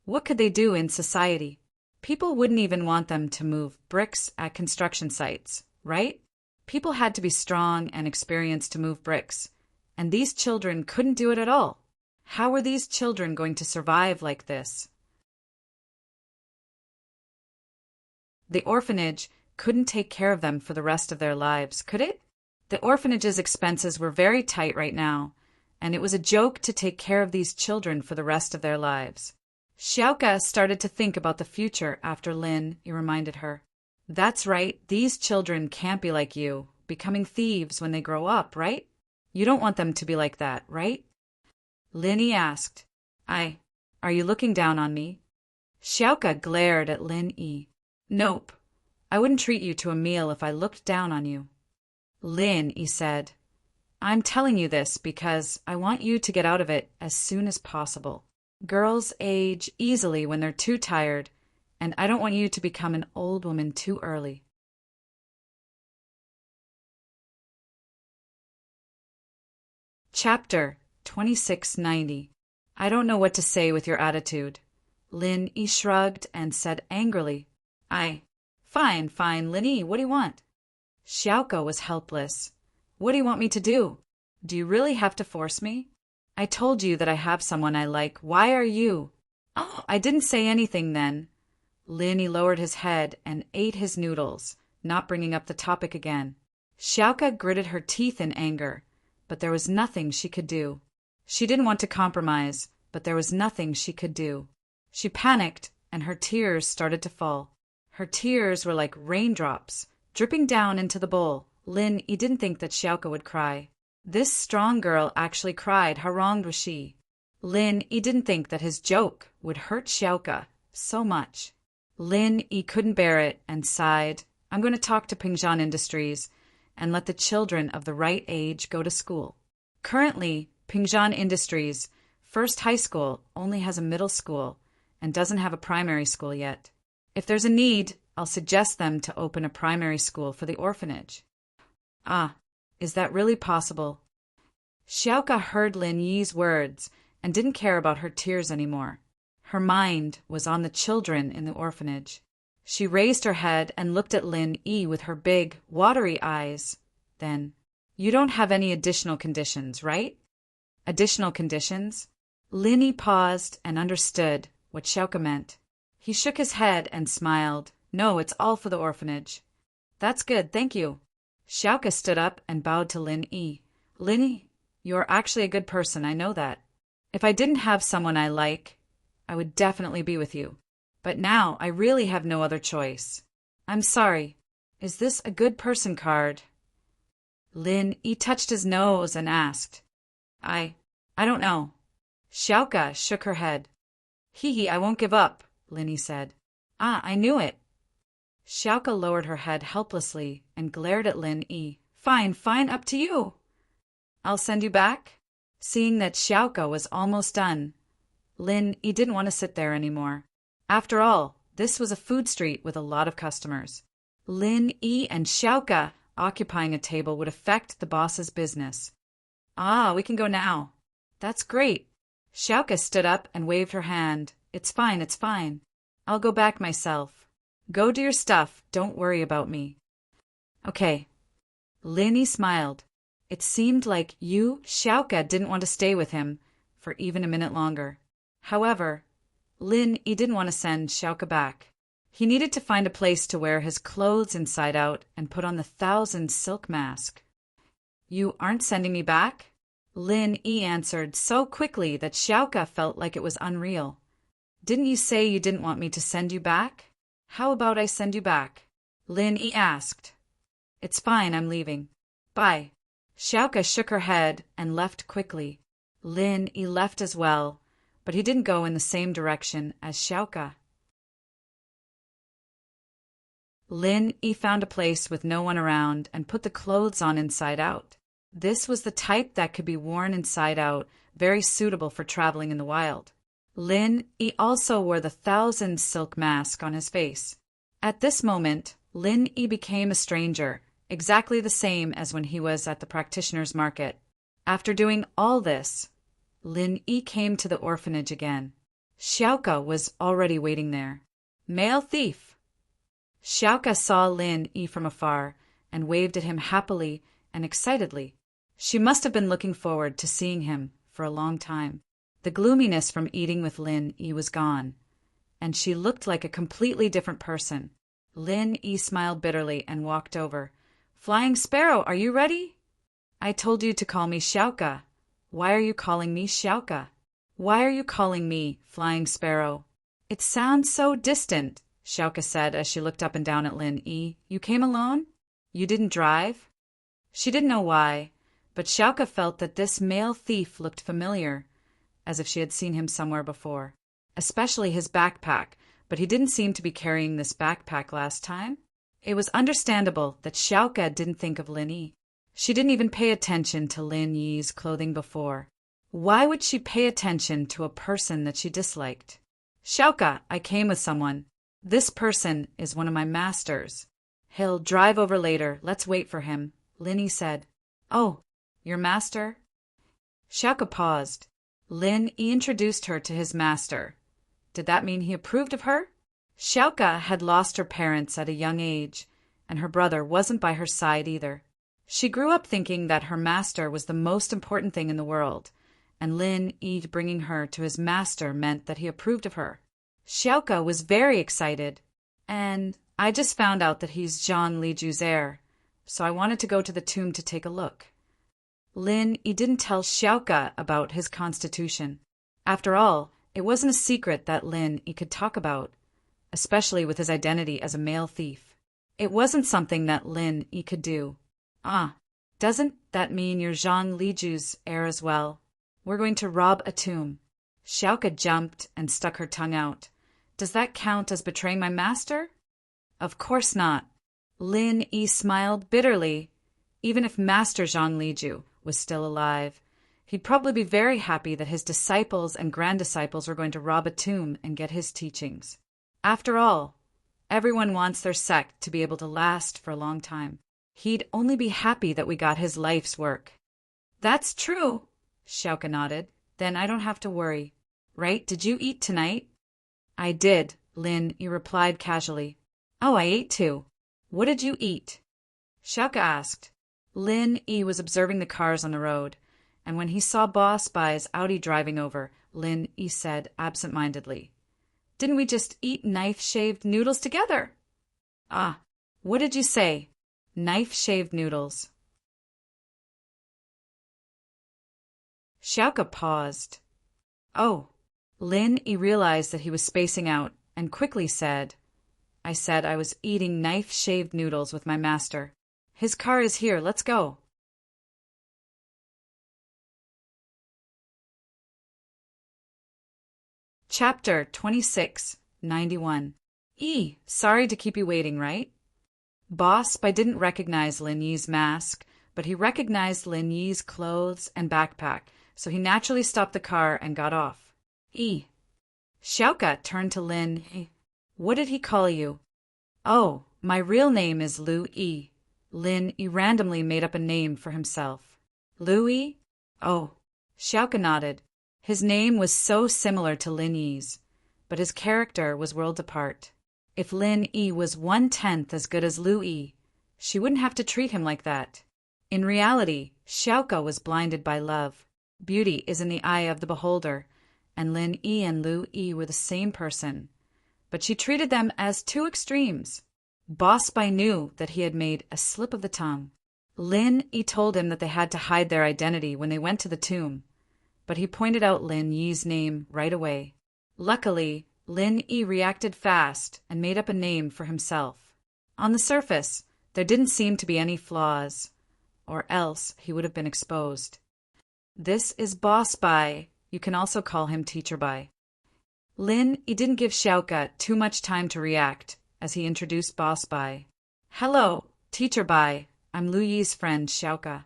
what could they do in society? People wouldn't even want them to move bricks at construction sites, right? People had to be strong and experienced to move bricks, and these children couldn't do it at all. How were these children going to survive like this? The orphanage couldn't take care of them for the rest of their lives, could it? The orphanage's expenses were very tight right now, and it was a joke to take care of these children for the rest of their lives. Xiaoka started to think about the future after Lin Yi reminded her. That's right, these children can't be like you, becoming thieves when they grow up, right? You don't want them to be like that, right? Lin Yi asked. Are you looking down on me? Xiaoka glared at Lin Yi. Nope. I wouldn't treat you to a meal if I looked down on you. Lin Yi said, I'm telling you this because I want you to get out of it as soon as possible. Girls age easily when they're too tired, and I don't want you to become an old woman too early. Chapter 2690. I don't know what to say with your attitude. Lin Yi shrugged and said angrily, Fine, Lin Yi, what do you want? Xiaoka was helpless. What do you want me to do? Do you really have to force me? I told you that I have someone I like. Why are you? Oh, I didn't say anything then. Lin Yi lowered his head and ate his noodles, not bringing up the topic again. Xiaoka gritted her teeth in anger, but there was nothing she could do. She didn't want to compromise, but there was nothing she could do. She panicked, and her tears started to fall. Her tears were like raindrops, dripping down into the bowl. Lin Yi didn't think that Xiaoka would cry. This strong girl actually cried. How wronged was she? Lin Yi didn't think that his joke would hurt Xiaoka so much. Lin Yi couldn't bear it and sighed. I'm going to talk to Pingzhan Industries and let the children of the right age go to school. Currently, Pingzhan Industries First High School only has a middle school and doesn't have a primary school yet. If there's a need, I'll suggest them to open a primary school for the orphanage. Is that really possible? Xiaoka heard Lin Yi's words and didn't care about her tears anymore. Her mind was on the children in the orphanage. She raised her head and looked at Lin Yi with her big, watery eyes. Then, you don't have any additional conditions, right? Additional conditions? Lin Yi paused and understood what Xiaoka meant. He shook his head and smiled. No, it's all for the orphanage. That's good, thank you. Xiaoka stood up and bowed to Lin Yi. Lin Yi, you're actually a good person, I know that. If I didn't have someone I like, I would definitely be with you. But now I really have no other choice. I'm sorry. Is this a good person card? Lin Yi touched his nose and asked, I don't know. Xiaoka shook her head. Hee, I won't give up, Lin Yi said. Ah, I knew it. Xiaoka lowered her head helplessly and glared at Lin Yi. Fine, up to you. I'll send you back? Seeing that Xiaoka was almost done, Lin Yi didn't want to sit there anymore. After all, this was a food street with a lot of customers. Lin Yi and Xiaoka occupying a table would affect the boss's business. Ah, we can go now. That's great. Xiaoka stood up and waved her hand. It's fine. I'll go back myself. Go do your stuff, don't worry about me. Okay. Lin Yi smiled. It seemed like Xiaoka didn't want to stay with him for even a minute longer. However, Lin Yi didn't want to send Xiaoka back. He needed to find a place to wear his clothes inside out and put on the 1,000 silk mask. You aren't sending me back? Lin Yi answered so quickly that Xiaoka felt like it was unreal. Didn't you say you didn't want me to send you back? How about I send you back? Lin Yi asked. It's fine, I'm leaving. Bye. Xiaoka shook her head and left quickly. Lin Yi left as well, but he didn't go in the same direction as Xiaoka. Lin Yi found a place with no one around and put the clothes on inside out. This was the type that could be worn inside out, very suitable for traveling in the wild. Lin Yi also wore the 1,000 silk mask on his face. At this moment, Lin Yi became a stranger, exactly the same as when he was at the practitioner's market. After doing all this, Lin Yi came to the orphanage again. Xiaoka was already waiting there. Male thief! Xiaoka saw Lin Yi from afar and waved at him happily and excitedly. She must have been looking forward to seeing him for a long time. The gloominess from eating with Lin Yi was gone, and she looked like a completely different person. Lin Yi smiled bitterly and walked over. Flying Sparrow, are you ready? I told you to call me Xiaoka. Why are you calling me Xiaoka? Why are you calling me Flying Sparrow? It sounds so distant, Xiaoka said as she looked up and down at Lin Yi. You came alone? You didn't drive? She didn't know why, but Xiaoka felt that this male thief looked familiar, as if she had seen him somewhere before. Especially his backpack, but he didn't seem to be carrying this backpack last time. It was understandable that Xiaoka didn't think of Lin Yi. She didn't even pay attention to Lin Yi's clothing before. Why would she pay attention to a person that she disliked? Xiaoka, I came with someone. This person is one of my masters. He'll drive over later. Let's wait for him, Lin Yi said. Oh, your master? Xiaoka paused. Lin Yi introduced her to his master. Did that mean he approved of her? Xiaoka had lost her parents at a young age, and her brother wasn't by her side either. She grew up thinking that her master was the most important thing in the world, and Lin Yi bringing her to his master meant that he approved of her. Xiaoka was very excited, and I just found out that he's Zhang Liju's heir, so I wanted to go to the tomb to take a look. Lin Yi didn't tell Xiaoka about his constitution. After all, it wasn't a secret that Lin Yi could talk about, especially with his identity as a male thief. It wasn't something that Lin Yi could do. Ah, doesn't that mean you're Zhang Liju's heir as well? We're going to rob a tomb. Xiaoka jumped and stuck her tongue out. Does that count as betraying my master? Of course not. Lin Yi smiled bitterly. Even if Master Zhang Liju was still alive, he'd probably be very happy that his disciples and granddisciples were going to rob a tomb and get his teachings. After all, everyone wants their sect to be able to last for a long time. He'd only be happy that we got his life's work. That's true, Xiaoka nodded. Then I don't have to worry. Right? Did you eat tonight? I did, Lin Yi replied casually. Oh, I ate too. What did you eat? Xiaoka asked. Lin Yi was observing the cars on the road, and when he saw Boss Bai's Audi driving over, Lin Yi said absent-mindedly, Didn't we just eat knife-shaved noodles together? Ah, what did you say? Knife-shaved noodles. Xiaoka paused. Oh, Lin Yi realized that he was spacing out and quickly said, I said I was eating knife-shaved noodles with my master. His car is here, let's go. Chapter 2691. Sorry to keep you waiting, right? Boss Bai didn't recognize Lin Yi's mask, but he recognized Lin Yi's clothes and backpack, so he naturally stopped the car and got off. Xiaoka turned to Lin. What did he call you? Oh, my real name is Lu Yi. Lin Yi randomly made up a name for himself. Lu Yi? Oh. Xiaoka nodded. His name was so similar to Lin Yi's, but his character was worlds apart. If Lin Yi was 1/10 as good as Lu Yi, she wouldn't have to treat him like that. In reality, Xiaoka was blinded by love. Beauty is in the eye of the beholder, and Lin Yi and Lu Yi were the same person. But she treated them as two extremes. Boss Bai knew that he had made a slip of the tongue. Lin Yi told him that they had to hide their identity when they went to the tomb, but he pointed out Lin Yi's name right away. Luckily, Lin Yi reacted fast and made up a name for himself. On the surface, there didn't seem to be any flaws, or else he would have been exposed. This is Boss Bai. You can also call him Teacher Bai. Lin Yi didn't give Xiaoka too much time to react as he introduced Boss Bai. Hello, Teacher Bai. I'm Lu Yi's friend, Xiaoka.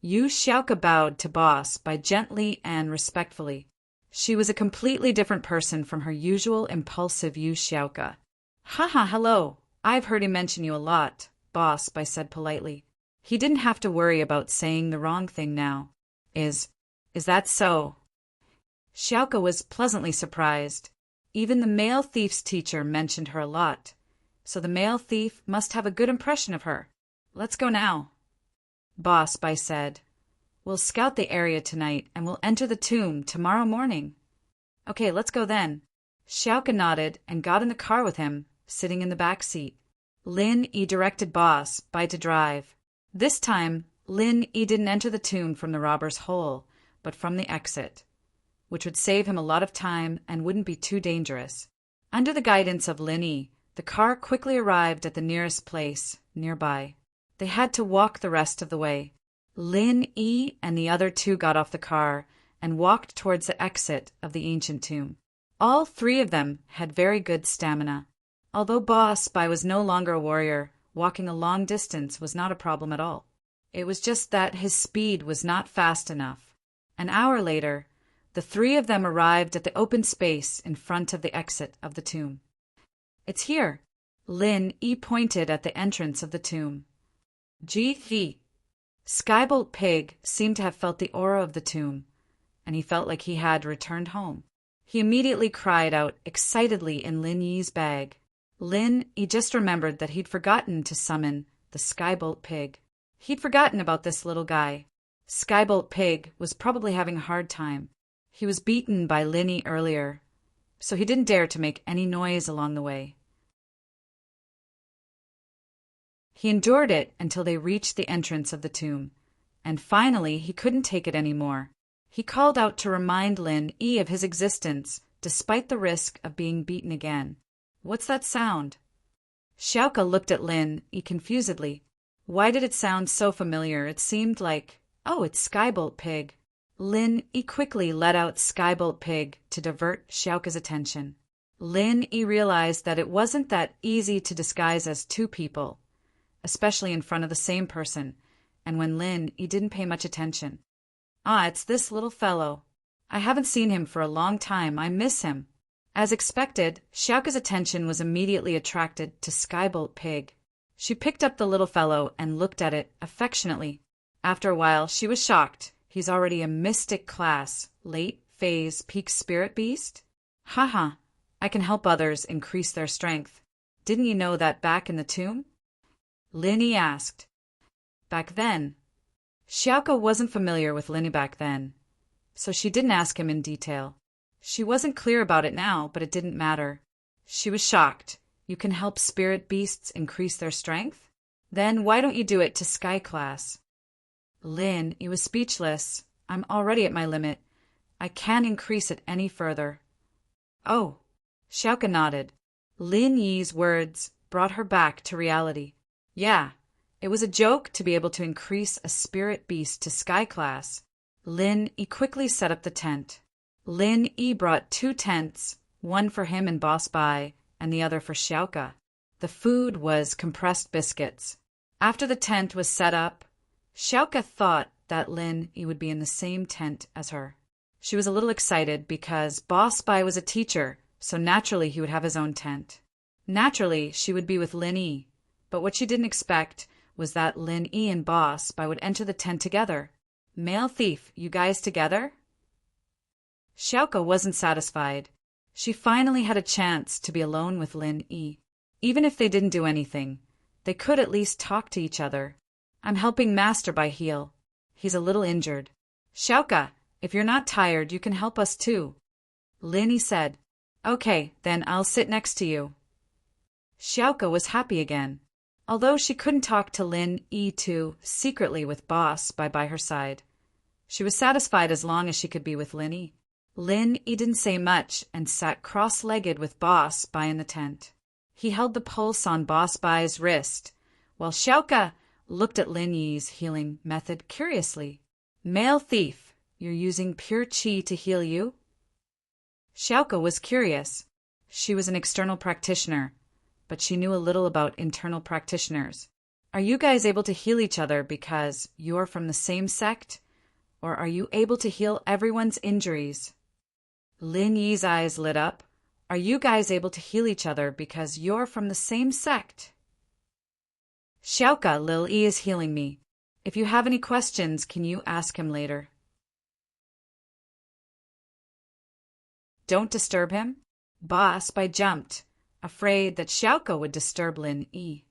Xiaoka bowed to Boss Bai gently and respectfully. She was a completely different person from her usual impulsive Xiaoka. Haha, hello. I've heard him mention you a lot, Boss Bai said politely. He didn't have to worry about saying the wrong thing now. Is that so? Xiaoka was pleasantly surprised. Even the male thief's teacher mentioned her a lot, so the male thief must have a good impression of her. Let's go now. Boss Bai said, We'll scout the area tonight and we'll enter the tomb tomorrow morning. Okay, let's go then. Xiaoka nodded and got in the car with him, sitting in the back seat. Lin Yi directed Boss Bai to drive. This time, Lin Yi didn't enter the tomb from the robber's hole, but from the exit, which would save him a lot of time and wouldn't be too dangerous. Under the guidance of Lin Yi, the car quickly arrived at the nearest place, nearby. They had to walk the rest of the way. Lin Yi and the other two got off the car and walked towards the exit of the ancient tomb. All three of them had very good stamina. Although Boss Bai was no longer a warrior, walking a long distance was not a problem at all. It was just that his speed was not fast enough. An hour later, the three of them arrived at the open space in front of the exit of the tomb. It's here. Lin Yi pointed at the entrance of the tomb. Gee. Skybolt Pig seemed to have felt the aura of the tomb, and he felt like he had returned home. He immediately cried out excitedly in Lin Yi's bag. Lin Yi just remembered that he'd forgotten to summon the Skybolt Pig. He'd forgotten about this little guy. Skybolt Pig was probably having a hard time. He was beaten by Lin Yi earlier, so he didn't dare to make any noise along the way. He endured it until they reached the entrance of the tomb, and finally he couldn't take it anymore. He called out to remind Lin Yi of his existence, despite the risk of being beaten again. What's that sound? Xiaoka looked at Lin Yi confusedly. Why did it sound so familiar? It seemed like, oh, it's Skybolt Pig. Lin Yi quickly let out Skybolt Pig to divert Xiaoka's attention. Lin Yi realized that it wasn't that easy to disguise as two people, especially in front of the same person, and when Lin Yi didn't pay much attention. It's this little fellow. I haven't seen him for a long time. I miss him. As expected, Xiaoka's attention was immediately attracted to Skybolt Pig. She picked up the little fellow and looked at it affectionately. After a while, she was shocked. He's already a mystic class, late phase peak spirit beast? Haha, I can help others increase their strength. Didn't you know that back in the tomb? Lin Yi asked. Back then? Xiaoka wasn't familiar with Lin Yi back then, so she didn't ask him in detail. She wasn't clear about it now, but it didn't matter. She was shocked. You can help spirit beasts increase their strength? Then why don't you do it to Sky Class? Lin Yi was speechless. I'm already at my limit. I can't increase it any further. Oh. Xiaoka nodded. Lin Yi's words brought her back to reality. Yeah, it was a joke to be able to increase a spirit beast to sky class. Lin Yi quickly set up the tent. Lin Yi brought 2 tents, one for him and Boss Bai, and the other for Xiaoka. The food was compressed biscuits. After the tent was set up, Xiaoka thought that Lin Yi would be in the same tent as her. She was a little excited because Boss Bai was a teacher, so naturally he would have his own tent. Naturally, she would be with Lin Yi, but what she didn't expect was that Lin Yi and Boss Bai would enter the tent together. Male thief, you guys together? Xiaoka wasn't satisfied. She finally had a chance to be alone with Lin Yi. Even if they didn't do anything, they could at least talk to each other. I'm helping Master Bai heal. He's a little injured. Xiaoka, if you're not tired, you can help us too. Lin Yi said. Okay, then I'll sit next to you. Xiaoka was happy again. Although she couldn't talk to Lin Yi too secretly with Boss Bai by her side, she was satisfied as long as she could be with Lin Yi. Lin Yi didn't say much and sat cross-legged with Boss Bai in the tent. He held the pulse on Boss Bai's wrist, while Xiaoka looked at Lin Yi's healing method curiously. Male thief, you're using pure qi to heal you? Xiaoka was curious. She was an external practitioner, but she knew a little about internal practitioners. Are you guys able to heal each other because you're from the same sect? Or are you able to heal everyone's injuries? Lin Yi's eyes lit up. Are you guys able to heal each other because you're from the same sect? Xiaoka, Lil Yi is healing me. If you have any questions, can you ask him later? Don't disturb him? Boss Bai jumped, afraid that Xiaoka would disturb Lin Yi.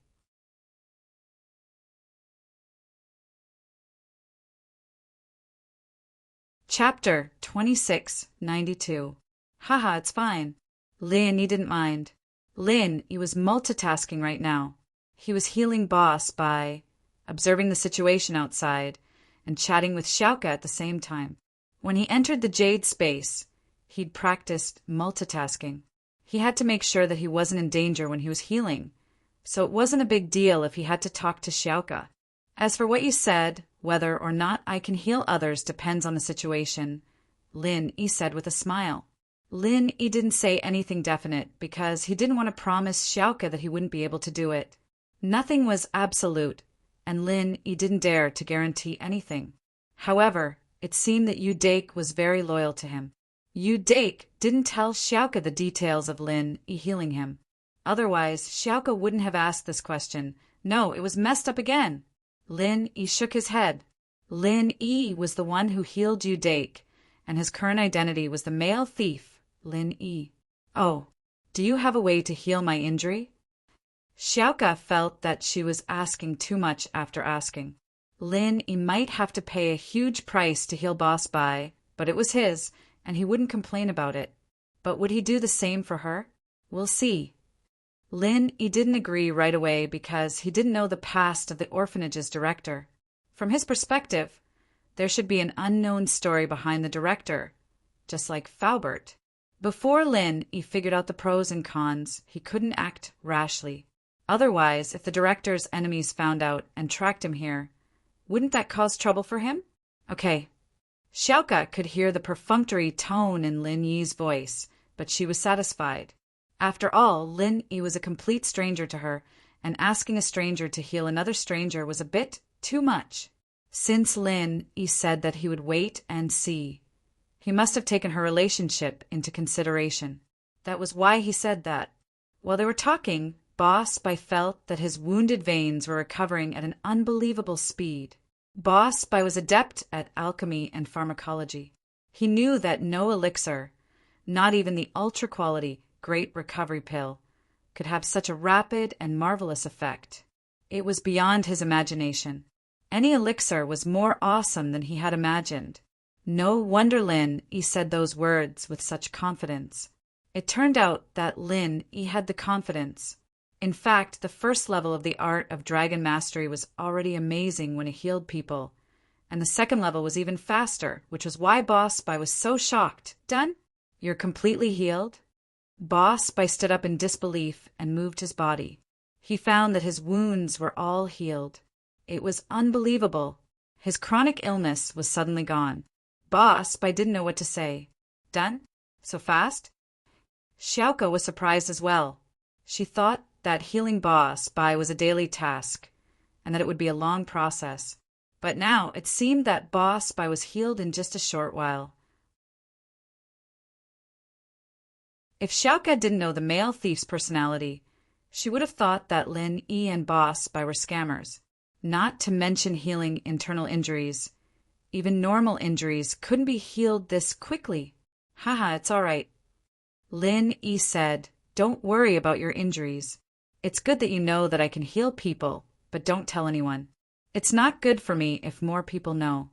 Chapter 2692. Haha, it's fine. Lin Yi didn't mind. Lin Yi was multitasking right now. He was healing Boss Bai, observing the situation outside, and chatting with Xiaoka at the same time. When he entered the jade space, he'd practiced multitasking. He had to make sure that he wasn't in danger when he was healing, so it wasn't a big deal if he had to talk to Xiaoka. As for what you said, whether or not I can heal others depends on the situation, Lin Yi said with a smile. Lin Yi didn't say anything definite because he didn't want to promise Xiaoka that he wouldn't be able to do it. Nothing was absolute, and Lin Yi didn't dare to guarantee anything. However, it seemed that Yu Dake was very loyal to him. Yu Dake didn't tell Xiaoka the details of Lin Yi healing him. Otherwise, Xiaoka wouldn't have asked this question. No, it was messed up again. Lin Yi shook his head. Lin Yi was the one who healed Yu Dake, and his current identity was the male thief, Lin Yi. Oh, do you have a way to heal my injury? Xiaoka felt that she was asking too much after asking. Lin Yi might have to pay a huge price to heal Boss Bai, but it was his, and he wouldn't complain about it. But would he do the same for her? We'll see. Lin Yi didn't agree right away because he didn't know the past of the orphanage's director. From his perspective, there should be an unknown story behind the director, just like Faubert. Before Lin Yi figured out the pros and cons, he couldn't act rashly. Otherwise, if the director's enemies found out and tracked him here, wouldn't that cause trouble for him? Okay. Xiaoka could hear the perfunctory tone in Lin Yi's voice, but she was satisfied. After all, Lin Yi was a complete stranger to her, and asking a stranger to heal another stranger was a bit too much. Since Lin Yi said that he would wait and see, he must have taken her relationship into consideration. That was why he said that. While they were talking, Boss Bai felt that his wounded veins were recovering at an unbelievable speed. Boss Bai was adept at alchemy and pharmacology. He knew that no elixir, not even the ultra-quality Great Recovery Pill, could have such a rapid and marvelous effect. It was beyond his imagination. Any elixir was more awesome than he had imagined. No wonder Lin Yi said those words with such confidence. It turned out that Lin Yi had the confidence. In fact, the first level of the art of dragon mastery was already amazing when it healed people, and the second level was even faster, which was why Boss Bai was so shocked. Done? You're completely healed? Boss Bai stood up in disbelief and moved his body. He found that his wounds were all healed. It was unbelievable. His chronic illness was suddenly gone. Boss Bai didn't know what to say. Done? So fast? Xiaoka was surprised as well. She thought that healing Boss Bai was a daily task, and that it would be a long process. But now it seemed that Boss Bai was healed in just a short while. If Xiaoka didn't know the male thief's personality, she would have thought that Lin Yi and Boss Bai were scammers. Not to mention healing internal injuries. Even normal injuries couldn't be healed this quickly. Haha, it's all right. Lin Yi said, "Don't worry about your injuries. It's good that you know that I can heal people, but don't tell anyone. It's not good for me if more people know."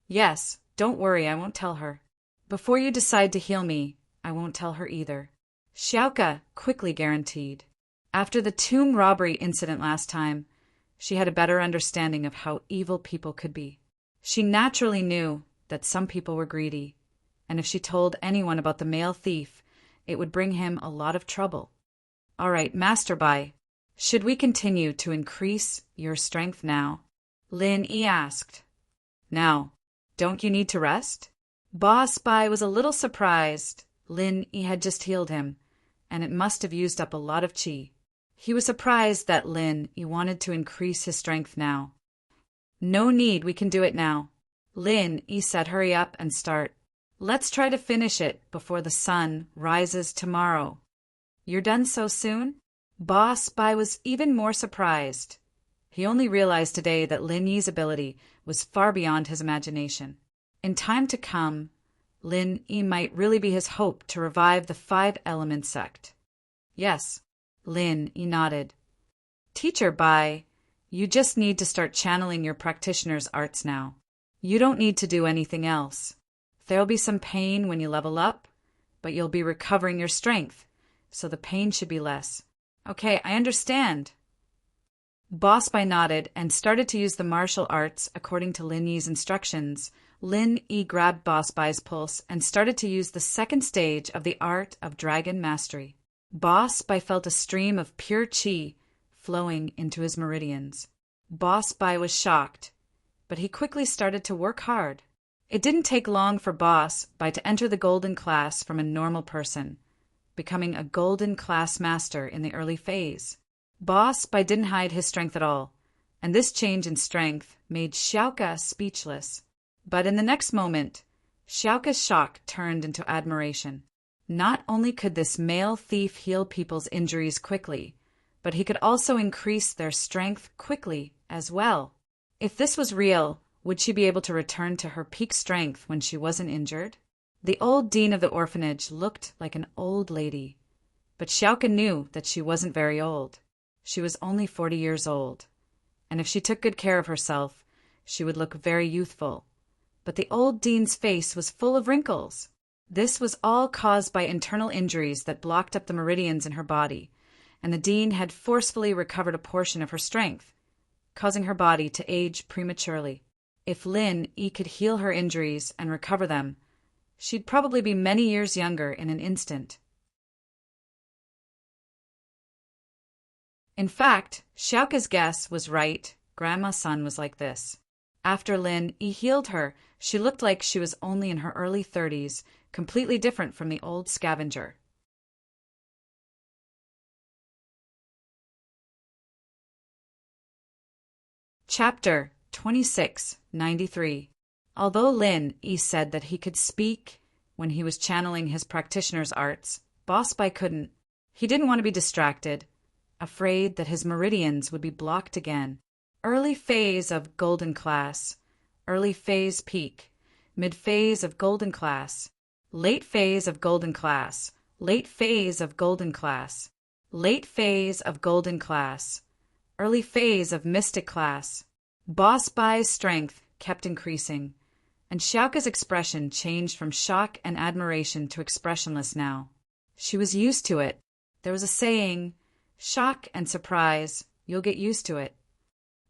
"Yes, don't worry, I won't tell her. Before you decide to heal me, I won't tell her either," Xiaoka quickly guaranteed. After the tomb robbery incident last time, she had a better understanding of how evil people could be. She naturally knew that some people were greedy, and if she told anyone about the male thief, it would bring him a lot of trouble. "All right, Master Bai, should we continue to increase your strength now?" Lin Yi asked. "Now, don't you need to rest?" Boss Bai was a little surprised. Lin Yi had just healed him, and it must have used up a lot of qi. He was surprised that Lin Yi wanted to increase his strength now. "No need, we can do it now." Lin Yi said, "Hurry up and start. Let's try to finish it before the sun rises tomorrow." "You're done so soon?" Boss Bai was even more surprised. He only realized today that Lin Yi's ability was far beyond his imagination. In time to come, Lin Yi might really be his hope to revive the Five-Element sect. "Yes," Lin Yi nodded. "Teacher Bai, you just need to start channeling your practitioner's arts now. You don't need to do anything else. There'll be some pain when you level up, but you'll be recovering your strength, so the pain should be less." "Okay, I understand." Boss Bai nodded and started to use the martial arts according to Lin Yi's instructions. Lin Yi grabbed Boss Bai's pulse and started to use the second stage of the art of dragon mastery. Boss Bai felt a stream of pure qi flowing into his meridians. Boss Bai was shocked, but he quickly started to work hard. It didn't take long for Boss Bai to enter the golden class from a normal person, becoming a golden class master in the early phase. Boss Bai didn't hide his strength at all, and this change in strength made Xiaoka speechless. But in the next moment, Xiaoka's shock turned into admiration. Not only could this male thief heal people's injuries quickly, but he could also increase their strength quickly as well. If this was real, would she be able to return to her peak strength when she wasn't injured? The old dean of the orphanage looked like an old lady, but Xiaoka knew that she wasn't very old. She was only 40 years old, and if she took good care of herself, she would look very youthful. But the old dean's face was full of wrinkles. This was all caused by internal injuries that blocked up the meridians in her body, and the dean had forcefully recovered a portion of her strength, causing her body to age prematurely. If Lin Yi could heal her injuries and recover them, she'd probably be many years younger in an instant. In fact, Xiaoka's guess was right. Grandma's son was like this. After Lin Yi healed her, she looked like she was only in her early 30s, completely different from the old scavenger. Chapter 2693. Although Lin Yi said that he could speak when he was channeling his practitioner's arts, Boss Bai couldn't. He didn't want to be distracted, afraid that his meridians would be blocked again. Early phase of golden class, early phase peak, mid phase of golden class, late phase of golden class, late phase of golden class, late phase of golden class, early phase of mystic class. Boss Bai's strength kept increasing, and Xiaoka's expression changed from shock and admiration to expressionless now. She was used to it. There was a saying, shock and surprise, you'll get used to it.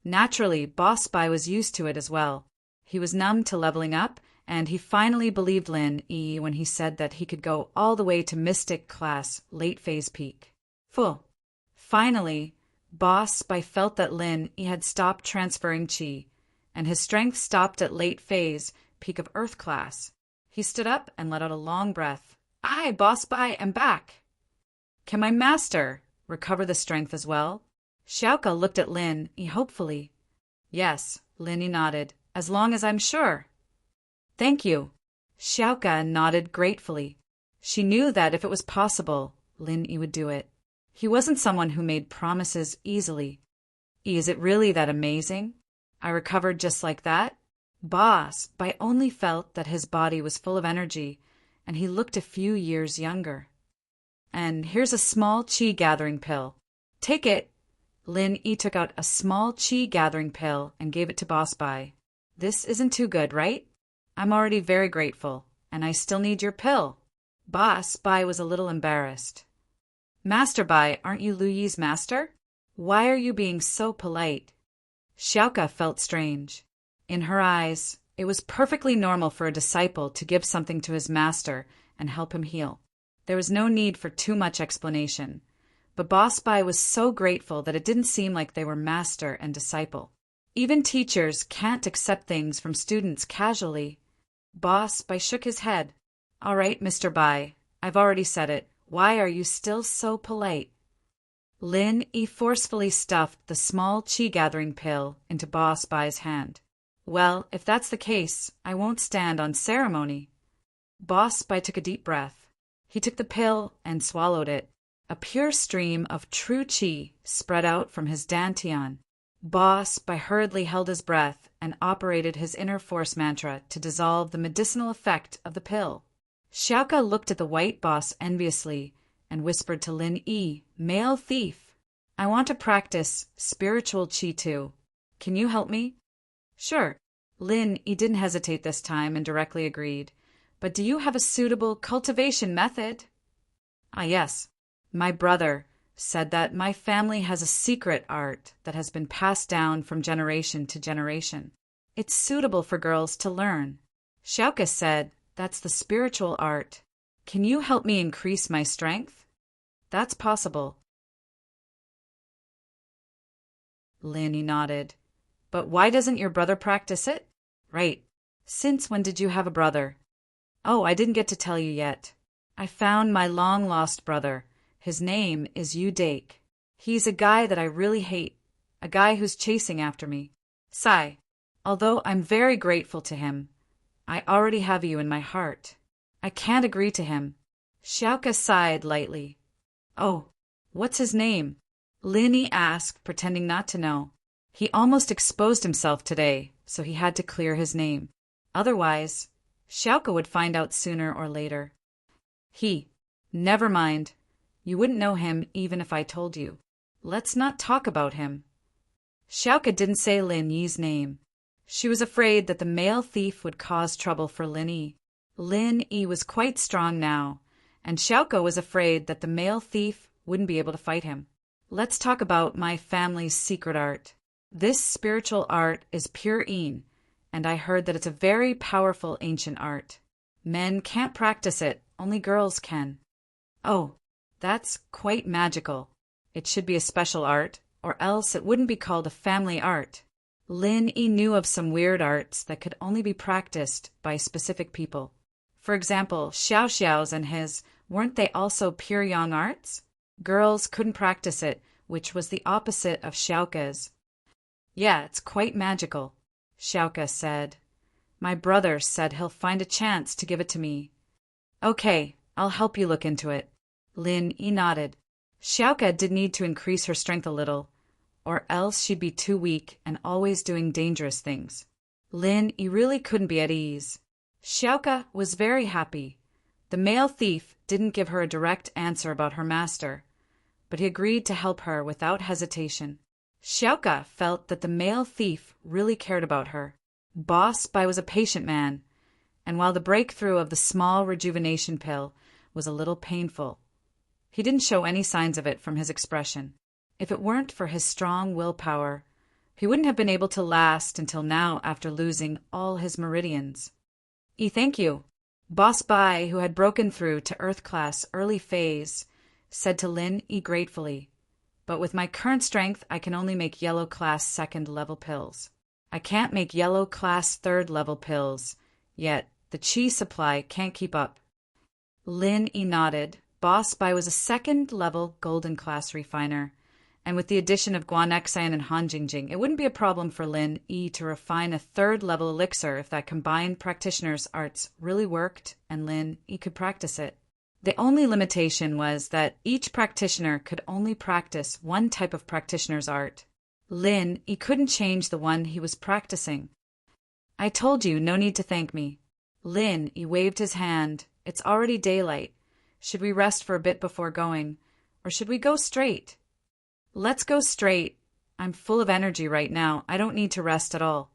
Naturally, Boss Bai was used to it as well. He was numb to leveling up and he finally believed Lin Yi when he said that he could go all the way to Mystic Class Late Phase Peak. Full. Finally, Boss Bai felt that Lin Yi had stopped transferring Qi, and his strength stopped at Late Phase Peak of Earth Class. He stood up and let out a long breath. I, Boss Bai, am back. Can my master recover the strength as well? Xiaoka looked at Lin Yi hopefully. Yes, Lin Yi nodded, as long as I'm sure. Thank you. Xiaoka nodded gratefully. She knew that if it was possible, Lin Yi would do it. He wasn't someone who made promises easily. Is it really that amazing? I recovered just like that? Boss Bai only felt that his body was full of energy, and he looked a few years younger. And here's a small Qi gathering pill. Take it. Lin Yi took out a small Qi gathering pill and gave it to Boss Bai. This isn't too good, right? I'm already very grateful, and I still need your pill. Boss Bai was a little embarrassed. Master Bai, aren't you Lu Yi's master? Why are you being so polite? Xiaoka felt strange. In her eyes, it was perfectly normal for a disciple to give something to his master and help him heal. There was no need for too much explanation. But Boss Bai was so grateful that it didn't seem like they were master and disciple. Even teachers can't accept things from students casually. Boss Bai shook his head. All right, Mr. Bai, I've already said it. Why are you still so polite? Lin Yi forcefully stuffed the small Qi gathering pill into Boss Bai's hand. Well, if that's the case, I won't stand on ceremony. Boss Bai took a deep breath. He took the pill and swallowed it. A pure stream of true Qi spread out from his dantian. Boss Bai hurriedly held his breath and operated his inner force mantra to dissolve the medicinal effect of the pill. Xiaoka looked at the white boss enviously and whispered to Lin Yi, male thief, I want to practice spiritual Qi too. Can you help me? Sure. Lin Yi didn't hesitate this time and directly agreed. But do you have a suitable cultivation method? Ah, yes. My brother said that my family has a secret art that has been passed down from generation to generation. It's suitable for girls to learn. Xiaoka said, that's the spiritual art. Can you help me increase my strength? That's possible. Lin Yi nodded. But why doesn't your brother practice it? Right. Since when did you have a brother? Oh, I didn't get to tell you yet. I found my long-lost brother. His name is Yu Dake. He's a guy that I really hate, a guy who's chasing after me. Sigh. Although I'm very grateful to him, I already have you in my heart. I can't agree to him. Xiaoka sighed lightly. Oh, what's his name? Lin Yi asked, pretending not to know. He almost exposed himself today, so he had to clear his name. Otherwise, Xiaoka would find out sooner or later. Never mind. You wouldn't know him even if I told you. Let's not talk about him. Xiaoka didn't say Lin Yi's name. She was afraid that the male thief would cause trouble for Lin Yi. Lin Yi was quite strong now, and Xiaoka was afraid that the male thief wouldn't be able to fight him. Let's talk about my family's secret art. This spiritual art is pure Yin, and I heard that it's a very powerful ancient art. Men can't practice it, only girls can. Oh, that's quite magical. It should be a special art, or else it wouldn't be called a family art. Lin Yi knew of some weird arts that could only be practiced by specific people. For example, Xiao Xiao's and his, weren't they also pure yang arts? Girls couldn't practice it, which was the opposite of Xiaoka's. Yeah, it's quite magical, Xiaoka said. My brother said he'll find a chance to give it to me. Okay, I'll help you look into it. Lin Yi nodded. Xiaoka did need to increase her strength a little, or else she'd be too weak and always doing dangerous things. Lin Yi really couldn't be at ease. Xiaoka was very happy. The male thief didn't give her a direct answer about her master, but he agreed to help her without hesitation. Xiaoka felt that the male thief really cared about her. Boss Bai was a patient man, and while the breakthrough of the small rejuvenation pill was a little painful, he didn't show any signs of it from his expression. If it weren't for his strong willpower, he wouldn't have been able to last until now after losing all his meridians. Thank you. Boss Bai, who had broken through to Earth class early phase, said to Lin gratefully. But with my current strength, I can only make yellow class second level pills. I can't make yellow class third level pills, yet the chi supply can't keep up. Lin nodded. Boss Bai was a second level golden class refiner, and with the addition of Guanxian and Hanjingjing, it wouldn't be a problem for Lin to refine a third level elixir if that combined practitioner's arts really worked and Lin could practice it. The only limitation was that each practitioner could only practice one type of practitioner's art. Lin couldn't change the one he was practicing. I told you, no need to thank me. Lin waved his hand. It's already daylight. Should we rest for a bit before going, or should we go straight? Let's go straight. I'm full of energy right now. I don't need to rest at all.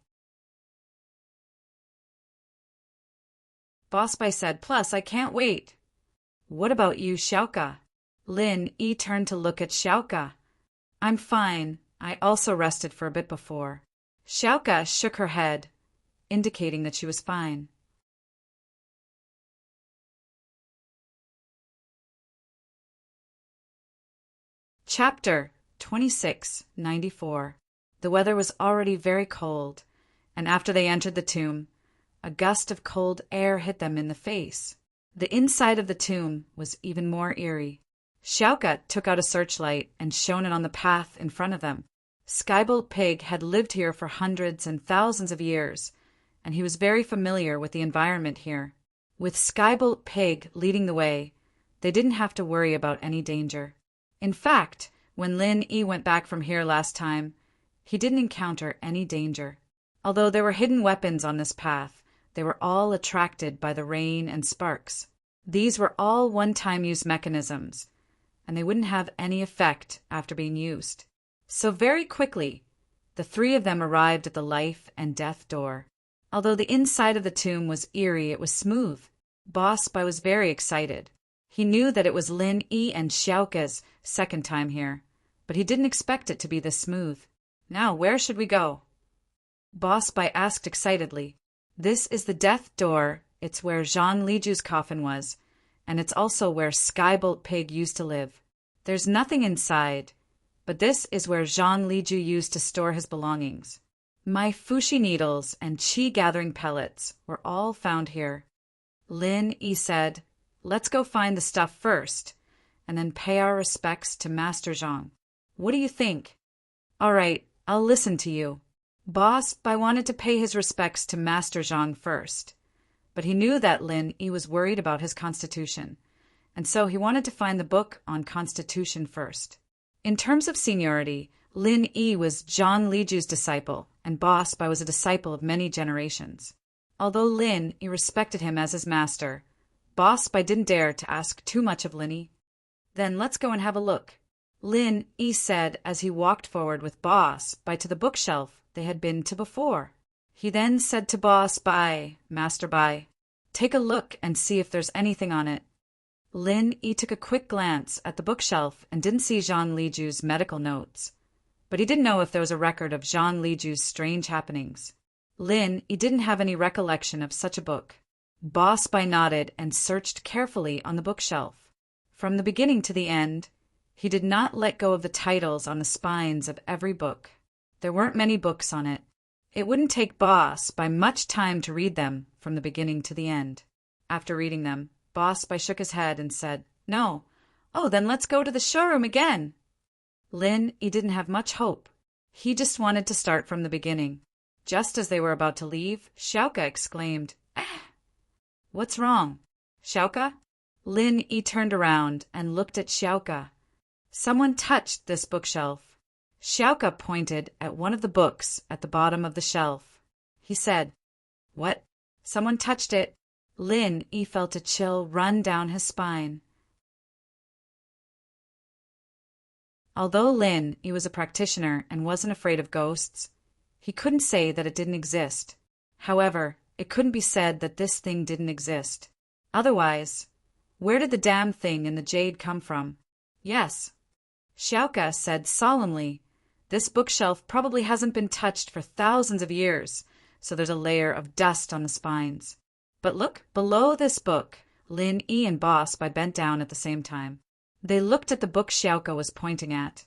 Boss Bai said, plus I can't wait. What about you, Xiaoka? Lin turned to look at Xiaoka. I'm fine. I also rested for a bit before. Xiaoka shook her head, indicating that she was fine. Chapter 2694. The weather was already very cold, and after they entered the tomb, a gust of cold air hit them in the face. The inside of the tomb was even more eerie. Xiaoka took out a searchlight and shone it on the path in front of them. Skybolt Pig had lived here for hundreds and thousands of years, and he was very familiar with the environment here. With Skybolt Pig leading the way, they didn't have to worry about any danger. In fact, when Lin went back from here last time, he didn't encounter any danger. Although there were hidden weapons on this path, they were all attracted by the rain and sparks. These were all one-time use mechanisms, and they wouldn't have any effect after being used. So very quickly, the three of them arrived at the life and death door. Although the inside of the tomb was eerie, it was smooth. Boss Bai was very excited. He knew that it was Lin and Xiaoka's second time here, but he didn't expect it to be this smooth. Now, where should we go? Boss Bai asked excitedly. This is the death door. It's where Zhang Liju's coffin was, and it's also where Skybolt Pig used to live. There's nothing inside, but this is where Zhang Liju used to store his belongings. My fushi needles and chi-gathering pellets were all found here. Lin said, let's go find the stuff first, and then pay our respects to Master Zhang. What do you think? All right, I'll listen to you. Boss Bai wanted to pay his respects to Master Zhang first, but he knew that Lin was worried about his constitution, and so he wanted to find the book on constitution first. In terms of seniority, Lin was Zhang Liju's disciple, and Boss Bai was a disciple of many generations. Although Lin respected him as his master, Boss Bai didn't dare to ask too much of Lin. Then let's go and have a look. Lin said as he walked forward with Boss Bai to the bookshelf they had been to before. He then said to Boss Bai, Master Bai, take a look and see if there's anything on it. Lin took a quick glance at the bookshelf and didn't see Zhang Liju's medical notes, but he didn't know if there was a record of Zhang Liju's strange happenings. Lin didn't have any recollection of such a book. Boss Bai nodded and searched carefully on the bookshelf. From the beginning to the end, he did not let go of the titles on the spines of every book. There weren't many books on it. It wouldn't take Boss Bai much time to read them from the beginning to the end. After reading them, Boss Bai shook his head and said, no. Oh, then let's go to the showroom again. Lin didn't have much hope. He just wanted to start from the beginning. Just as they were about to leave, Xiaoka exclaimed, ah! What's wrong? Xiaoka? Lin turned around and looked at Xiaoka. Someone touched this bookshelf. Xiaoka pointed at one of the books at the bottom of the shelf. He said, what? Someone touched it. Lin felt a chill run down his spine. Although Lin was a practitioner and wasn't afraid of ghosts, he couldn't say that it didn't exist. However, it couldn't be said that this thing didn't exist. Otherwise, where did the damn thing in the jade come from? Yes. Xiaoka said solemnly, this bookshelf probably hasn't been touched for thousands of years, so there's a layer of dust on the spines. But look, below this book, Lin Yi and Boss Bai bent down at the same time. They looked at the book Xiaoka was pointing at,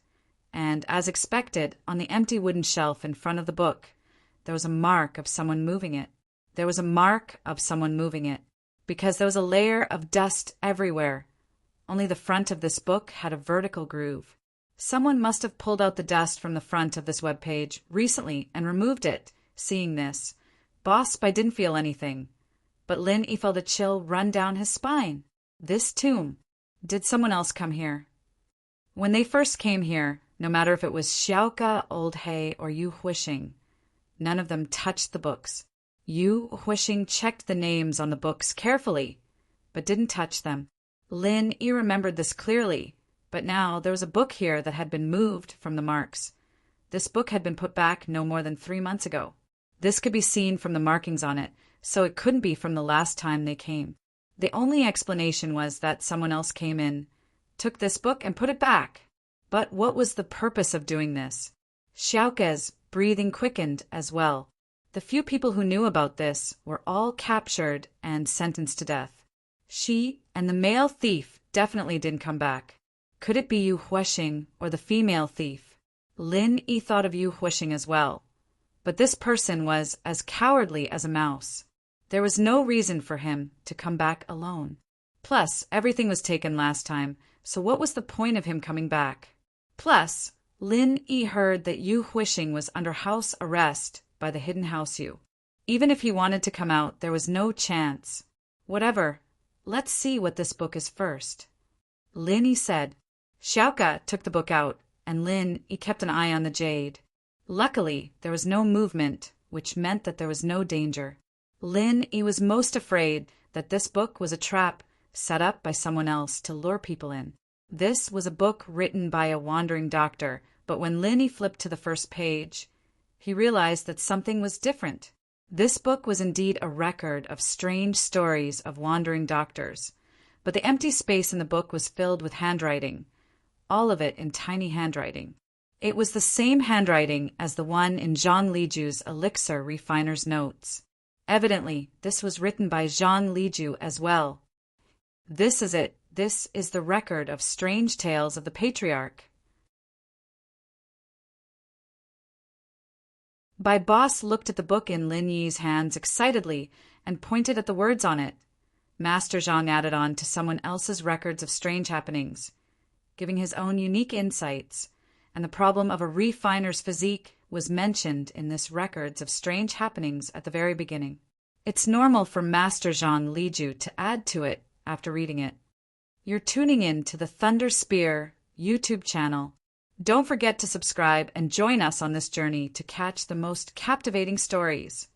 and, as expected, on the empty wooden shelf in front of the book, there was a mark of someone moving it. There was a mark of someone moving it, because there was a layer of dust everywhere. Only the front of this book had a vertical groove. Someone must have pulled out the dust from the front of this web page recently and removed it. Seeing this, Boss Bai didn't feel anything, but Lin Yi felt a chill run down his spine. This tomb. Did someone else come here? When they first came here, no matter if it was Xiaoka, Old Hay, or Yu Huixing, none of them touched the books. Yu Huixing checked the names on the books carefully, but didn't touch them. Lin Yi remembered this clearly, but now there was a book here that had been moved from the marks. This book had been put back no more than 3 months ago. This could be seen from the markings on it, so it couldn't be from the last time they came. The only explanation was that someone else came in, took this book and put it back. But what was the purpose of doing this? Xiaoka's breathing quickened as well. The few people who knew about this were all captured and sentenced to death. She and the male thief definitely didn't come back. Could it be Yu Huixing or the female thief? Lin Yi thought of Yu Huixing as well. But this person was as cowardly as a mouse. There was no reason for him to come back alone. Plus, everything was taken last time, so what was the point of him coming back? Plus, Lin Yi heard that Yu Huixing was under house arrest by the hidden house Yu. Even if he wanted to come out, there was no chance. Whatever, let's see what this book is first. Lin Yi said. Xiaoka took the book out, and Lin Yi kept an eye on the jade. Luckily, there was no movement, which meant that there was no danger. Lin Yi was most afraid that this book was a trap set up by someone else to lure people in. This was a book written by a wandering doctor, but when Lin Yi flipped to the first page, he realized that something was different. This book was indeed a record of strange stories of wandering doctors, but the empty space in the book was filled with handwriting, all of it in tiny handwriting. It was the same handwriting as the one in Zhang Liju's elixir refiner's notes. Evidently, this was written by Zhang Liju as well. This is it. This is the record of strange tales of the patriarch. Boss looked at the book in Lin Yi's hands excitedly and pointed at the words on it. Master Zhang added on to someone else's records of strange happenings, giving his own unique insights, and the problem of a refiner's physique was mentioned in this records of strange happenings at the very beginning. It's normal for Master Zhang Liju to add to it after reading it. You're tuning in to the Thunder Spear YouTube channel. Don't forget to subscribe and join us on this journey to catch the most captivating stories.